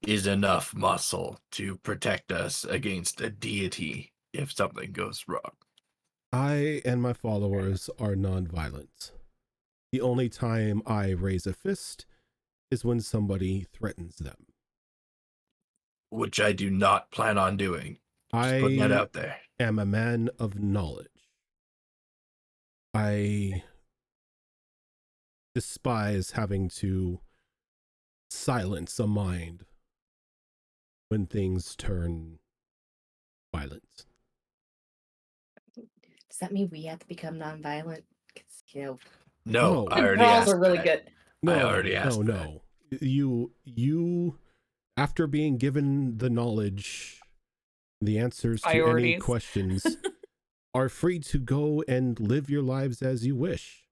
is enough muscle to protect us against a deity if something goes wrong.
I and my followers are non-violent. The only time I raise a fist is when somebody threatens them.
Which I do not plan on doing. Just putting that out there.
I am a man of knowledge. I despise having to silence a mind when things turn violent.
Does that mean we have to become nonviolent? Because,
No, I already
brawls
asked
are really
that.
good.
No,
I already asked
no. You, after being given the knowledge, the answers to any questions, are free to go and live your lives as you wish.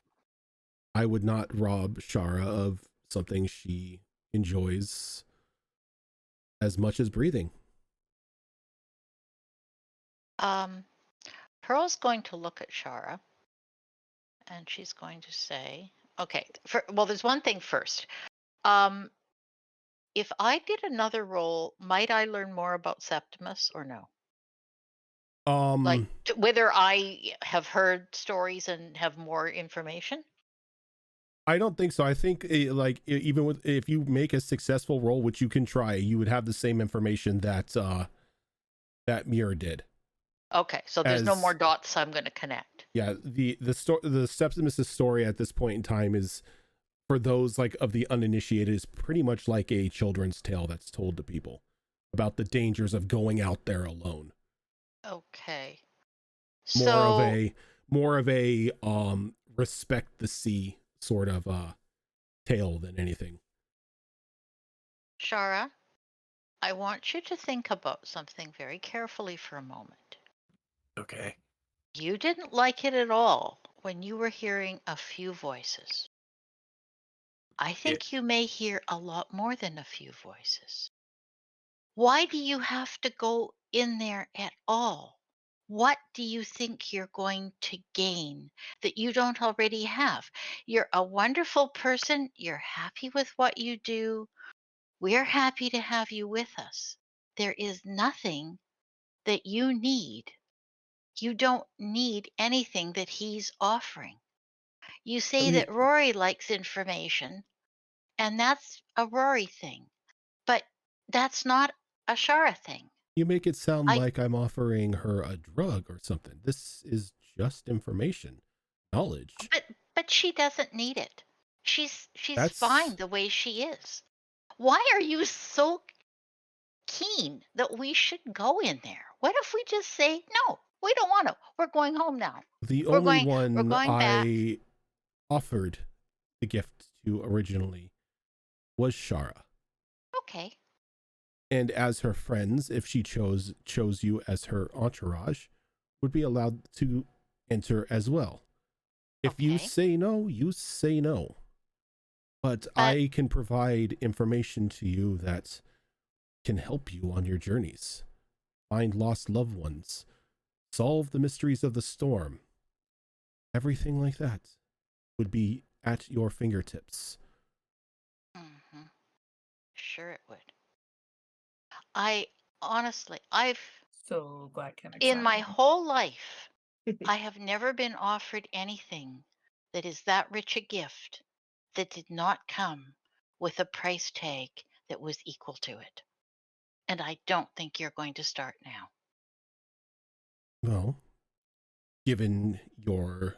I would not rob Shara of something she enjoys as much as breathing.
Pearl's going to look at Shara, and she's going to say, okay, well, there's one thing first. If I did another roll, might I learn more about Septimus or no? Like whether I have heard stories and have more information?
I don't think so. I think even with, if you make a successful roll, which you can try, you would have the same information that that Mirror did.
Okay, so there's no more dots I'm going to connect.
Yeah, the Septimus' story at this point in time is, for those like of the uninitiated, is pretty much like a children's tale that's told to people about the dangers of going out there alone.
Okay.
More of a respect the sea sort of tale than anything.
Shara, I want you to think about something very carefully for a moment.
Okay.
You didn't like it at all when you were hearing a few voices. I think you may hear a lot more than a few voices. Why do you have to go in there at all? What do you think you're going to gain that you don't already have? You're a wonderful person. You're happy with what you do. We're happy to have you with us. There is nothing that you need. You don't need anything that he's offering. You say that Rory likes information, and that's a Rory thing, but that's not a Shara thing.
You make it sound like I'm offering her a drug or something. This is just information, knowledge.
But she doesn't need it. She's fine the way she is. Why are you so keen that we should go in there? What if we just say no? We don't want to. We're going home now.
We're going I offered the gift to originally was Shara.
Okay.
And as her friends, if she chose you as her entourage, would be allowed to enter as well. If you say no, you say no. But I can provide information to you that can help you on your journeys. Find lost loved ones. Solve the mysteries of the storm. Everything like that would be at your fingertips.
Mm-hmm. Sure it would. I've
so glad Ken
in my whole life, I have never been offered anything that is that rich a gift that did not come with a price tag that was equal to it. And I don't think you're going to start now.
Well, given your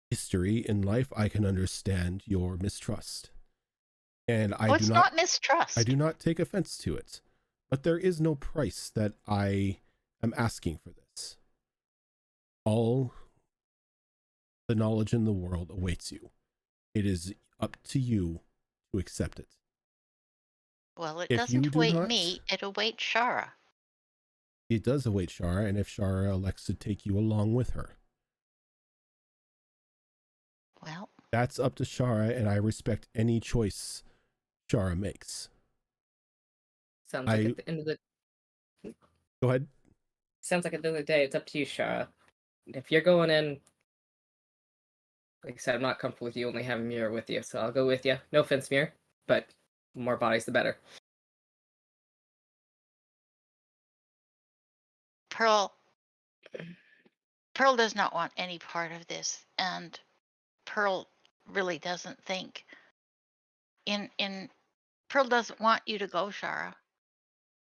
history in life, I can understand your mistrust. And
it's not mistrust.
I do not take offense to it. But there is no price that I am asking for this. All the knowledge in the world awaits you. It is up to you to accept it.
Well, it doesn't await me, it awaits Shara.
It does await Shara, and if Shara elects to take you along with her.
Well,
that's up to Shara, and I respect any choice Shara makes.
Sounds like at the end of the...
Go ahead.
Sounds like at the end of the day, it's up to you, Shara. If you're going in... Like I said, I'm not comfortable with you only having Mirror with you, so I'll go with you. No offense, Mirror, but the more bodies, the better.
Pearl does not want any part of this, and Pearl really doesn't think Pearl doesn't want you to go, Shara.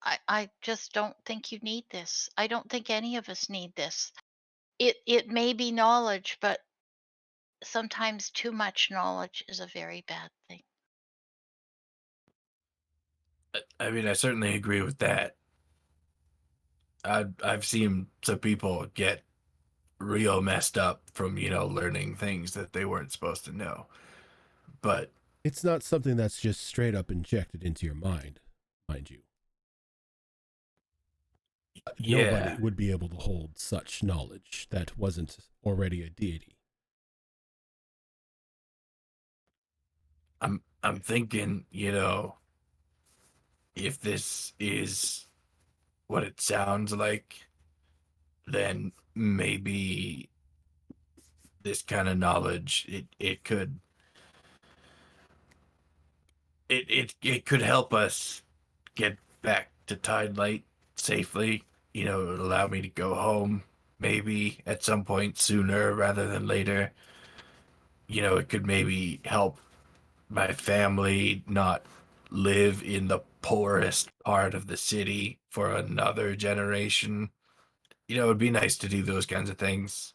I just don't think you need this. I don't think any of us need this. It may be knowledge, but sometimes too much knowledge is a very bad thing.
I mean, I certainly agree with that. I've seen some people get real messed up from, learning things that they weren't supposed to know. But
it's not something that's just straight up injected into your mind you. Nobody would be able to hold such knowledge that wasn't already a deity.
I'm thinking, you know, if this is what it sounds like, then maybe this kind of knowledge it could it could help us get back to Tide Light safely. You know, it would allow me to go home maybe at some point sooner rather than later. You know, it could maybe help my family not live in the poorest part of the city for another generation. You know, it'd be nice to do those kinds of things.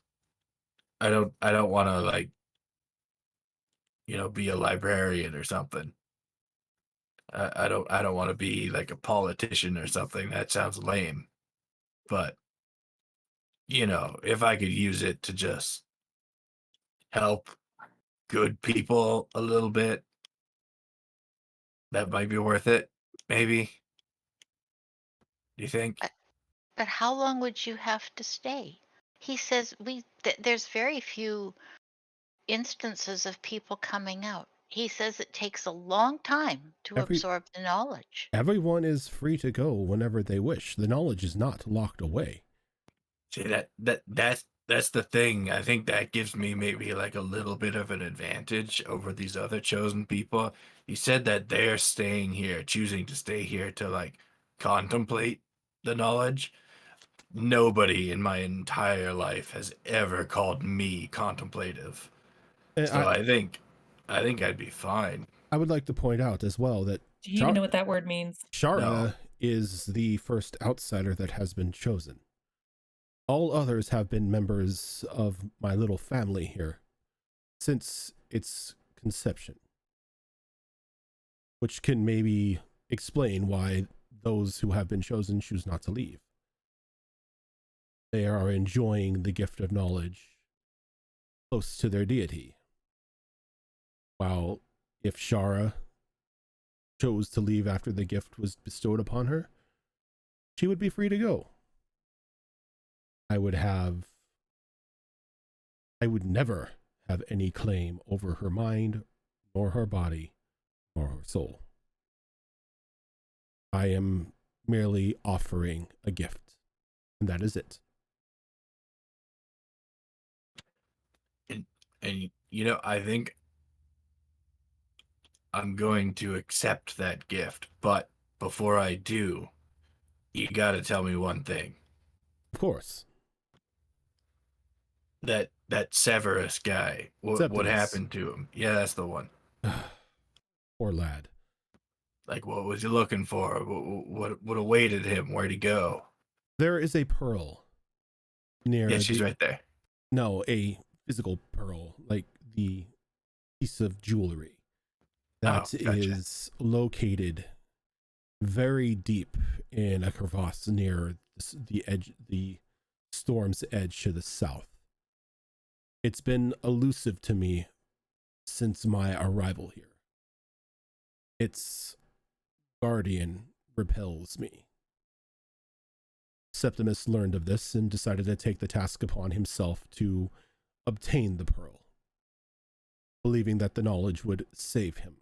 I don't want to like, you know, be a librarian or something. I don't want to be like a politician or something. That sounds lame. But, you know, if I could use it to just help good people a little bit, that might be worth it. Maybe. Do you think?
But how long would you have to stay? He says there's very few instances of people coming out. He says it takes a long time to absorb the knowledge.
Everyone is free to go whenever they wish. The knowledge is not locked away.
See that's the thing. I think that gives me maybe like a little bit of an advantage over these other chosen people. You said that they're staying here, choosing to stay here to like contemplate the knowledge. Nobody in my entire life has ever called me contemplative. So I think I'd be fine.
I would like to point out as well that
do you even know what that word means?
Shara is the first outsider that has been chosen. All others have been members of my little family here since its conception, which can maybe explain why those who have been chosen choose not to leave. They are enjoying the gift of knowledge close to their deity. While if Shara chose to leave after the gift was bestowed upon her, she would be free to go. I would never have any claim over her mind, nor her body, nor her soul. I am merely offering a gift, and that is it.
And you know, I think I'm going to accept that gift, but before I do, you got to tell me one thing.
Of course.
That Severus guy, what happened to him? Yeah, that's the one.
Poor lad.
Like, what was he looking for? What awaited him? Where'd he go?
There is a pearl near.
Yeah, she's right there.
No, a physical pearl, like the piece of jewelry that is located very deep in a crevasse near the storm's edge to the south. It's been elusive to me since my arrival here. Its guardian repels me. Septimus learned of this and decided to take the task upon himself to obtain the pearl, believing that the knowledge would save him.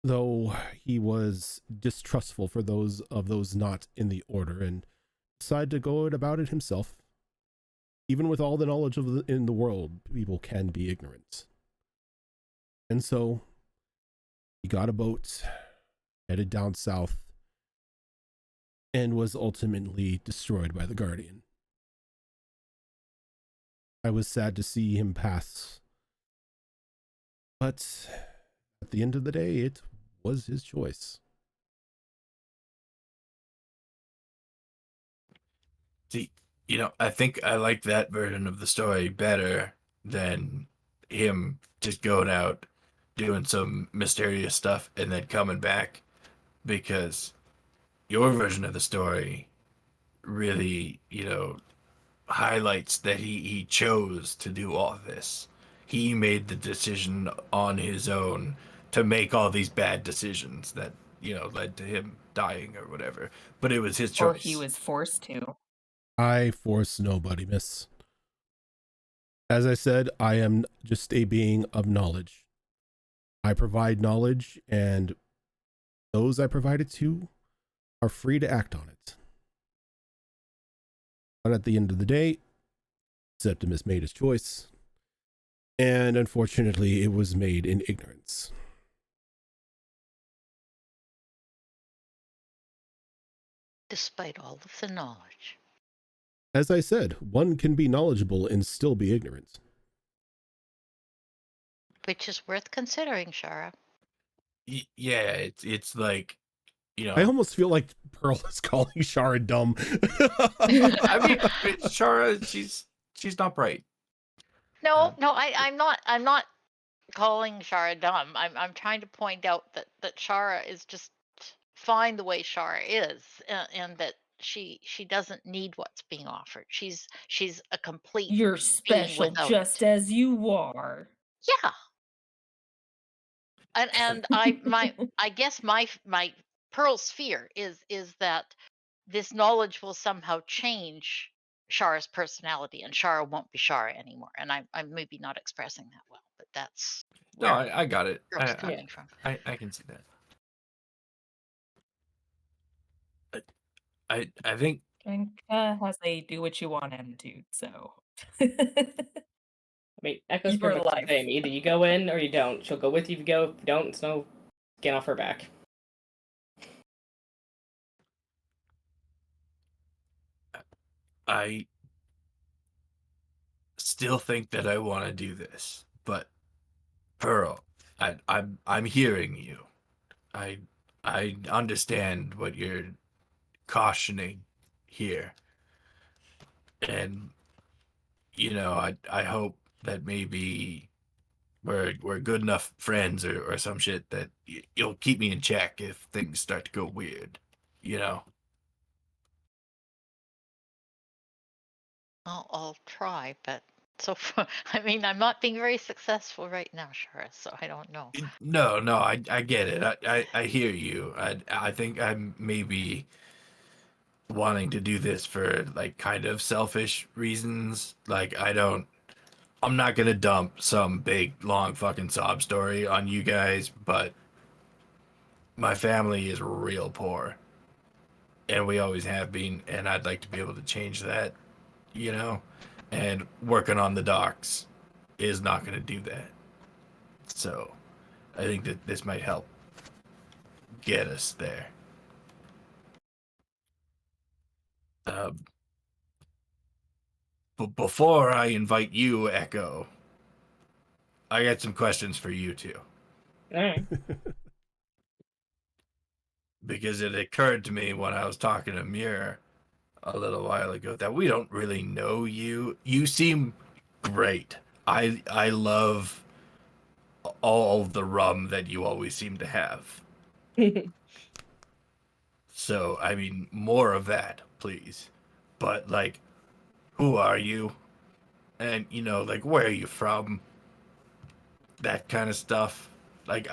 Though he was distrustful for those not in the order and decided to go about it himself. Even with all the knowledge in the world, people can be ignorant. And so he got a boat, headed down south, and was ultimately destroyed by the Guardian. I was sad to see him pass, but at the end of the day, it was his choice.
See, you know, I think I like that version of the story better than him just going out, doing some mysterious stuff, and then coming back, because your version of the story really, you know, highlights that he chose to do all this. He made the decision on his own to make all these bad decisions that, you know, led to him dying or whatever. But it was his choice.
Or he was forced to.
I force nobody, miss. As I said, I am just a being of knowledge. I provide knowledge, and those I provide it to are free to act on it. But at the end of the day, Septimus made his choice, and unfortunately, it was made in ignorance.
Despite all of the knowledge.
As I said, one can be knowledgeable and still be ignorant.
Which is worth considering, Shara.
Yeah, it's like, you know.
I almost feel like Pearl is calling Shara dumb.
I mean, Shara, she's not bright.
No, I'm not calling Shara dumb. I'm trying to point out that Shara is just fine the way Shara is, and that she doesn't need what's being offered. She's a complete.
You're special just as you are.
Yeah. And I guess my Pearl's fear is that this knowledge will somehow change Shara's personality, and Shara won't be Shara anymore. And I'm maybe not expressing that well, but that's
no, I got it.
Pearl's coming from.
I can see that. I think
Drenka has a do what you want attitude, so.
I mean, Echo's pretty much the same. Either you go in or you don't. She'll go with you if you go. If you don't, it's no skin off her back.
I still think that I want to do this, but Pearl, I'm hearing you. I understand what you're cautioning here, and you know, I hope that maybe we're good enough friends or some shit that you'll keep me in check if things start to go weird, you know.
I'll try, but so far, I mean, I'm not being very successful right now, Shara. So I don't know.
No, I get it. I hear you. I think I'm maybe wanting to do this for like kind of selfish reasons. Like I'm not gonna dump some big long fucking sob story on you guys, but my family is real poor. And we always have been, and I'd like to be able to change that, you know? And working on the docks is not gonna do that. So I think that this might help get us there. But before I invite you, Echo, I got some questions for you too.
All right.
Because it occurred to me when I was talking to Muir a little while ago that we don't really know you. You seem great. I love all the rum that you always seem to have. So, I mean, more of that, please. But, like, who are you? And, you know, like, where are you from? That kind of stuff. Like,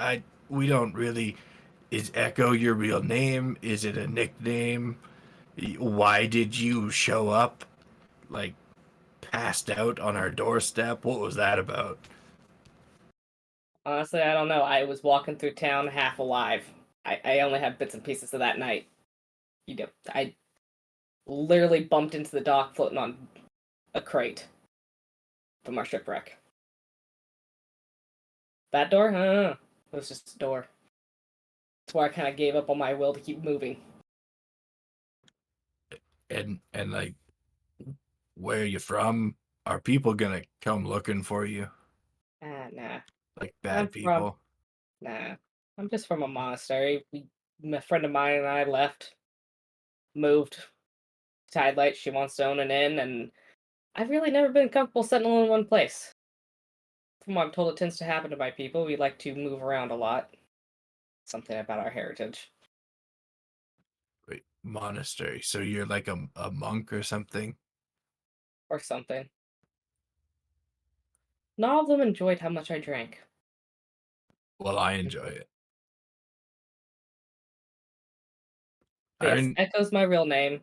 we don't really. Is Echo your real name? Is it a nickname? Why did you show up, like, passed out on our doorstep? What was that about?
Honestly, I don't know. I was walking through town half alive. I only have bits and pieces of that night. You know, I literally bumped into the dock floating on a crate from our shipwreck. That door? It was just a door. That's where I kind of gave up on my will to keep moving.
And like, where are you from? Are people gonna come looking for you?
Nah.
Like bad people?
Nah. I'm just from a monastery. A friend of mine and I left, moved. Tidelight, she wants to own an inn, and I've really never been comfortable settling in one place. From what I'm told, it tends to happen to my people. We like to move around a lot. Something about our heritage.
Wait, monastery. So you're like a monk or something?
Or something. Not all of them enjoyed how much I drank.
Well, I enjoy it.
Yes, Echo's my real name.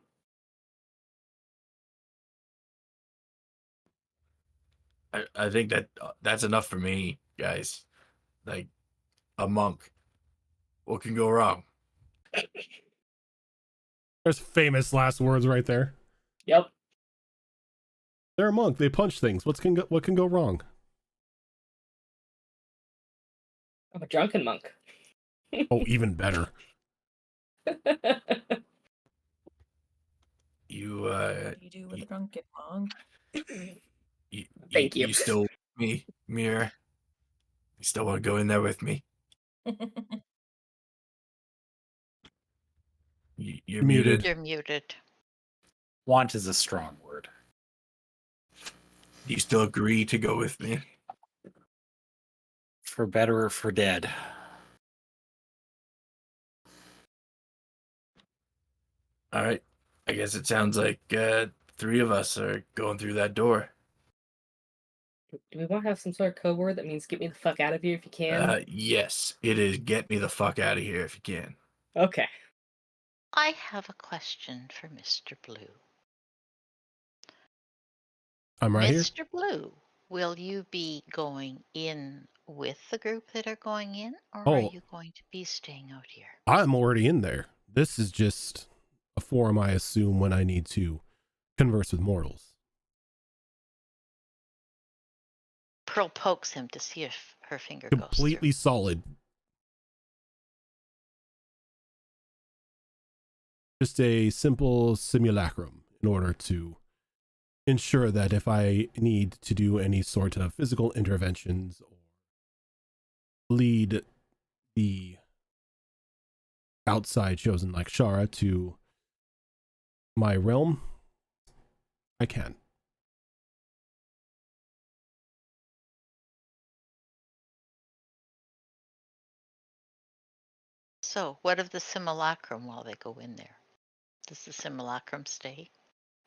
I think that's enough for me, guys. Like, a monk. What can go wrong?
There's famous last words right there.
Yep.
They're a monk. They punch things. What can go wrong?
I'm a drunken monk.
Oh, even better.
You
What do you do with a drunken monk?
Thank you.
You still with me, Mirror? You still want to go in there with me? You're muted.
You're muted.
Want is a strong word.
Do you still agree to go with me?
For better or for dead.
All right. I guess it sounds like 3 of us are going through that door.
Do we want to have some sort of code word that means get me the fuck out of here if you can?
Yes, it is. Get me the fuck out of here if you can.
Okay.
I have a question for Mr. Blue.
I'm right here.
Mr. Blue, will you be going in with the group that are going in, or are
Oh.
you going to be staying out here?
I'm already in there. This is just a forum, I assume, when I need to converse with mortals.
Pearl pokes him to see if her finger
Completely
goes
solid. Just a simple simulacrum in order to ensure that if I need to do any sort of physical interventions or lead the outside chosen like Shara to my realm, I can.
So, what of the simulacrum while they go in there? Does the simulacrum stay,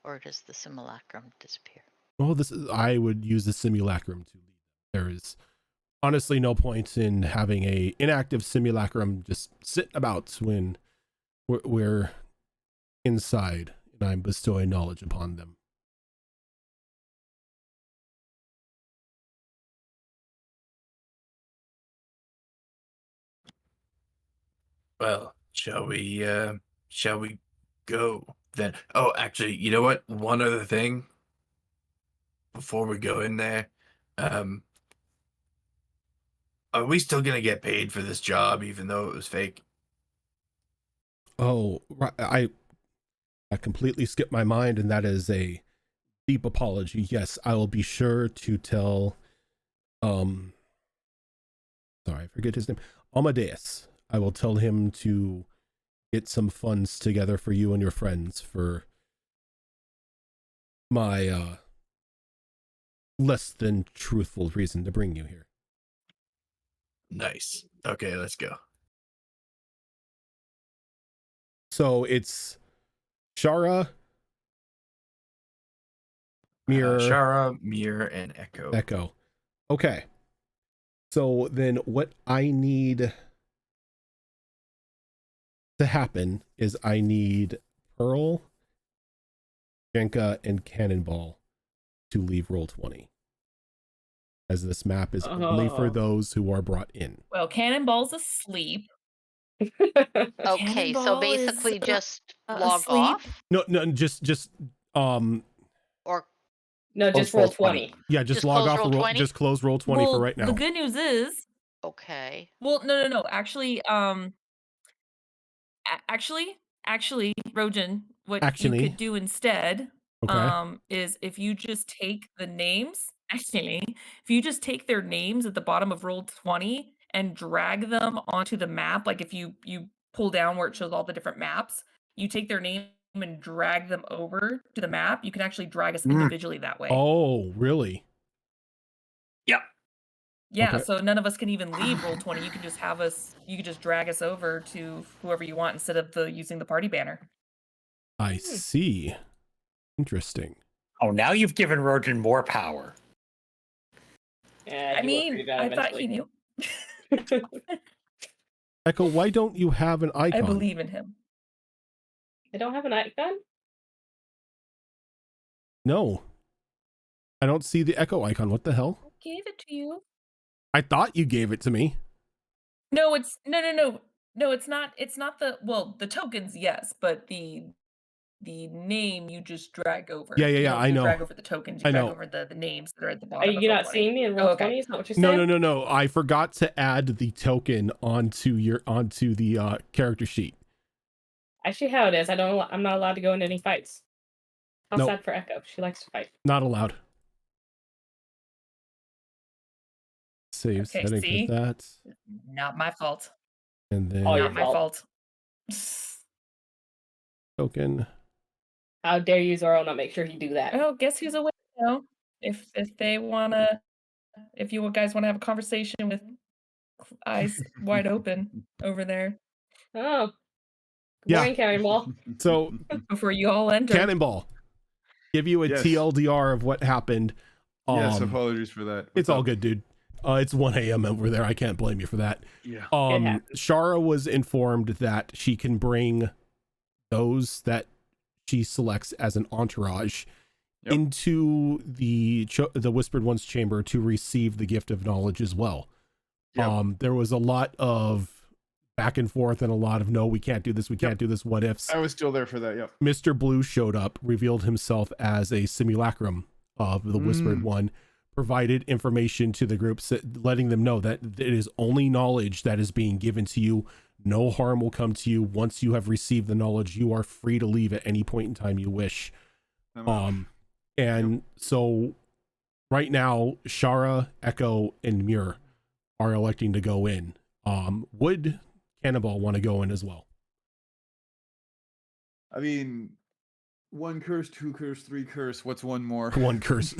or does the simulacrum disappear?
Well, I would use the simulacrum to lead. There is honestly no point in having a inactive simulacrum just sitting about when we're inside and I'm bestowing knowledge upon them.
Well, shall we go then? Oh, actually, you know what? One other thing before we go in there. Are we still gonna get paid for this job even though it was fake?
Oh, I completely skipped my mind, and that is a deep apology. Yes, I will be sure to tell sorry, I forget his name. Amadeus. I will tell him to get some funds together for you and your friends for my less than truthful reason to bring you here.
Nice. Okay, let's go.
So it's Shara, Mirror,
Shara, Mirror, and Echo.
Echo. Okay. So then what I need to happen is I need Pearl, Jenka, and Cannonball to leave Roll20, as this map is only for those who are brought in.
Well, Cannonball's asleep.
Okay, so
Cannonball
basically
is,
just log
asleep.
off,
No, just
or
No, just roll 20.
yeah, just
Just
log
close
off
Roll20?
just close Roll20
well,
for right now.
The good news is,
okay.
well, no. Actually, actually, Rojan, what you could do instead,
okay,
is if you just take the names. Actually, if you just take their names at the bottom of Roll20 and drag them onto the map, like if you pull down where it shows all the different maps, you take their name and drag them over to the map. You can actually drag us individually that way.
Oh, really?
Yep.
Yeah,
Okay.
so none of us can even leave Roll20. You can just have us. You can just drag us over to whoever you want instead of using the party banner.
I see. Interesting.
Oh, now you've given Rojan more power.
Yeah,
I mean, I thought he knew.
Echo, why don't you have an icon?
I believe in him.
I don't have an icon?
No. I don't see the Echo icon. What the hell?
I gave it to you.
I thought you gave it to me.
No, it's no, it's not. It's not the tokens, yes, but the name you just drag over.
Yeah,
You don't
I know.
drag over the tokens. You
I
drag
know.
over the names that are at the
Are
bottom.
you
of
not
Roll20.
seeing me in
Oh,
roll
okay.
20? Is that what you're saying?
No. I forgot to add the token onto the character sheet.
Actually, how it is, I'm not allowed to go into any fights. How
Nope.
sad for Echo. She likes to fight.
Not allowed. Save
Okay,
setting
see?
for that.
Not my fault.
And then
All your
Not my fault.
token.
How dare you, Zoro, not make sure you do that?
Oh, guess who's away now? If they wanna, if you guys wanna have a conversation with eyes wide open over there
Oh. Good
Yeah.
morning, Cannonball.
So
before you all enter.
Cannonball. Give you a
Yes.
TLDR of what happened.
Yes, apologies for that.
It's all good, dude. It's 1 a.m. over there. I can't blame you for that.
Yeah.
Shara was informed that she can bring those that she selects as an entourage into the Whispered One's chamber to receive the gift of knowledge as well.
Yep.
There was a lot of back and forth and a lot of no, we can't do this, we can't do this, what ifs.
I was still there for that, yep.
Mr. Blue showed up, revealed himself as a simulacrum of the Whispered One, provided information to the group, letting them know that it is only knowledge that is being given to you. No harm will come to you. Once you have received the knowledge, you are free to leave at any point in time you wish. So right now, Shara, Echo, and Muir are electing to go in. Would Cannonball want to go in as well?
I mean, 1 curse, 2 curse, 3 curse. What's one more?
1 curse.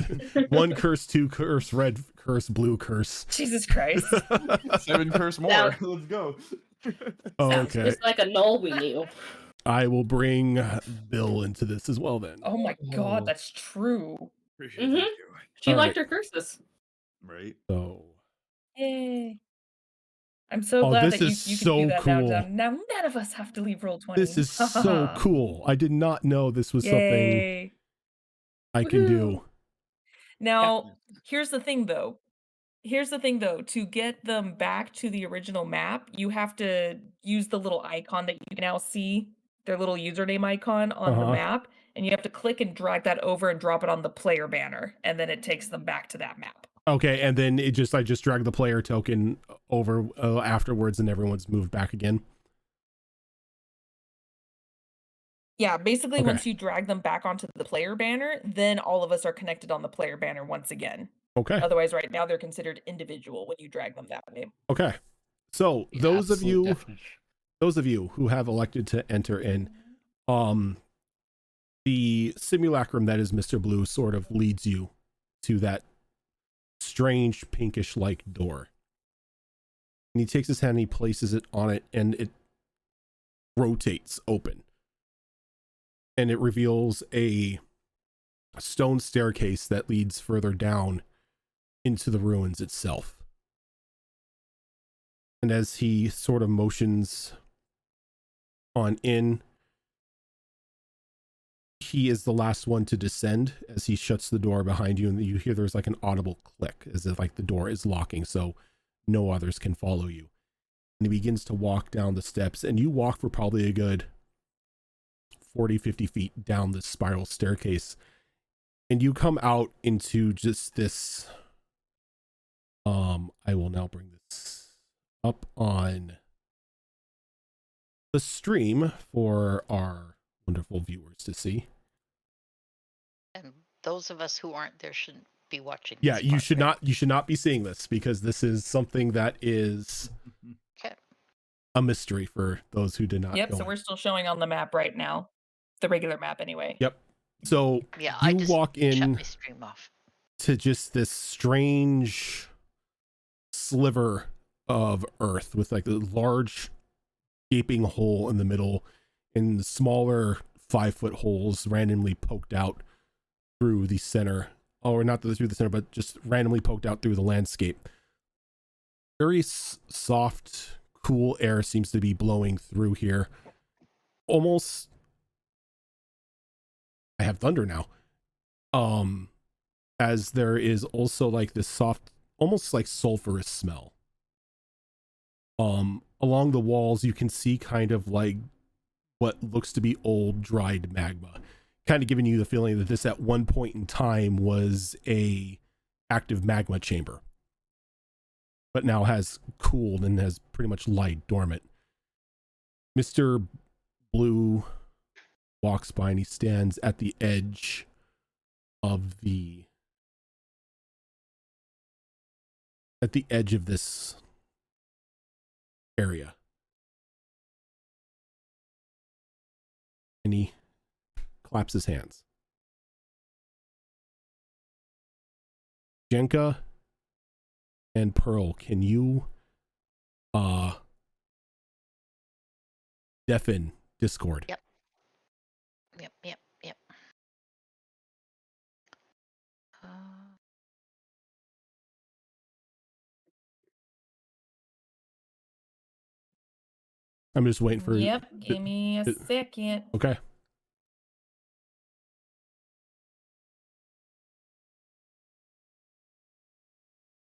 1 curse, 2 curse, red curse, blue curse.
Jesus Christ.
7 curse more.
Now-
Let's go.
Sounds
Okay.
just like a null we knew.
I will bring Bill into this as well then.
Oh my god, that's true.
Appreciate
Mhm.
it.
She
All
liked
right.
her curses.
Right.
So
Yay. I'm so
Oh,
glad
this
that
is
you can
so
do that
cool.
now. Now none of us have to leave Roll20.
this is so cool. I did not know this was something
Yay.
I can do.
Now, here's the thing though. To get them back to the original map, you have to use the little icon that you can now see, their little username icon on the map, and you have to click and drag that over and drop it on the player banner, and then it takes them back to that map.
Okay, and then I just drag the player token over afterwards, and everyone's moved back again.
Yeah, basically
Okay.
once you drag them back onto the player banner, then all of us are connected on the player banner once again.
Okay.
Otherwise, right now they're considered individual when you drag them that way.
Okay. So
The
those of
absolute
you
definition.
who have elected to enter in, the simulacrum that is Mr. Blue sort of leads you to that strange pinkish like door. And he takes his hand and he places it on it, and it rotates open. And it reveals a stone staircase that leads further down into the ruins itself. And as he sort of motions on in, he is the last one to descend as he shuts the door behind you, and you hear there's like an audible click as if like the door is locking so no others can follow you. And he begins to walk down the steps, and you walk for probably a good 40-50 feet down this spiral staircase, and you come out into just this I will now bring this up on the stream for our wonderful viewers to see.
And those of us who aren't there shouldn't be watching.
Yeah,
this
you
part,
should
right?
not be seeing this, because this is something that is
Okay.
a mystery for those who did not
Yep,
go
so
in.
we're still showing on the map right now. The regular map anyway.
Yep. So
Yeah, I
you
just
walk
shut
in
my stream off.
to just this strange sliver of earth with like a large gaping hole in the middle and smaller 5-foot holes randomly poked out through the center, or not through the center, but just randomly poked out through the landscape. Very soft, cool air seems to be blowing through here. Almost, I have thunder now. As there is also like this soft, almost like sulfurous smell. Along the walls, you can see kind of like what looks to be old dried magma, kind of giving you the feeling that this at one point in time was a active magma chamber, but now has cooled and has pretty much lied dormant. Mr. Blue walks by and he stands at the edge of this area. And he claps his hands. Jenka and Pearl, can you deafen Discord?
Yep.
I'm just waiting for.
Yep, give me a second.
Okay.
I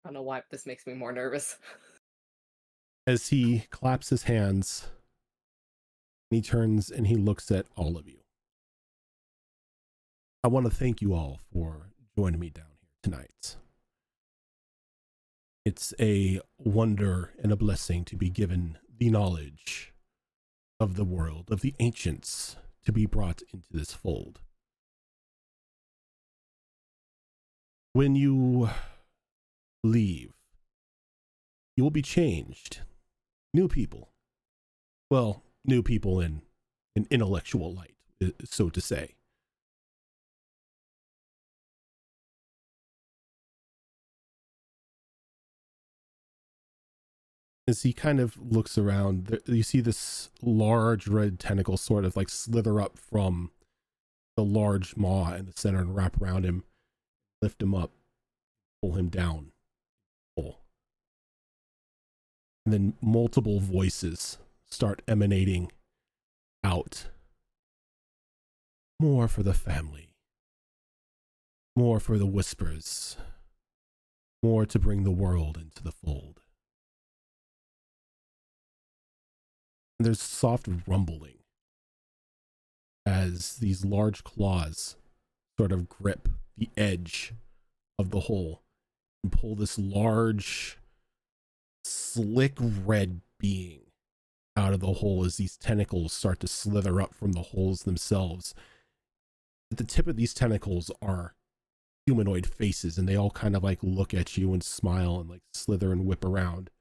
don't know why this makes me more nervous.
As he claps his hands, he turns and he looks at all of you. I want to thank you all for joining me down here tonight. It's a wonder and a blessing to be given the knowledge of the world, of the ancients, to be brought into this fold. When you leave, you will be changed. New people. Well, new people in an intellectual light, so to say. As he kind of looks around, you see this large red tentacle sort of like slither up from the large maw in the center and wrap around him, lift him up, pull him down. Pull. And then multiple voices start emanating out. More for the family. More for the whispers. More to bring the world into the fold. And there's soft rumbling as these large claws sort of grip the edge of the hole and pull this large, slick red being out of the hole as these tentacles start to slither up from the holes themselves. At the tip of these tentacles are humanoid faces, and they all kind of like look at you and smile and like slither and whip around.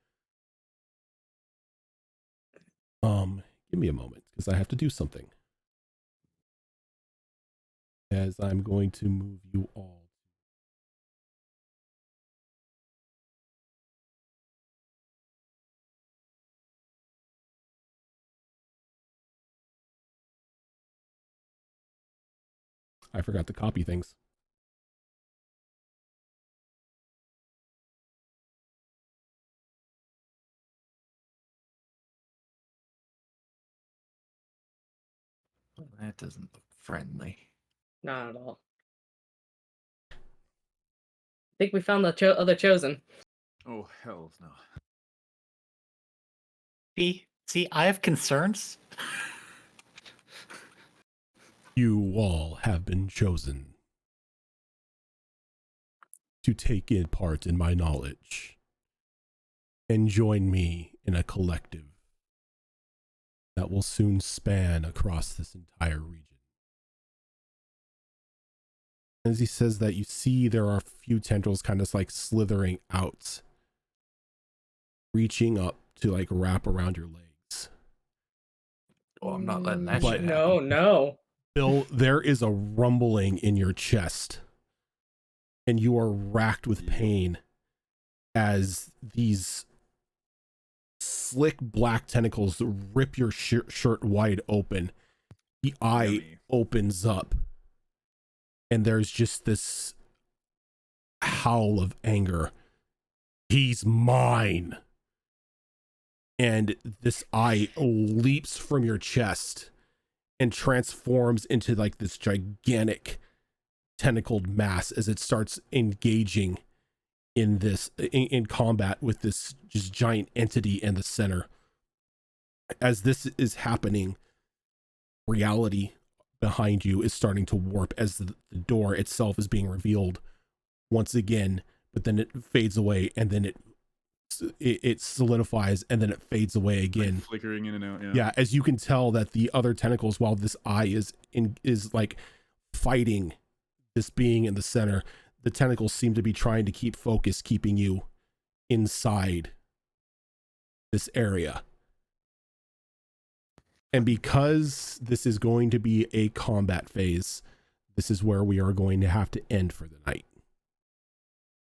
Give me a moment because I have to do something. As I'm going to move you all. I forgot to copy things.
Well, that doesn't look friendly.
Not at all. I think we found the other chosen.
Oh, hell no.
See, I have concerns.
You all have been chosen to take in part in my knowledge and join me in a collective that will soon span across this entire region. As he says that, you see there are a few tendrils kind of like slithering out, reaching up to like wrap around your legs.
Oh, I'm not letting that
But
shit
No,
happen.
no.
Bill, there is a rumbling in your chest, and you are racked with pain as these slick black tentacles rip your shirt wide open. The eye
Yummy.
opens up, and there's just this howl of anger. He's mine. And this eye leaps from your chest and transforms into like this gigantic tentacled mass as it starts engaging in this in combat with this just giant entity in the center. As this is happening, reality behind you is starting to warp as the door itself is being revealed once again, but then it fades away, and then it solidifies, and then it fades away again,
like flickering in and out.
yeah, as you can tell that the other tentacles, while this eye is like fighting this being in the center, the tentacles seem to be trying to keep focus, keeping you inside this area. And because this is going to be a combat phase, this is where we are going to have to end for the night,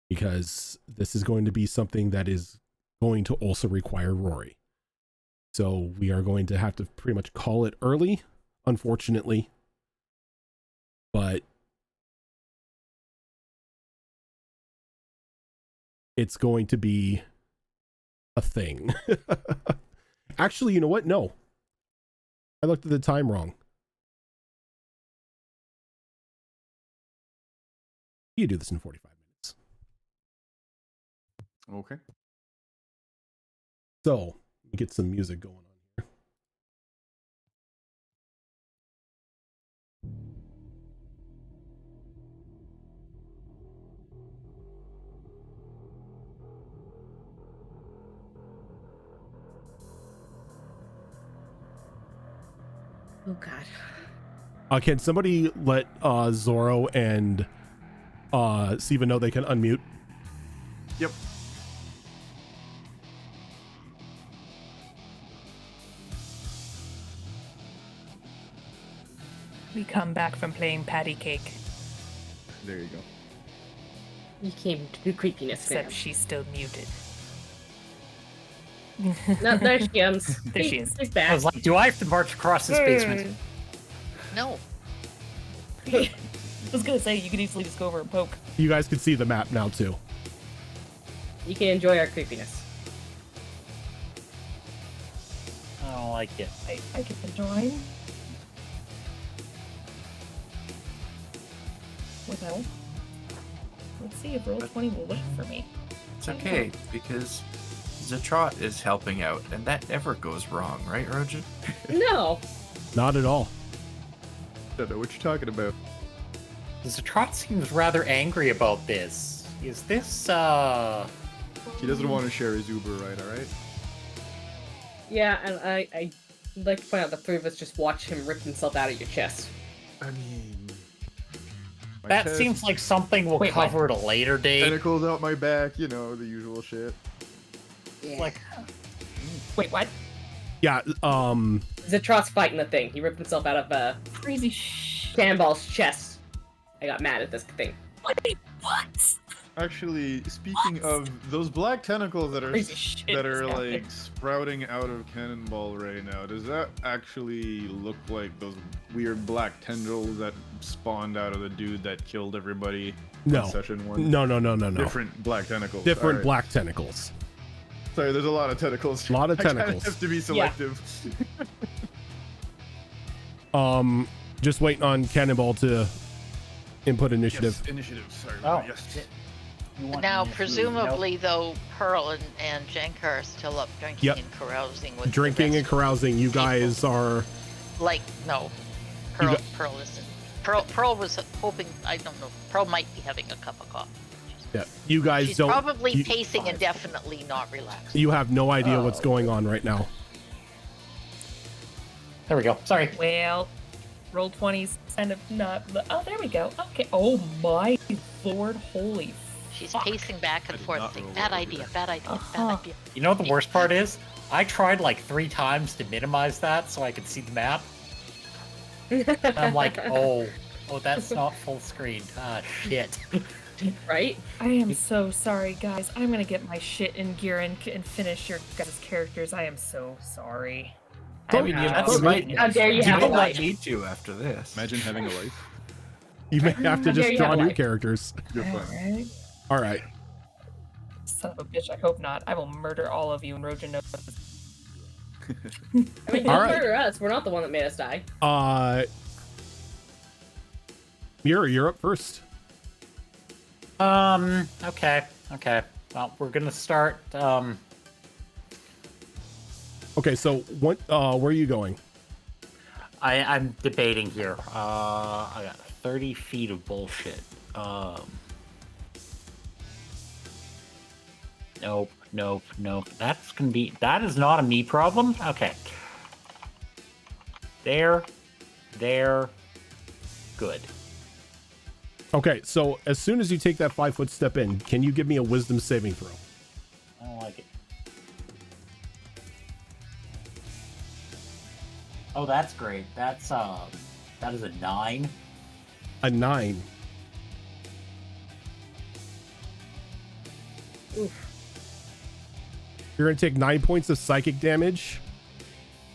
because this is going to be something that is going to also require Rory. So we are going to have to pretty much call it early, unfortunately. But it's going to be a thing. Actually, you know what? No. I looked at the time wrong. You do this in 45 minutes.
Okay.
So, let me get some music going on here.
Oh God.
Can somebody let Zorro and Siva know they can unmute?
Yep.
We come back from playing patty cake,
There you go.
You came to do creepiness.
except
Now.
she's still muted.
No, there she comes.
There she is.
She's
I
back.
was like, do I have to march across this basement?
No.
I was gonna say, you could easily just go over and poke.
You guys can see the map now too.
You can enjoy our creepiness.
I don't like it.
I get the join. Well, let's see if roll 20 will work for me.
It's okay, because Zatrot is helping out, and that never goes wrong, right, Rojan?
No.
Not at all.
Don't know what you're talking about.
Zatrot seems rather angry about this. Is this,
He doesn't want to share his Uber ride, alright?
Yeah, and I'd like to point out the three of us just watch him rip himself out of your chest.
I mean... my
that
chest,
seems like something we'll
Wait, what?
cover at a later date.
tentacles out my back, you know, the usual shit.
Yeah.
Like,
Wait, what?
Yeah,
Zatrot's fighting the thing. He ripped himself out of
Crazy shit.
Cannonball's chest. I got mad at this thing.
Wait, what?
Actually, speaking of those black tentacles that are
Crazy shit
that
is
are
happening.
like sprouting out of Cannonball right now, does that actually look like those weird black tendrils that spawned out of the dude that killed everybody
No.
in session 1?
no.
Different black tentacles.
Different
Alright.
black tentacles.
Sorry, there's a lot of tentacles.
A lot of
I kinda
tentacles.
have to be selective.
Just waiting on Cannonball to input initiative.
Yes, initiative. Sorry.
Oh.
Yes.
Now, presumably, though, Pearl and Jankar are still up drinking
Yep.
and carousing with the
Drinking and
rest.
carousing. You guys are.
Like, no.
You
Pearl,
got-
Pearl isn't. Pearl was hoping, I don't know, Pearl might be having a cup of coffee.
Yeah. You guys
She's
don't.
probably
you,
pacing and definitely not relaxed.
you have no idea what's going on right now.
there we go. Sorry.
Well, roll 20's kind of not. Oh, there we go. Okay. Oh my lord, holy.
She's
fuck.
pacing back and
I did
forth,
not
saying,
roll
bad
well
idea,
either.
bad idea,
Uh-huh.
bad idea.
You know what the worst part is? I tried like 3 times to minimize that so I could see the map. And I'm like, oh, that's not full screen. Ah, shit.
Right?
I am so sorry, guys. I'm gonna get my shit in gear and finish your guys' characters. I am so sorry.
Oh,
I mean, you,
that's
you might,
How dare you
you
have a
don't
life?
need to after this.
Imagine having a life.
You may have to
How dare
just
you
draw
have
new
life?
characters.
You're fine.
Alright.
All right.
Son of a bitch, I hope not. I will murder all of you and Rojan knows.
I mean, don't
All right.
murder us. We're not the one that made us die.
You're up first.
Okay. Okay. Well, we're gonna start.
Okay, so what? Where are you going?
I'm debating here. I got 30 feet of bullshit. Nope. That is not a me problem. Okay. There. Good.
Okay, so as soon as you take that 5-foot step in, can you give me a wisdom saving throw?
I don't like it. Oh, that's great. That is a 9.
A 9.
Oof.
You're going to take 9 points of psychic damage,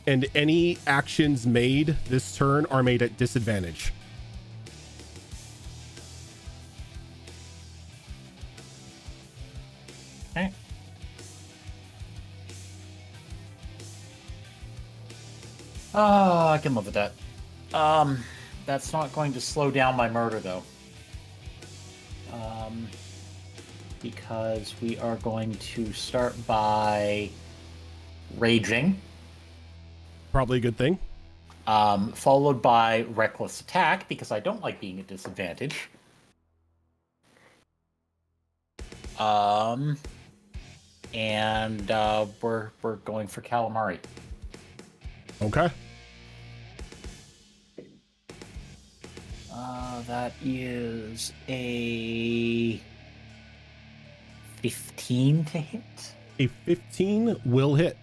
and any actions made this turn are made at disadvantage.
Okay. I can live with that. That's not going to slow down my murder, though. Because we are going to start by raging.
Probably a good thing.
Followed by reckless attack, because I don't like being at disadvantage. And we're going for calamari.
Okay.
That is a 15 to hit.
A 15 will hit.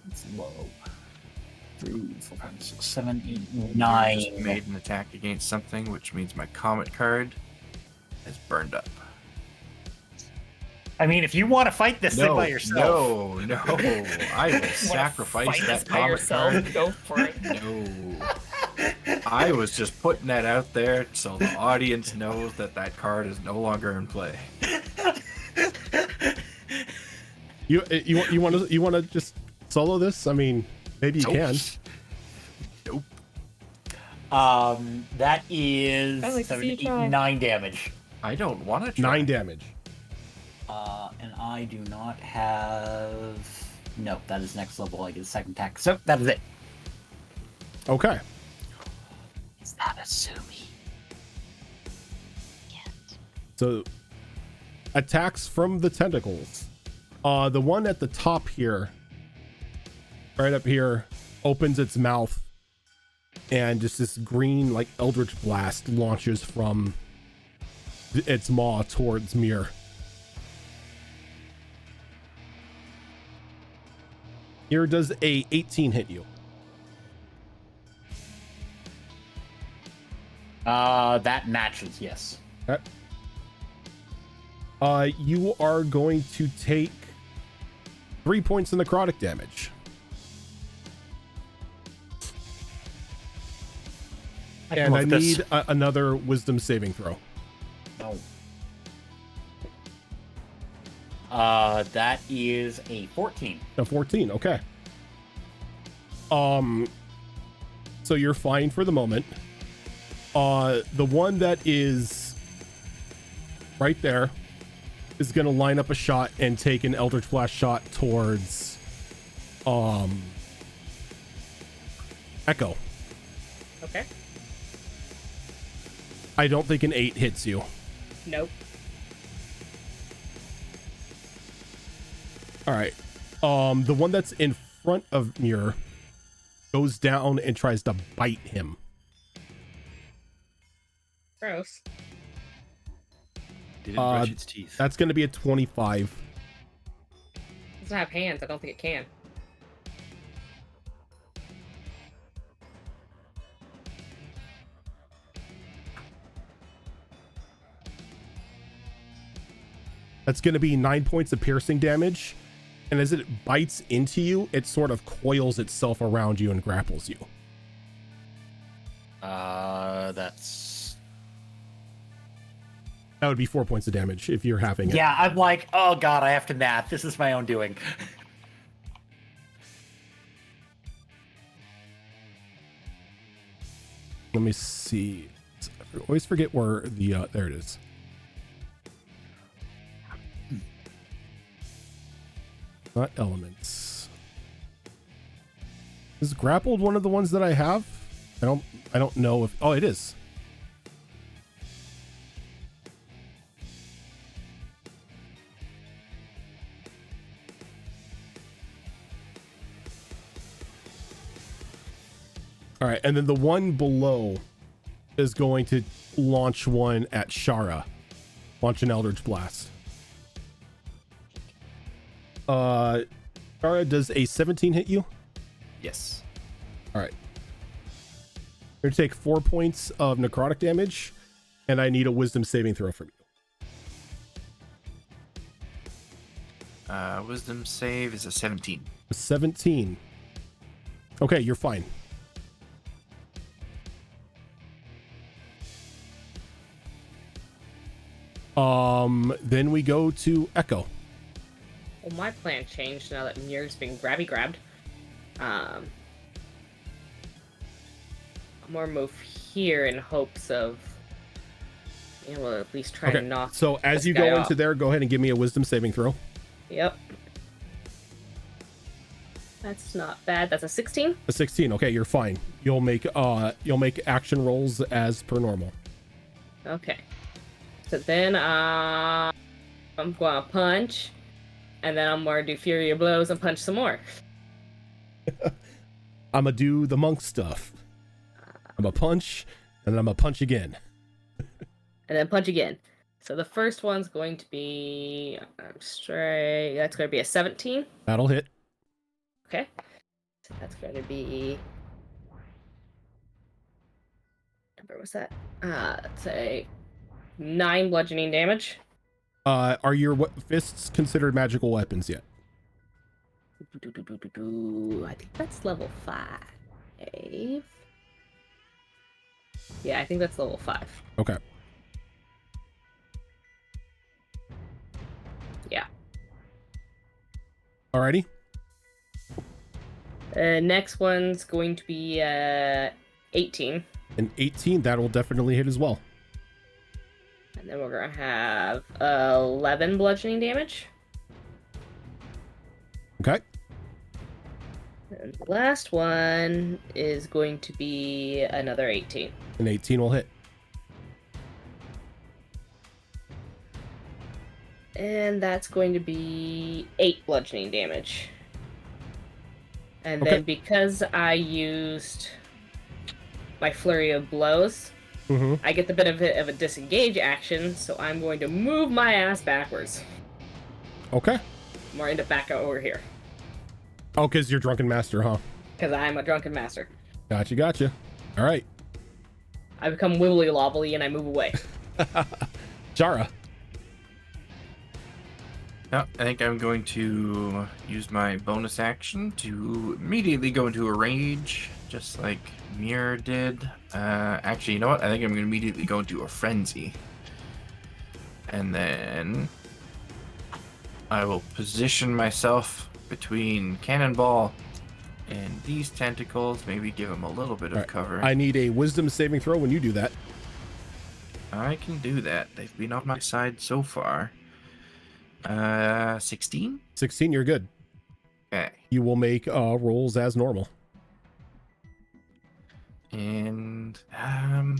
It's low. 3, 4, 5, 6, 7, 8, 9.
Just made an attack against something, which means my comet card is burned up.
I mean, if you want to fight this thing by yourself.
No. I will sacrifice that comet card.
Go for it.
No. I was just putting that out there so the audience knows that card is no longer in play.
You want to just solo this? I mean, maybe you can.
Nope.
That is
I like to
7,
see you
8,
try.
9 damage.
I don't want to try.
9 damage.
And I do not have... No, that is next level. I get a second attack. So, that is it.
Okay.
Is that a Sumi?
So, attacks from the tentacles. The one at the top here, right up here, opens its mouth, and just this green, like, eldritch blast launches from its maw towards Mir. Here does a 18 hit you?
That matches, yes.
Okay. You are going to take 3 points of necrotic damage. And I need another wisdom saving throw.
No. That is a 14.
A 14, okay. So you're fine for the moment. The one that is right there is going to line up a shot and take an Eldritch Blast shot towards Echo.
Okay.
I don't think an 8 hits you.
Nope.
All right. The one that's in front of Mir goes down and tries to bite him.
Gross.
Didn't brush its teeth.
That's going to be a 25.
It doesn't have hands. I don't think it can.
That's going to be 9 points of piercing damage. And as it bites into you, it sort of coils itself around you and grapples you.
That's...
That would be 4 points of damage if you're having it.
Yeah, I'm like, oh god, I have to math. This is my own doing.
Let me see. always forget where the there it is. Not elements. Is grappled one of the ones that I have? I don't know if, oh, it is. All right, and then the one below is going to launch one at Shara. Launch an Eldritch Blast. Shara, does a 17 hit you?
Yes.
All right. You're going to take 4 points of necrotic damage, and I need a wisdom saving throw from you.
Wisdom save is a 17.
17. Okay, you're fine. Then we go to Echo.
Well, my plan changed now that Mir's being grabbed. I'm gonna move here in hopes of being able to at least try to knock.
So as you go into there, go ahead and give me a wisdom saving throw.
Yep. That's not bad. That's a 16.
A 16. Okay, you're fine. You'll make action rolls as per normal.
Okay. So then I'm gonna punch, and then I'm gonna do Fury of Blows and punch some more.
I'm gonna do the monk stuff. I'm gonna punch, and then I'm gonna punch again.
And then punch again. So the first one's going to be straight. That's going to be a 17.
That'll hit.
Okay. So that's going to be. Number was that? Let's say 9 bludgeoning damage.
Are your fists considered magical weapons yet?
I think that's level 5. Yeah, I think that's level 5.
Okay.
Yeah.
Alrighty.
Next one's going to be 18.
An 18, that will definitely hit as well.
And then we're going to have 11 bludgeoning damage.
Okay.
And the last one is going to be another 18.
An 18 will hit.
And that's going to be 8 bludgeoning damage. And then because I used my Flurry of Blows, I get the benefit of a disengage action, so I'm going to move my ass backwards.
Okay.
I'm going to end up back over here.
Oh, because you're Drunken Master, huh?
Because I'm a Drunken Master.
Gotcha. All right.
I become wibbly wobbly and I move away.
Jara.
Yeah, I think I'm going to use my bonus action to immediately go into a rage, just like Mir did. Actually, you know what? I think I'm going to immediately go into a frenzy. And then I will position myself between Cannonball and these tentacles, maybe give them a little bit of cover.
I need a wisdom saving throw when you do that.
I can do that. They've been on my side so far. 16?
16, you're good.
Okay.
You will make rolls as normal.
And I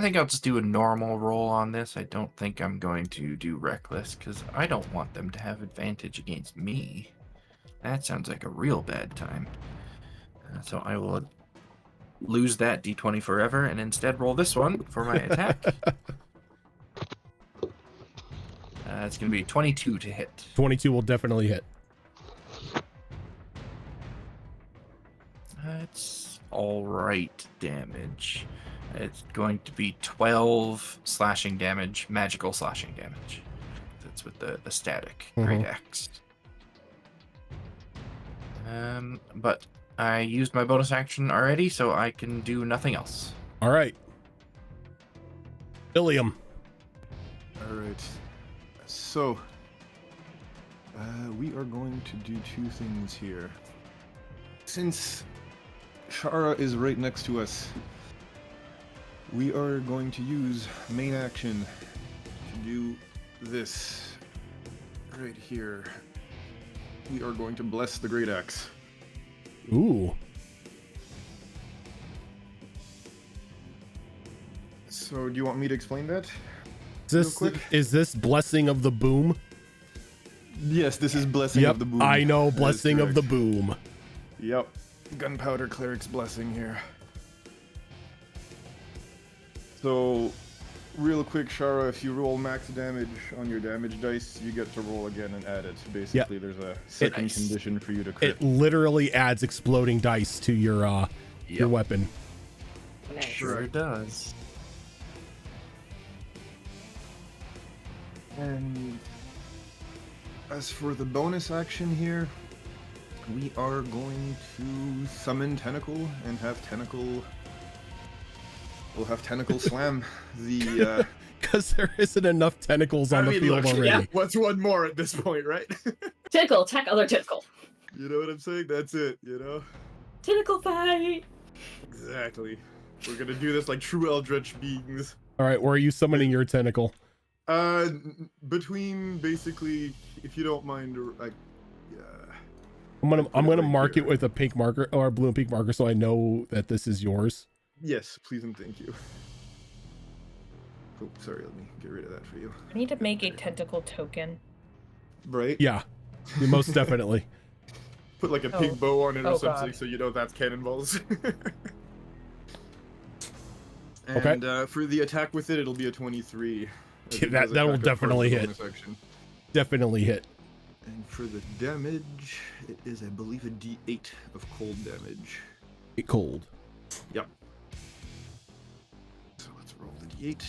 think I'll just do a normal roll on this. I don't think I'm going to do reckless because I don't want them to have advantage against me. That sounds like a real bad time. So I will lose that d20 forever and instead roll this one for my attack. It's going to be 22 to hit.
22 will definitely hit.
That's all right damage. It's going to be 12 slashing damage, magical slashing damage. That's with the static great axe. But I used my bonus action already, so I can do nothing else.
All right. Ilium.
All right. So, we are going to do 2 things here. Since Shara is right next to us, We are going to use main action to do this right here. We are going to bless the Great Axe.
Ooh.
So, do you want me to explain that?
Is this blessing of the boom?
Yes, this is blessing
Yep,
of the boom.
I know, blessing of the boom.
Yep. Gunpowder Cleric's blessing here. So, real quick, Shara, if you roll max damage on your damage dice, you get to roll again and add it. Basically, there's a second condition for you to crit.
It literally adds exploding dice to your weapon.
Sure does.
And as for the bonus action here, we are going to summon Tentacle and have Tentacle. We'll have Tentacle slam the.
Because there isn't enough tentacles on the field already.
Yeah, what's one more at this point, right?
Tentacle, attack other tentacle.
You know what I'm saying? That's it, you know?
Tentacle fight!
Exactly. We're gonna do this like true eldritch beings.
All right, where are you summoning your tentacle?
Between basically, if you don't mind, like,
I'm gonna mark it with a pink marker or a blue and pink marker so I know that this is yours.
Yes, please and thank you. Oh, sorry, let me get rid of that for you.
I need to make a tentacle token.
Right?
Yeah, most definitely.
Put like a pink bow on it or something
God.
so you know that's cannonballs. And
Okay.
For the attack with it, it'll be a 23.
That'll definitely hit. Definitely hit.
And for the damage, it is, I believe, a D8 of cold damage.
Cold.
Yep. So let's roll the D8.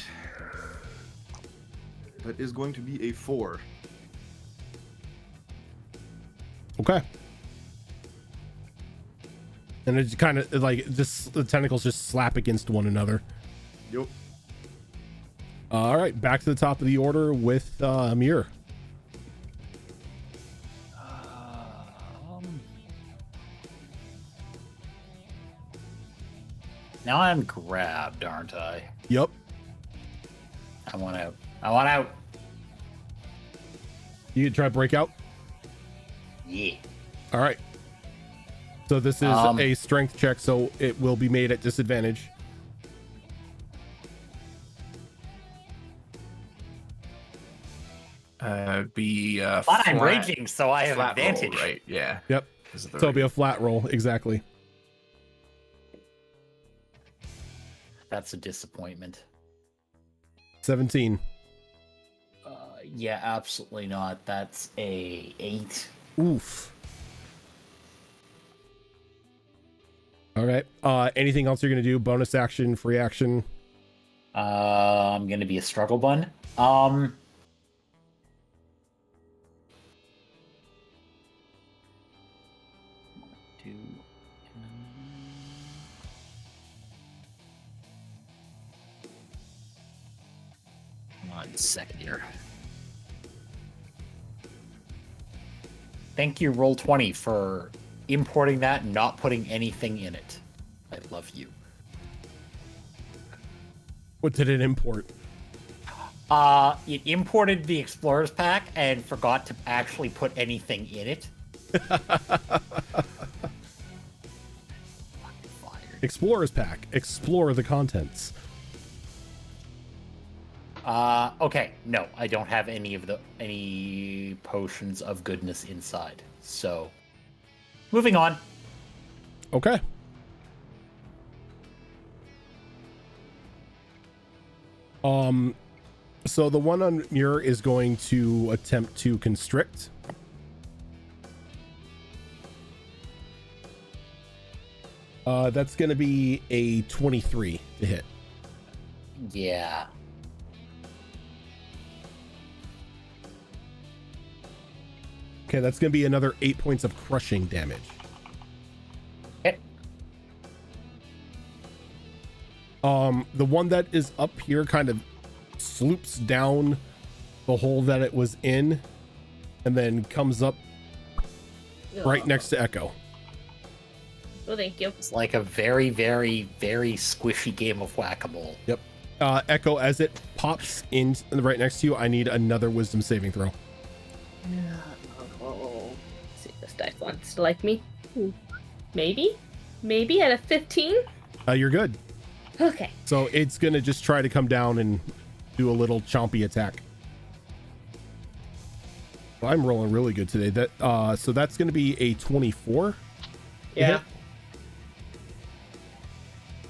That is going to be a 4.
Okay. And it's kind of like just the tentacles just slap against one another.
Yep.
All right, back to the top of the order with Amir.
Now I'm grabbed, aren't I?
Yep.
I want out. I want out.
You try breakout.
Yeah.
All right. So this is a strength check, so it will be made at disadvantage.
Be
But
flat,
I'm raging, so I have
flat roll,
advantage.
right? Yeah.
Yep.
Because of
So
the
it'll be a flat roll, exactly.
That's a disappointment.
17.
Yeah, absolutely not. That's a 8.
Oof. All right. Anything else you're gonna do? Bonus action, free action?
I'm gonna be a struggle bun. One second here. Thank you, Roll20, for importing that and not putting anything in it. I love you.
What did it import?
It imported the Explorers Pack and forgot to actually put anything in it.
Explorer's Pack. Explore the contents.
Okay, no, I don't have any potions of goodness inside. So, moving on.
Okay. So the one on Muir is going to attempt to constrict. That's going to be a 23 to hit.
Yeah.
Okay, that's going to be another 8 points of crushing damage.
Okay.
The one that is up here kind of sloops down the hole that it was in and then comes up right next to Echo.
Oh, thank you.
It's like a very, very, very squishy game of whack-a-mole.
Yep. Echo, as it pops in right next to you, I need another wisdom saving throw.
Oh, let's see if this dice wants to like me. Ooh. Maybe at a 15.
You're good.
Okay.
So it's gonna just try to come down and do a little chompy attack. Well, I'm rolling really good today. That so that's gonna be a 24.
Yeah.
Hit.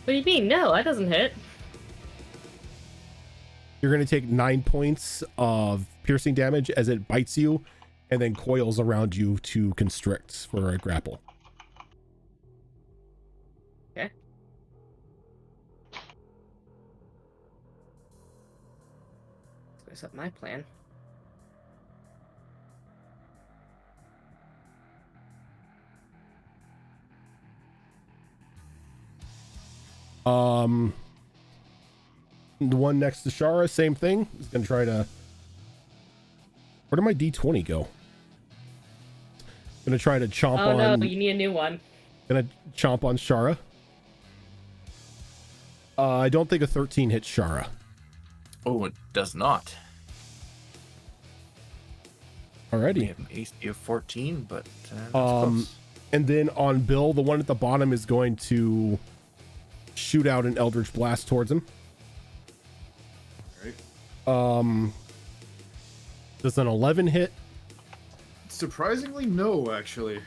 What do you mean? No, that doesn't hit.
You're gonna take 9 points of piercing damage as it bites you, and then coils around you to constrict for a grapple.
Okay. Where's up my plan?
The one next to Shara, same thing. He's gonna try to. Where did my D20 go? Gonna try to chomp on.
Oh no, you need a new one.
Gonna chomp on Shara. I don't think a 13 hits Shara.
Oh, it does not. We
Alrighty.
have an AC of 14, but that's close.
And then on Bill, the one at the bottom is going to shoot out an Eldritch Blast towards him.
Right.
Does an 11 hit?
Surprisingly, no, actually.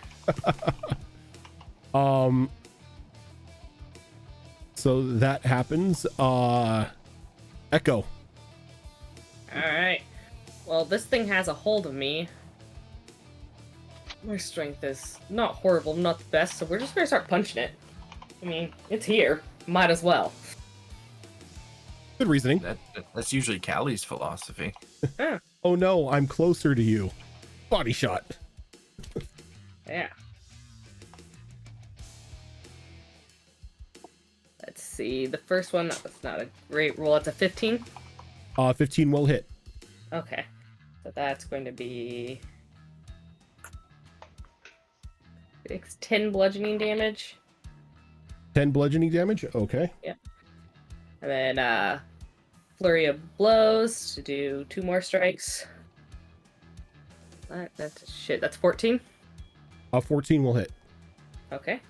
So that happens. Echo.
Alright. Well, this thing has a hold of me. My strength is not horrible, not the best, so we're just gonna start punching it. I mean, it's here. Might as well.
Good reasoning.
That's usually Callie's philosophy.
Oh no, I'm closer to you. Body shot.
Yeah. Let's see. The first one, that's not a great roll. It's a 15.
15 will hit.
Okay. So that's going to be 10 bludgeoning damage.
10 bludgeoning damage? Okay.
Yep. And then flurry of blows to do 2 more strikes. That's shit. That's 14.
14 will hit.
Okay.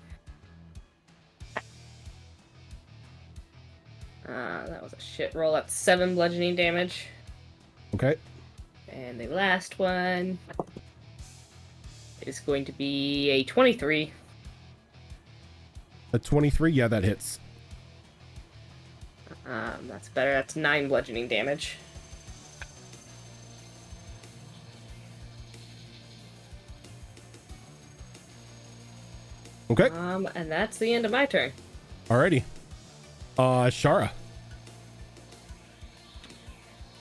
That was a shit roll. That's 7 bludgeoning damage.
Okay.
And the last one is going to be a 23.
A 23? Yeah, that hits.
That's better. That's 9 bludgeoning damage.
Okay.
And that's the end of my turn.
Alrighty. Shara.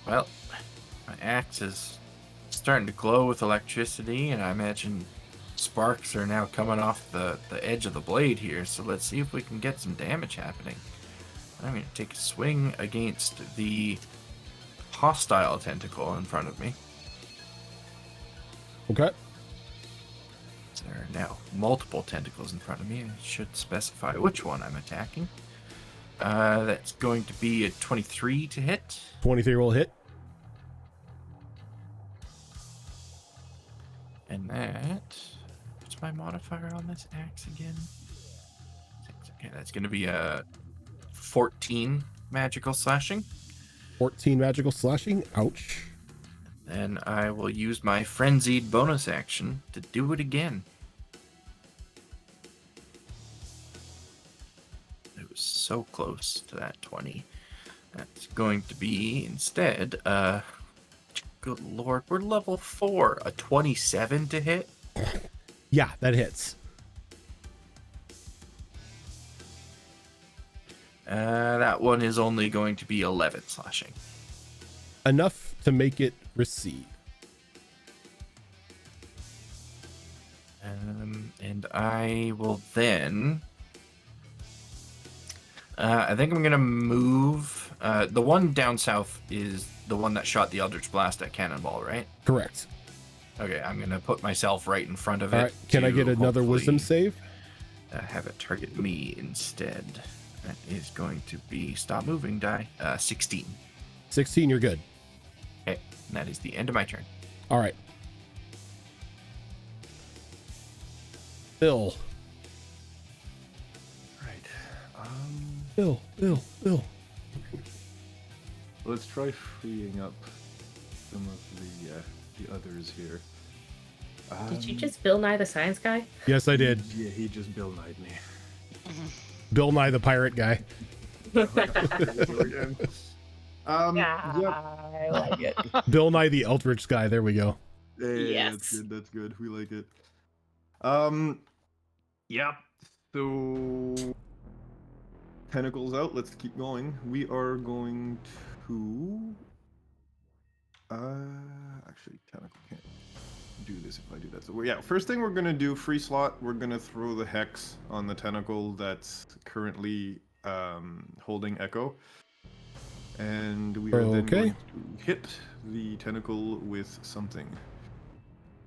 Well, my axe is starting to glow with electricity, and I imagine sparks are now coming off the edge of the blade here, so let's see if we can get some damage happening. I'm going to take a swing against the hostile tentacle in front of me.
Okay.
There are now multiple tentacles in front of me. I should specify which one I'm attacking. That's going to be a 23 to hit.
23 will hit.
And that... What's my modifier on this axe again? Okay, that's going to be a 14 magical slashing.
14 magical slashing. Ouch.
Then I will use my frenzied bonus action to do it again. It was so close to that 20. That's going to be instead, good lord, we're level 4. A 27 to hit?
Yeah, that hits.
That one is only going to be 11 slashing.
Enough to make it recede.
And I will then... I think I'm going to move... the one down south is the one that shot the Eldritch Blast at Cannonball, right?
Correct.
Okay, I'm going to put myself right in front of it.
All right. Can I get another wisdom save?
have it target me instead. That is going to be stop moving die. 16.
16, you're good.
Okay, and that is the end of my turn.
All right. Bill.
Right.
Bill.
Let's try freeing up some of the others here.
Did you just Bill Nye the Science Guy?
Yes, I did.
Yeah, he just Bill Nye me.
Bill Nye the pirate guy.
Again.
I like it.
Bill Nye the Eldritch guy. There we go.
Hey,
Yes.
That's good. We like it. Yep. So tentacles out. Let's keep going. We are going to. Actually, tentacle can't do this if I do that. So yeah, first thing we're gonna do, free slot. We're gonna throw the hex on the tentacle that's currently holding Echo, and we are then going to hit the tentacle with something.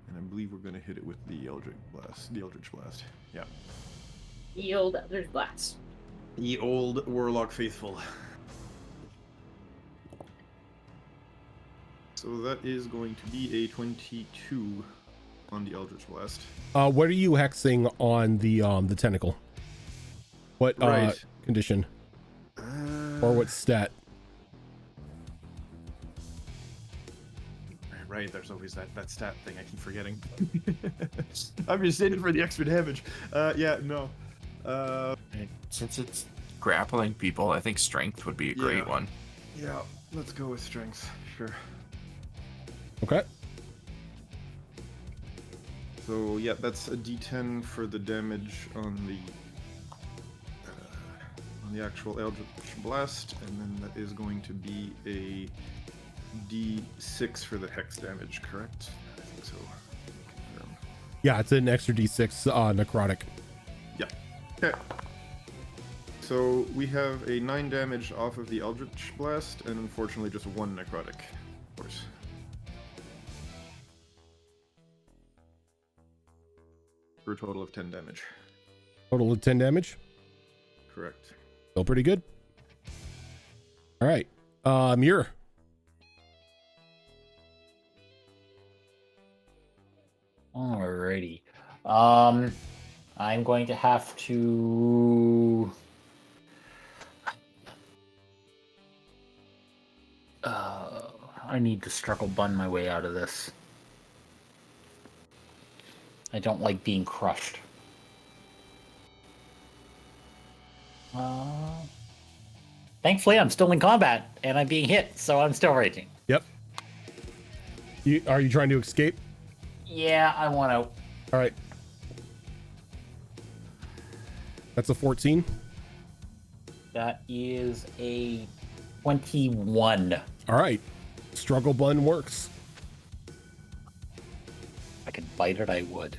And I believe we're gonna hit it with the Eldritch Blast. The Eldritch Blast. Yeah.
The old Eldritch Blast.
Ye old Warlock faithful. So that is going to be a 22 on the Eldritch Blast.
What are you hexing on the tentacle? What condition? Or what stat?
Right, there's always that stat thing I keep forgetting. I'm just in it for the extra damage. No.
Since it's grappling people, I think strength would be a great one.
Yeah, let's go with strength. Sure.
Okay.
So yeah, that's a D10 for the damage on the actual Eldritch Blast, and then that is going to be a D6 for the hex damage, correct? I think so. Confirm.
Yeah, it's an extra D6 necrotic.
Yeah. Okay. So we have a 9 damage off of the Eldritch Blast, and unfortunately just 1 necrotic, of course. For a total of 10 damage.
Total of 10 damage?
Correct.
Still pretty good. All right. Muir.
Alrighty. I'm going to have to. I need to struggle bun my way out of this. I don't like being crushed. Thankfully, I'm still in combat and I'm being hit, so I'm still raging.
Yep. Are you trying to escape?
Yeah, I want out.
All right. That's a 14.
That is a 21.
All right. Struggle bun works.
If I could bite it, I would.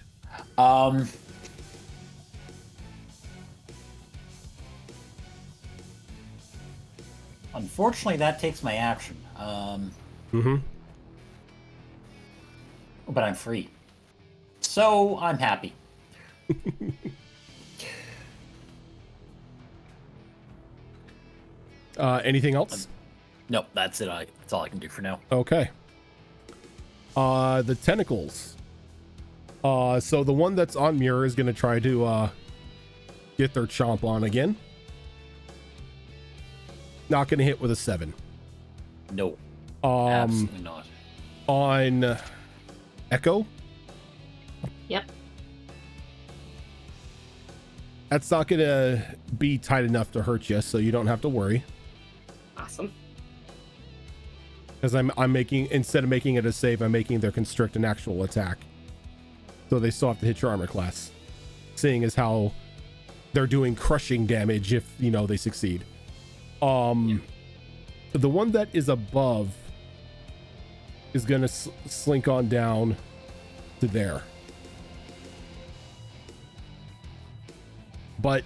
Unfortunately, that takes my action. But I'm free. So I'm happy.
Anything else?
Nope, that's it. That's all I can do for now.
Okay. The tentacles. So the one that's on Muir is going to try to get their chomp on again. Not going to hit with a 7.
No. Absolutely not.
On Echo.
Yep.
That's not going to be tight enough to hurt you, so you don't have to worry.
Awesome.
Because I'm making, instead of making it a save, I'm making their constrict an actual attack. So they still have to hit your armor class. Seeing as how they're doing crushing damage if, they succeed. The one that is above is going to slink on down to there. But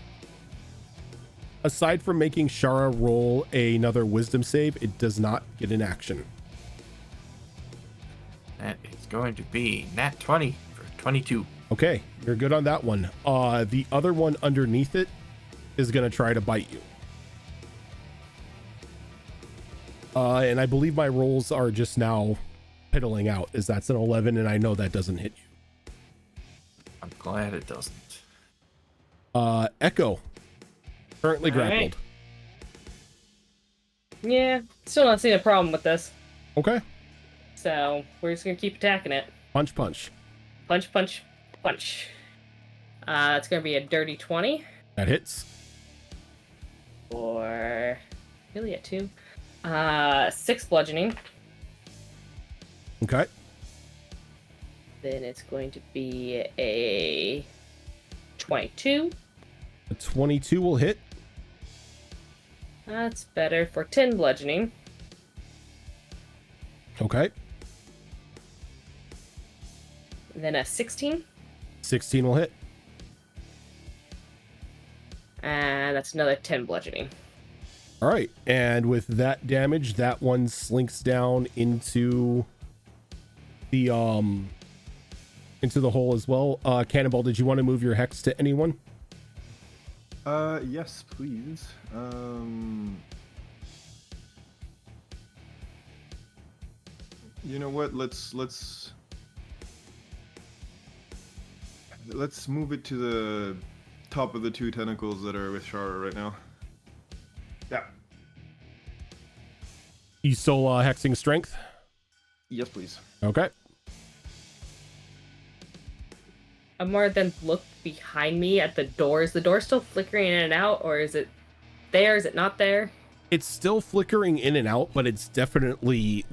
aside from making Shara roll another wisdom save, it does not get an action.
That is going to be nat 20 for 22.
Okay, you're good on that one. The other one underneath it is going to try to bite you. And I believe my rolls are just now piddling out, as that's an 11, and I know that doesn't hit you.
I'm glad it doesn't.
Echo, currently
All
grappled.
right. Yeah, still not seeing a problem with this.
Okay.
So we're just gonna keep attacking it.
Punch, punch.
Punch, punch, punch. It's gonna be a dirty 20.
That hits.
Or really at 2. 6 bludgeoning.
Okay.
Then it's going to be a 22.
A 22 will hit.
That's better for 10 bludgeoning.
Okay.
Then a 16.
16 will hit.
And that's another 10 bludgeoning.
All right. And with that damage, that one slinks down into the hole as well. Cannonball, did you want to move your hex to anyone?
Yes, please. You know what? Let's move it to the top of the 2 tentacles that are with Shara right now. Yeah.
You still hexing strength?
Yes, please.
Okay.
Amar then looked behind me at the door. Is the door still flickering in and out, or is it there? Is it not there?
It's still flickering in and out, but it's definitely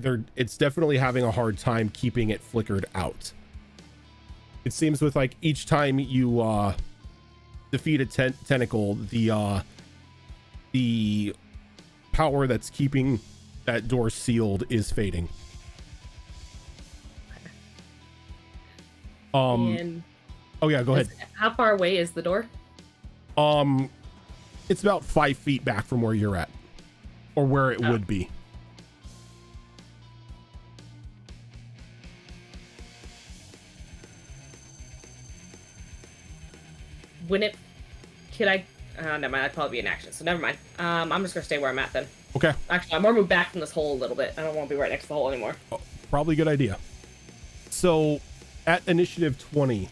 having a hard time keeping it flickered out. It seems with like each time you defeat a tentacle, the power that's keeping that door sealed is fading.
And
oh yeah, go ahead.
How far away is the door?
It's about 5 feet back from where you're at, or where it would be.
When it, could I? Never mind. That'd probably be an action. So never mind. I'm just gonna stay where I'm at then.
Okay.
Actually, I'm gonna move back from this hole a little bit. I don't want to be right next to the hole anymore.
Oh, probably a good idea. So, at initiative 20,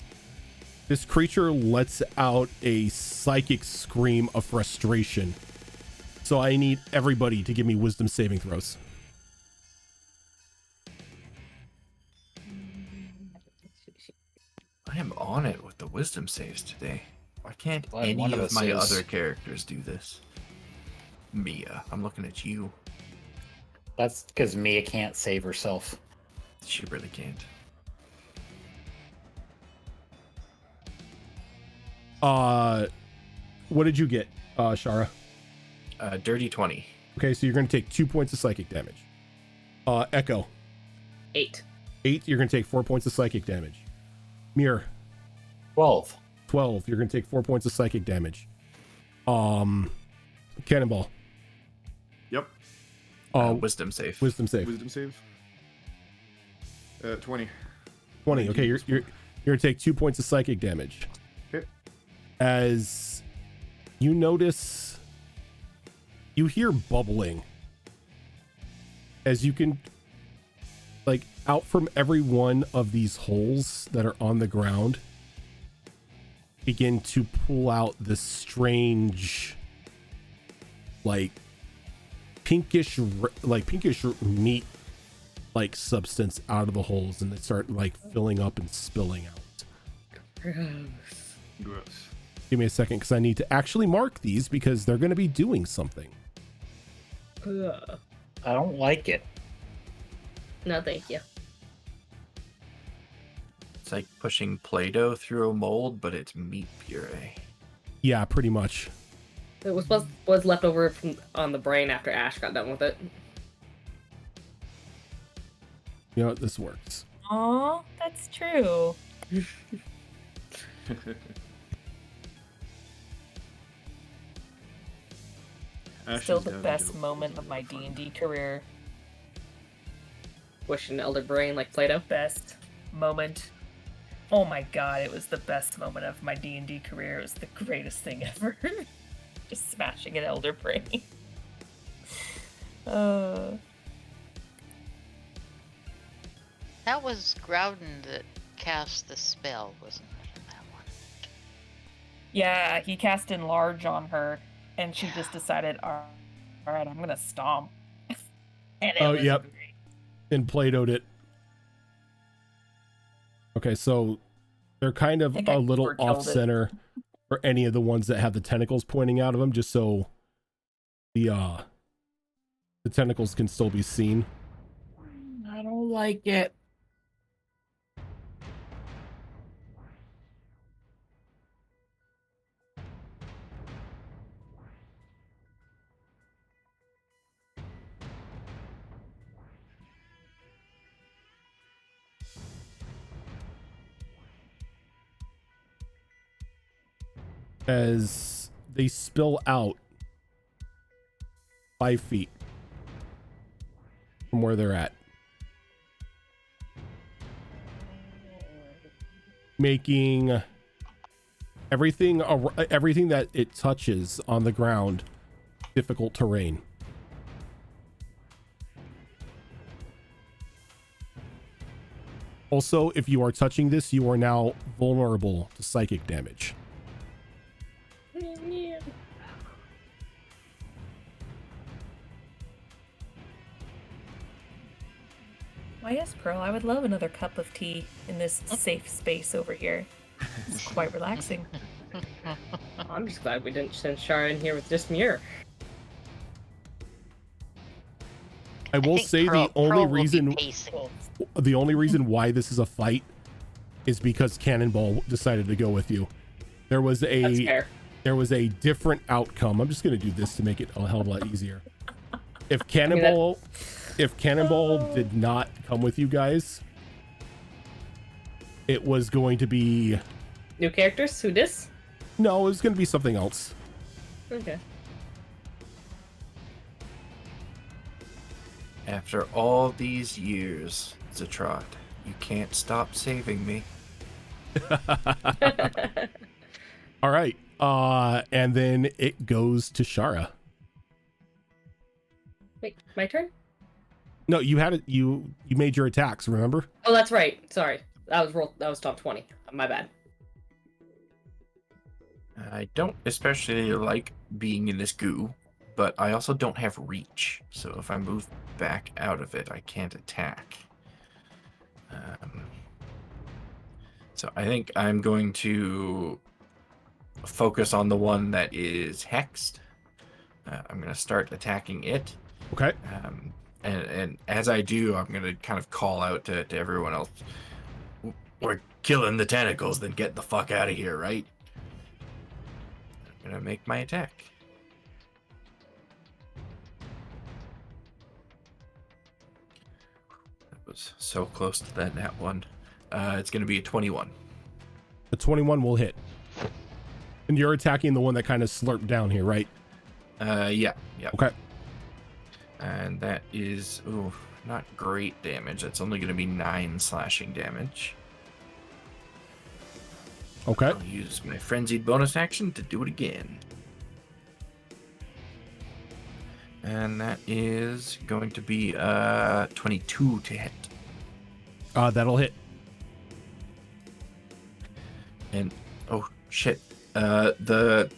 this creature lets out a psychic scream of frustration. So I need everybody to give me wisdom saving throws.
I am on it with the wisdom saves today. Why can't
Glad
any
one of
of
us
my
is.
other characters do this? Mia, I'm looking at you.
That's because Mia can't save herself.
She really can't.
What did you get, Shara?
Dirty 20.
Okay, so you're going to take 2 points of psychic damage. Echo.
8.
8, you're going to take 4 points of psychic damage. Mir.
12.
12, you're going to take 4 points of psychic damage. Cannonball.
Yep.
Wisdom save.
Wisdom save.
Wisdom save. 20.
20. Okay, you're going to take 2 points of psychic damage.
Okay.
As you notice, you hear bubbling. As you can, like, out from every one of these holes that are on the ground, begin to pull out this strange, like, pinkish meat like substance out of the holes, and they start like filling up and spilling out.
Gross.
Give me a second, because I need to actually mark these, because they're going to be doing something.
I don't like it.
No, thank you.
It's like pushing Play-Doh through a mold, but it's meat puree.
Yeah, pretty much.
It was left over on the brain after Ash got done with it.
You know, this works.
Aw, that's true. Still the best moment of my D&D career.
Wish an elder brain like Play-Doh.
Best moment. Oh my god, it was the best moment of my D&D career. It was the greatest thing ever. Just smashing an elder brain.
That was Groudon that cast the spell, wasn't it, in that one?
Yeah, he cast Enlarge on her, and she just decided, all right, I'm gonna stomp. And it was
yep.
great.
And Platoed it. Okay, so they're kind of a little off center for any of the ones that have the tentacles pointing out of them, just so the tentacles can still be seen.
I don't like it.
As they spill out 5 feet from where they're at, making everything that it touches on the ground difficult terrain. Also, if you are touching this, you are now vulnerable to psychic damage.
Why, yes, Pearl, I would love another cup of tea in this safe space over here. It's quite relaxing.
I'm just glad we didn't send Shara in here with just Muir.
I will say the only reason why this is a fight is because Cannonball decided to go with you. There was a different outcome. I'm just going to do this to make it a hell of a lot easier. If Cannonball did not come with you guys, it was going to be
new characters. Who dis?
No, it was going to be something else.
Okay.
After all these years, Zatrod, you can't stop saving me.
All right. And then it goes to Shara.
Wait, my turn?
No, you had it. You made your attacks, remember?
Oh, that's right. Sorry. That was top 20. My bad.
I don't especially like being in this goo, but I also don't have reach. So if I move back out of it, I can't attack. So I think I'm going to focus on the one that is hexed. I'm going to start attacking it.
Okay.
And as I do, I'm going to kind of call out to everyone else. We're killing the tentacles, then get the fuck out of here, right? I'm going to make my attack. That was so close to that nat one. It's going to be a 21.
The 21 will hit. And you're attacking the one that kind of slurped down here, right?
Yeah.
Okay.
And that is, not great damage. That's only going to be 9 slashing damage.
Okay.
I'll use my frenzied bonus action to do it again. And that is going to be 22 to hit.
That'll hit.
And oh shit. The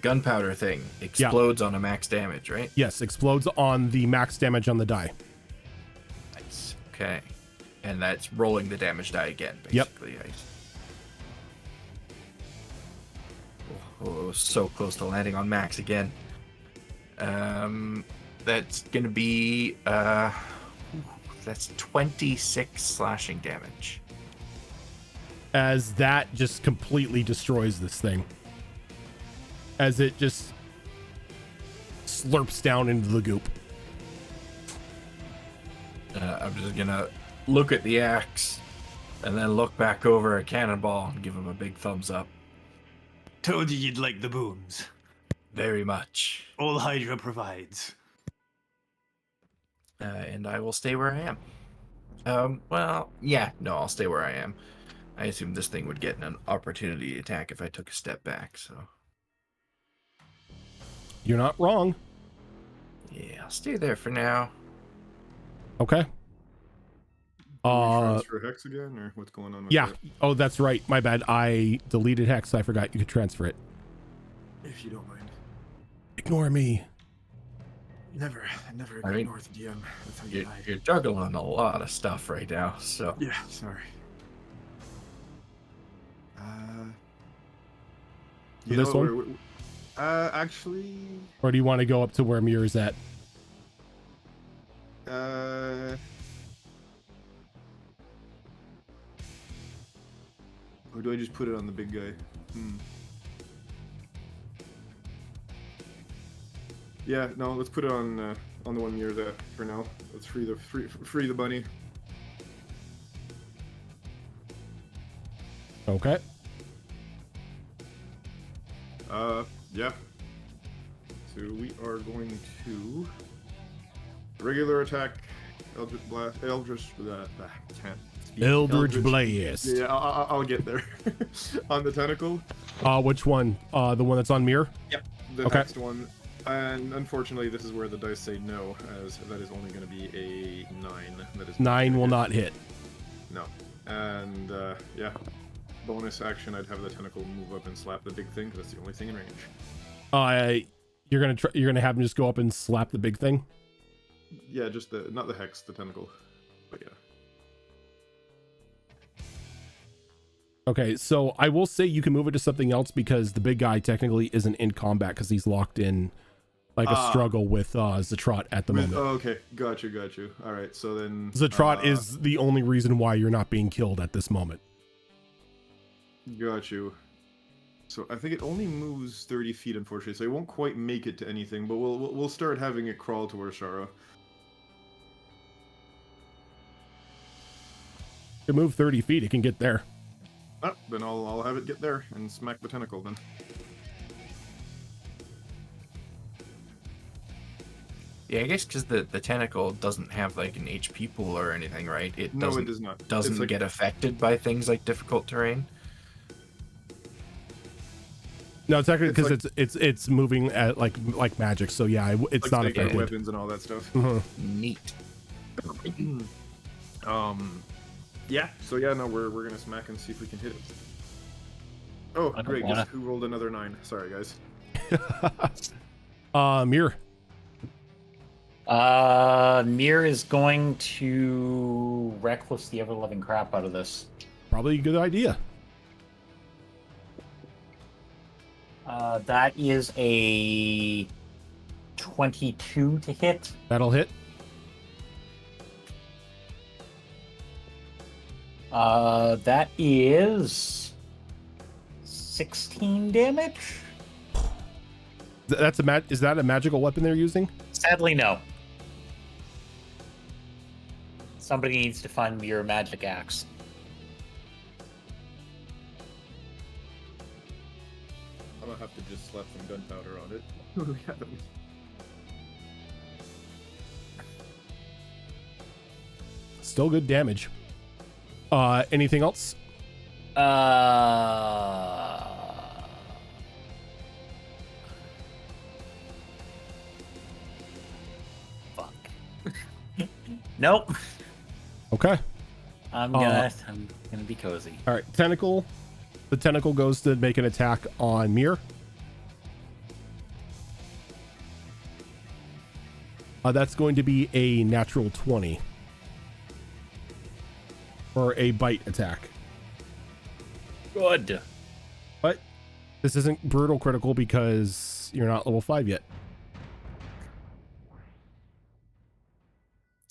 gunpowder thing explodes on a max damage, right?
Yes, explodes on the max damage on the die.
Nice. Okay. And that's rolling the damage die again, basically. Yep. Oh, so close to landing on max again. That's gonna be that's 26 slashing damage.
As that just completely destroys this thing. As it just slurps down into the goop.
I'm just gonna look at the axe and then look back over at Cannonball and give him a big thumbs up.
Told you you'd like the boons.
Very much.
All Hydra provides.
And I will stay where I am. I'll stay where I am. I assume this thing would get an opportunity attack if I took a step back, so.
You're not wrong.
Yeah, I'll stay there for now.
Okay.
Do we transfer Hex again, or what's going on with
Yeah.
that?
Oh, that's right. My bad. I deleted Hex. I forgot you could transfer it.
If you don't mind.
Ignore me.
Never
I mean,
ignore the DM. That's how you die.
You're juggling a lot of stuff right now, so.
Yeah, sorry. You
This
know,
one?
actually,
Or do you want to go up to where Mirror's at?
or do I just put it on the big guy? Yeah, no, let's put it on the one near that for now. Let's free the bunny.
Okay.
Yeah. So we are going to regular attack, Eldritch Blast, Eldritch
Blast.
Yeah, I'll get there. On the tentacle.
Which one? The one that's on Mirror?
Yep. The next one. And unfortunately, this is where the dice say no, as that is only going to be a 9. That is
9 will not hit.
No. And yeah, bonus action, I'd have the tentacle move up and slap the big thing, because that's the only thing in range.
You're gonna have him just go up and slap the big thing.
Yeah, just not the hex, the tentacle. But yeah.
Okay, so I will say you can move it to something else because the big guy technically isn't in combat because he's locked in like a struggle with Zatrot at the moment.
Oh, okay, got you. All right, so then
Zatrot is the only reason why you're not being killed at this moment.
Got you. So I think it only moves 30 feet, unfortunately, so it won't quite make it to anything. But we'll start having it crawl towards Shara.
To move 30 feet, it can get there.
Ah, then I'll have it get there and smack the tentacle then.
Yeah, I guess because the tentacle doesn't have like an HP pool or anything, right? It doesn't,
it does not.
Doesn't
like,
get affected by things like difficult terrain.
No, technically because it's moving at like magic. So yeah, it's
like
not
sacred
affected.
Weapons and all that stuff.
Neat.
Yeah. So yeah, no, we're gonna smack and see if we can hit it. Oh, great! Guess who rolled another 9? Sorry, guys.
Mirror.
Mir is going to reckless the ever-loving crap out of this.
Probably a good idea.
That is a 22 to hit.
That'll hit.
That is 16 damage.
That's is that a magical weapon they're using?
Sadly, no. Somebody needs to find me your magic axe.
I'm gonna have to just slap some gunpowder on it.
Still good damage. Anything else?
Fuck. Nope.
Okay.
I'm gonna be cozy.
All right, tentacle. The tentacle goes to make an attack on Mir. That's going to be a natural 20 for a bite attack.
Good.
But this isn't brutal critical because you're not level 5 yet.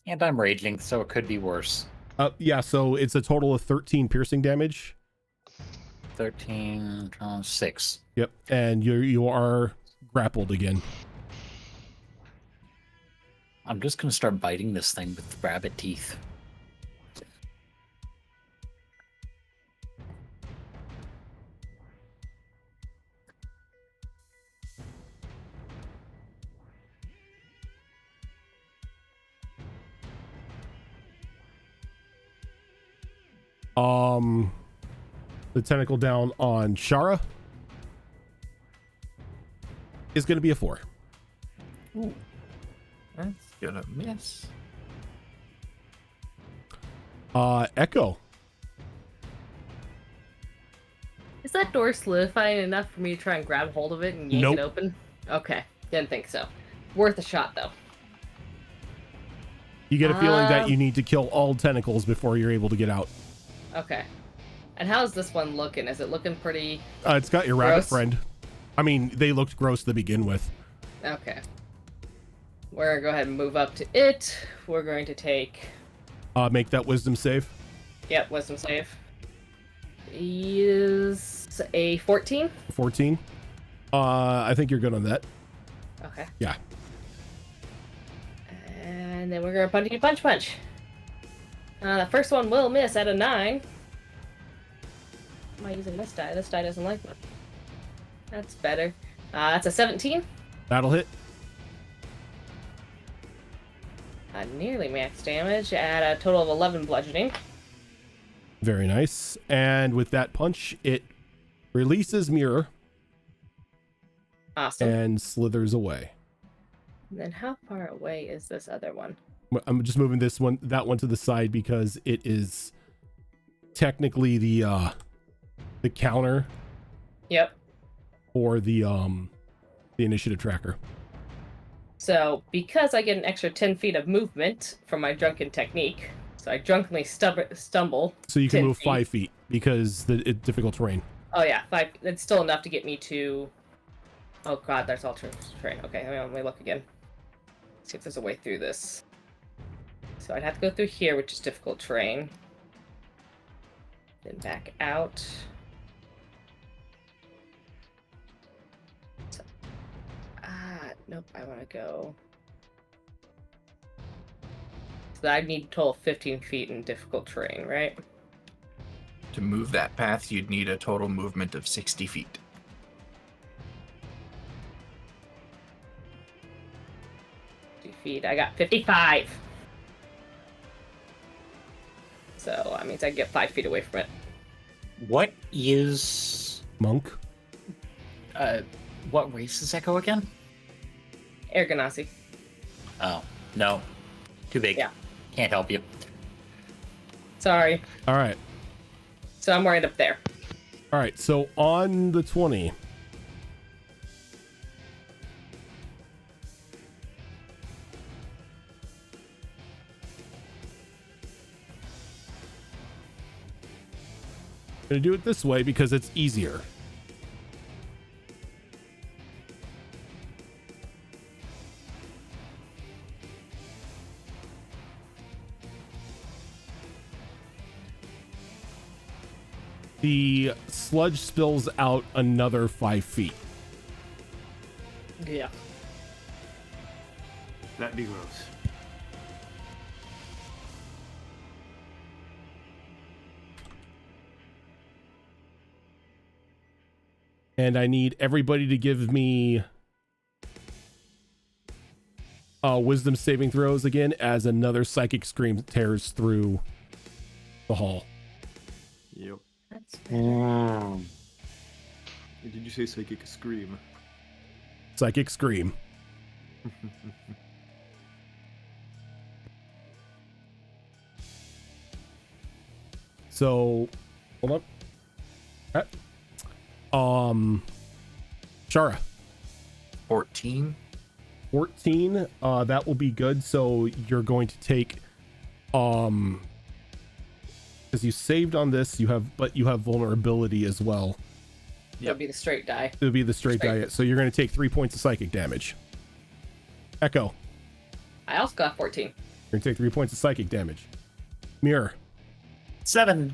And I'm raging, so it could be worse.
Yeah, so it's a total of 13 piercing damage.
13, 6.
Yep, and you are grappled again.
I'm just gonna start biting this thing with rabbit teeth.
The tentacle down on Shara is going to be a 4.
Ooh. That's gonna miss.
Echo.
Is that door solidifying enough for me to try and grab hold of it and yank
Nope.
it open? Okay, didn't think so. Worth a shot, though.
You get a feeling that you need to kill all tentacles before you're able to get out.
Okay. And how's this one looking? Is it looking pretty...
It's got your rabbit
gross?
friend. I mean, they looked gross to begin with.
Okay. We're going to go ahead and move up to it. We're going to take...
Make that wisdom save.
Yep, wisdom save. Is a 14.
14. I think you're good on that.
Okay.
Yeah.
And then we're going to punch. The first one will miss at a 9. Am I using this die? This die doesn't like me. That's better. That's a 17.
That'll hit.
Nearly max damage at a total of 11 bludgeoning.
Very nice. And with that punch, it releases Mirror
Awesome.
and slithers away.
And then how far away is this other one?
I'm just moving that one to the side because it is technically the counter
Yep.
for the initiative tracker.
So, because I get an extra 10 feet of movement from my drunken technique, so I drunkenly stumble.
So you can
10
move
feet.
5 feet because it's difficult terrain.
Oh yeah, 5. It's still enough to get me to... Oh god, there's all terrain. Okay, let me look again. See if there's a way through this. So I'd have to go through here, which is difficult terrain. Then back out. So, nope, I want to go... So I need a total of 15 feet in difficult terrain, right?
To move that path, you'd need a total movement of 60 feet.
Feet. I got 55. So that means I get 5 feet away from it.
What is
Monk?
what race is Echo again?
Air Ganassi.
Oh, no. Too big.
Yeah.
Can't help you.
Sorry.
All right.
So I'm right up there.
All right. So on the 20. Gonna do it this way because it's easier. The sludge spills out another 5 feet.
Yeah.
That'd be gross.
And I need everybody to give me wisdom saving throws again as another psychic scream tears through the hall.
Yep.
That's
Did you say psychic scream?
Psychic scream. So, hold on. Shara.
14.
14. That will be good. So you're going to take, because you saved on this, you have vulnerability as well.
That'd be the straight die.
It would be the straight diet. So you're going to take 3 points of psychic damage. Echo.
I also got 14.
You're going to take 3 points of psychic damage. Mirror.
7.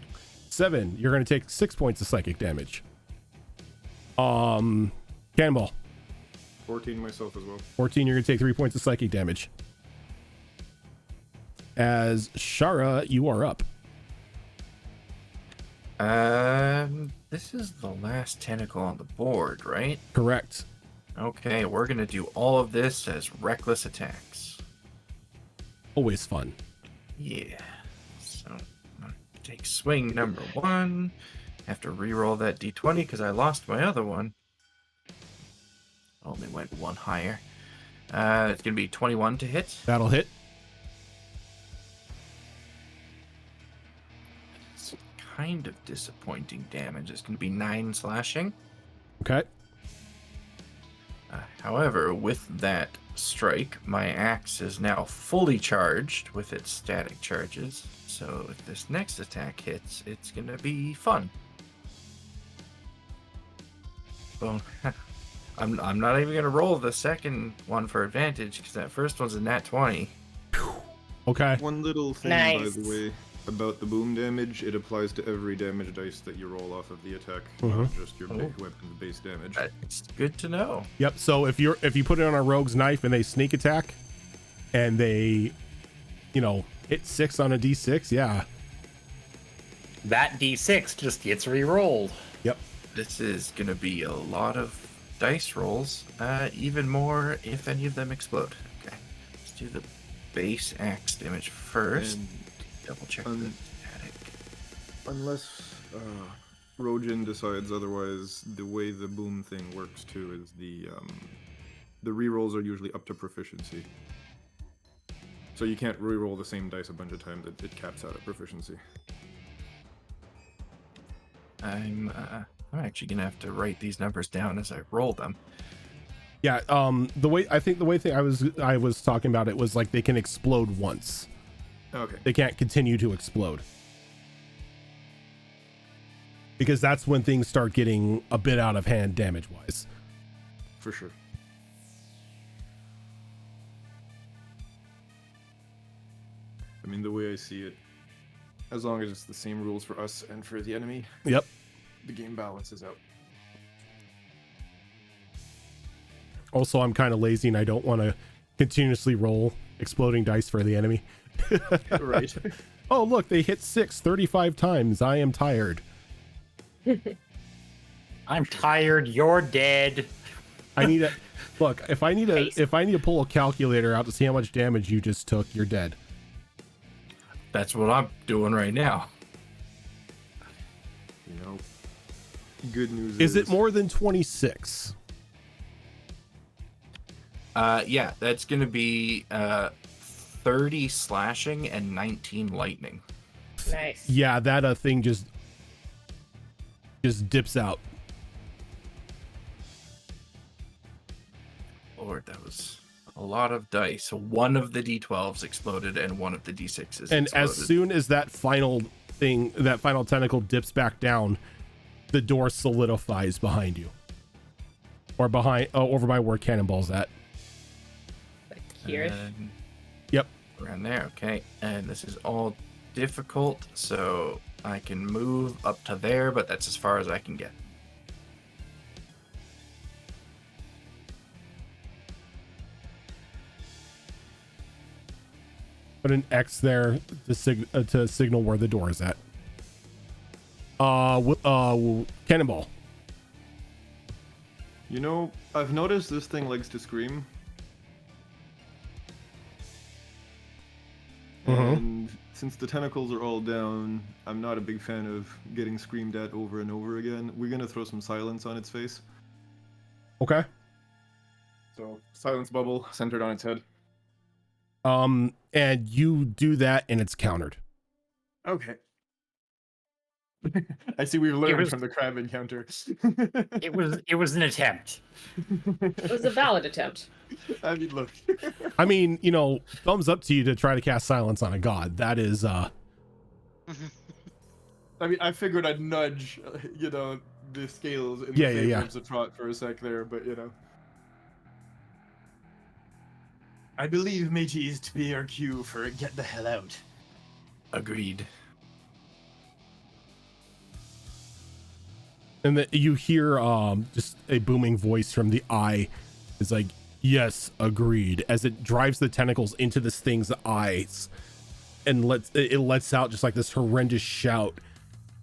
7. You're going to take 6 points of psychic damage. Cannonball.
14 myself as well.
14. You're going to take 3 points of psychic damage. As Shara, you are up.
This is the last tentacle on the board, right?
Correct.
Okay, we're gonna do all of this as reckless attacks.
Always fun.
Yeah. So, I'm gonna take swing number 1 have to re-roll that d20 because I lost my other one. Only went one higher. It's going to be 21 to hit.
That'll hit.
It's kind of disappointing damage. It's going to be 9 slashing.
Okay.
However, with that strike, my axe is now fully charged with its static charges. So if this next attack hits, it's going to be fun. Well, I'm not even going to roll the second one for advantage because that first one's a nat 20.
Okay.
One little thing, by the way, about the boom damage, it applies to every damage dice that you roll off of the attack, not just your weapon's base damage.
It's good to know.
Yep. So if you put it on a rogue's knife and they sneak attack, and they, hit 6 on a d6, yeah.
That d6 just gets re-rolled.
Yep.
This is going to be a lot of dice rolls, even more if any of them explode. Okay, let's do the base axe damage first.
And
double check the static.
Unless Rojin decides otherwise, the way the boom thing works too is the rerolls are usually up to proficiency. So you can't reroll the same dice a bunch of times. It caps out at proficiency.
I'm actually gonna have to write these numbers down as I roll them.
Yeah. The way I was talking about it was like they can explode once.
Okay.
They can't continue to explode. Because that's when things start getting a bit out of hand damage-wise.
For sure. I mean, the way I see it, as long as it's the same rules for us and for the enemy,
Yep.
the game balances out.
Also, I'm kind of lazy and I don't want to continuously roll exploding dice for the enemy.
Right.
Oh, look, they hit 35 times. I am tired.
I'm tired. You're dead.
I need a look. If I need to pull a calculator out to see how much damage you just took, you're dead.
That's what I'm doing right now.
Good news
Is it more than 26?
Yeah, that's gonna be 30 slashing and 19 lightning.
Nice.
Yeah, that thing just dips out.
Lord, that was a lot of dice. So one of the d12s exploded and one of the d6s
And
exploded.
as soon as that final tentacle dips back down, the door solidifies behind you. Or over by where Cannonball's at.
Here.
Yep.
Around there, okay. And this is all difficult, so I can move up to there, but that's as far as I can get.
Put an X there to signal where the door is at. Cannonball.
I've noticed this thing likes to scream. And since the tentacles are all down, I'm not a big fan of getting screamed at over and over again. We're gonna throw some silence on its face.
Okay.
So, silence bubble centered on its head.
And you do that and it's countered.
Okay. I see we've learned from the crab encounter.
It was an attempt.
It was a valid attempt.
I mean, look.
I mean, thumbs up to you to try to cast silence on a god. That is
I mean, I figured I'd nudge, the scales in the favor of the trot for a sec there, but I believe Meiji is to be our cue for get the hell out.
Agreed.
and then you hear just a booming voice from the eye. It's like, yes, agreed, as it drives the tentacles into this thing's eyes and lets out just like this horrendous shout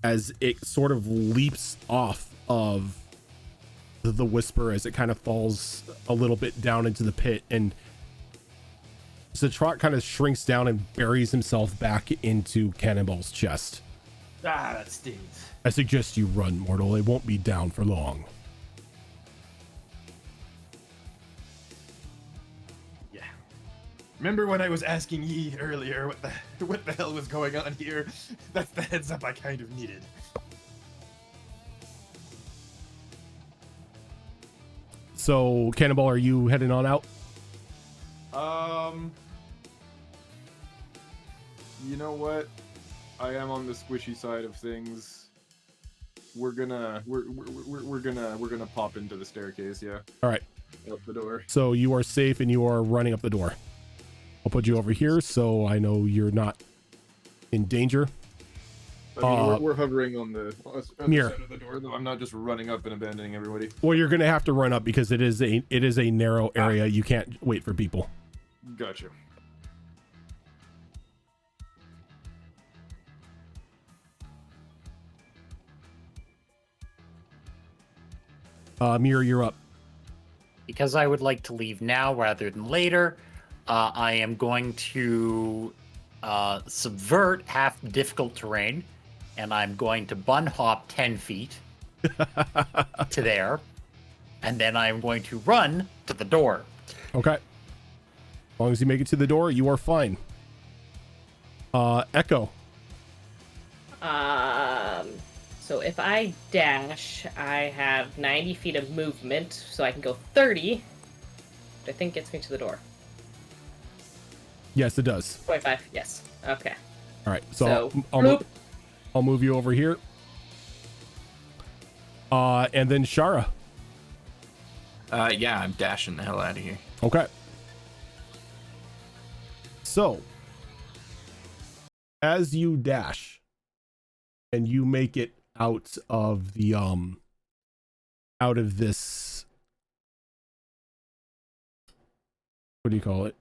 as it sort of leaps off of the whisper as it kind of falls a little bit down into the pit, and Zatrot kind of shrinks down and buries himself back into Cannonball's chest.
Ah, that stings.
I suggest you run, mortal. It won't be down for long.
Yeah. Remember when I was asking ye earlier what the hell was going on here? That's the heads up I kind of needed.
So, Cannonball, are you heading on out?
You know what? I am on the squishy side of things. We're gonna pop into the staircase. Yeah.
All right.
Out the door.
So you are safe and you are running up the door. I'll put you over here so I know you're not in danger.
I mean, we're hovering on the other side of the door, though. I'm not just running up and abandoning everybody.
Well, you're gonna have to run up because it is a narrow area. You can't wait for people.
Gotcha.
Mir, you're up.
Because I would like to leave now rather than later, I am going to subvert half the difficult terrain, and I'm going to bun hop 10 feet to there, and then I'm going to run to the door.
Okay. As long as you make it to the door, you are fine. Echo.
So if I dash, I have 90 feet of movement, so I can go 30, which I think gets me to the door.
Yes, it does.
25, yes. Okay.
All right, so I'll move you over here. And then Shara.
Yeah, I'm dashing the hell out of here.
Okay. So, as you dash and you make it out of the out of this, what do you call it?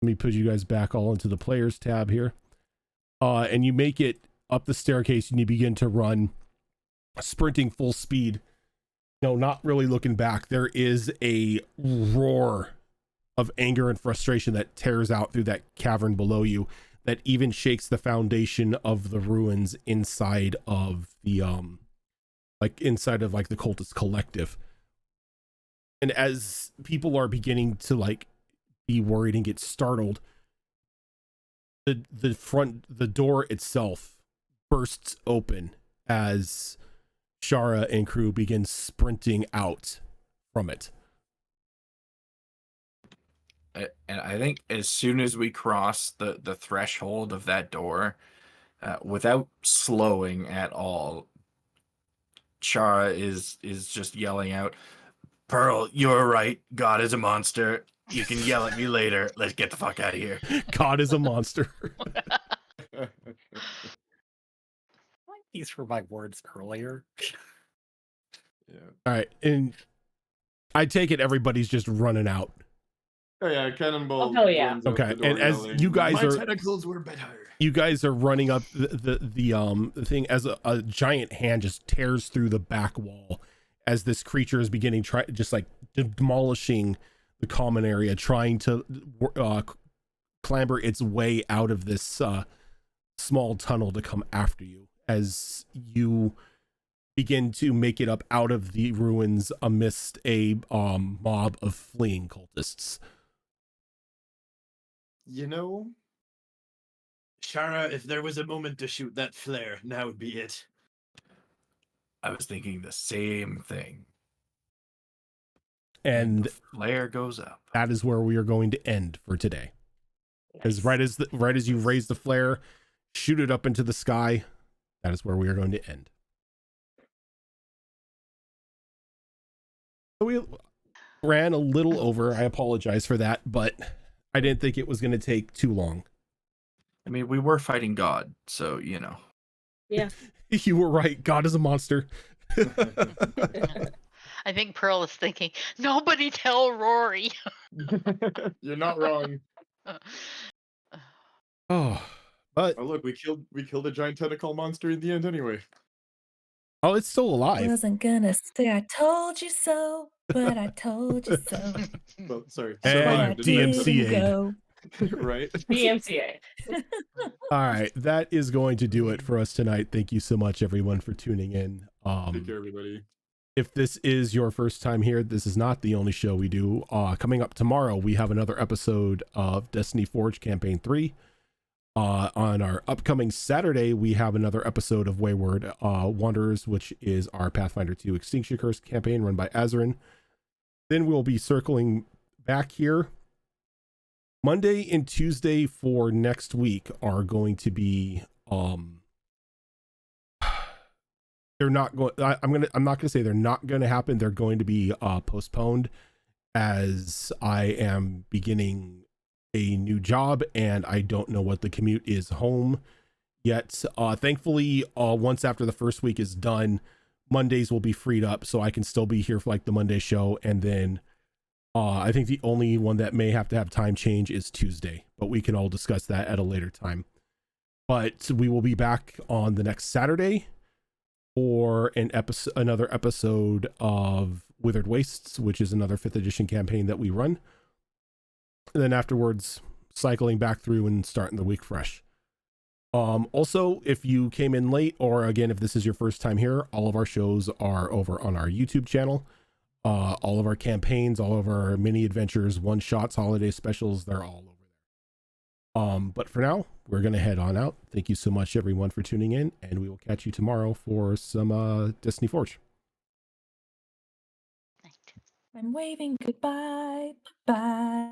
Let me put you guys back all into the players tab here. And you make it up the staircase and you begin to run, sprinting full speed. No, not really looking back. There is a roar of anger and frustration that tears out through that cavern below you, that even shakes the foundation of the ruins inside of the inside of the cultist collective. And as people are beginning to be worried and get startled, the door itself bursts open as Shara and crew begin sprinting out from it.
And I think as soon as we cross the threshold of that door, without slowing at all, Shara is just yelling out, "Pearl, you're right. God is a monster. You can yell at me later. Let's get the fuck out of here."
God is a monster.
These were my words earlier.
Yeah.
All right, and I take it everybody's just running out.
Oh yeah, Cannonball.
Oh, hell yeah.
Okay, and as you guys
My
are
tentacles were better.
you guys are running up the thing as a giant hand just tears through the back wall as this creature is beginning demolishing the common area, trying to clamber its way out of this small tunnel to come after you as you begin to make it up out of the ruins amidst a mob of fleeing cultists.
You know, Shara, if there was a moment to shoot that flare, now would be it.
I was thinking the same thing.
And
the flare goes up.
That is where we are going to end for today. Because right as you raise the flare, shoot it up into the sky, that is where we are going to end. So we ran a little over. I apologize for that, but I didn't think it was going to take too long.
I mean, we were fighting God, so you know.
Yeah.
You were right. God is a monster.
I think Pearl is thinking, nobody tell Rory.
You're not wrong.
But
look, we killed a giant tentacle monster in the end anyway.
Oh, it's still alive.
I wasn't gonna say I told you so, but I told you so.
Well, sorry.
And DMCA'd.
Right?
DMCA.
All right, that is going to do it for us tonight. Thank you so much, everyone, for tuning in.
Take care, everybody.
If this is your first time here, this is not the only show we do. Coming up tomorrow, we have another episode of Destiny Forge Campaign 3. On our upcoming Saturday, we have another episode of Wayward Wanderers, which is our Pathfinder 2 Extinction Curse campaign run by Azarin. Then we'll be circling back here. Monday and Tuesday for next week are going to be they're not going I'm not going to say they're not going to happen. They're going to be postponed as I am beginning a new job and I don't know what the commute is home yet. Thankfully, once after the first week is done, Mondays will be freed up so I can still be here for like the Monday show, and then I think the only one that may have to have time change is Tuesday, but we can all discuss that at a later time. But we will be back on the next Saturday for another episode of Withered Wastes, which is another 5th edition campaign that we run. And then afterwards, cycling back through and starting the week fresh. Also, if you came in late, or again, if this is your first time here, all of our shows are over on our YouTube channel. All of our campaigns, all of our mini adventures, one-shots, holiday specials, they're all over there. But for now, we're going to head on out. Thank you so much, everyone, for tuning in, and we will catch you tomorrow for some Destiny Forge.
I'm waving goodbye. Bye.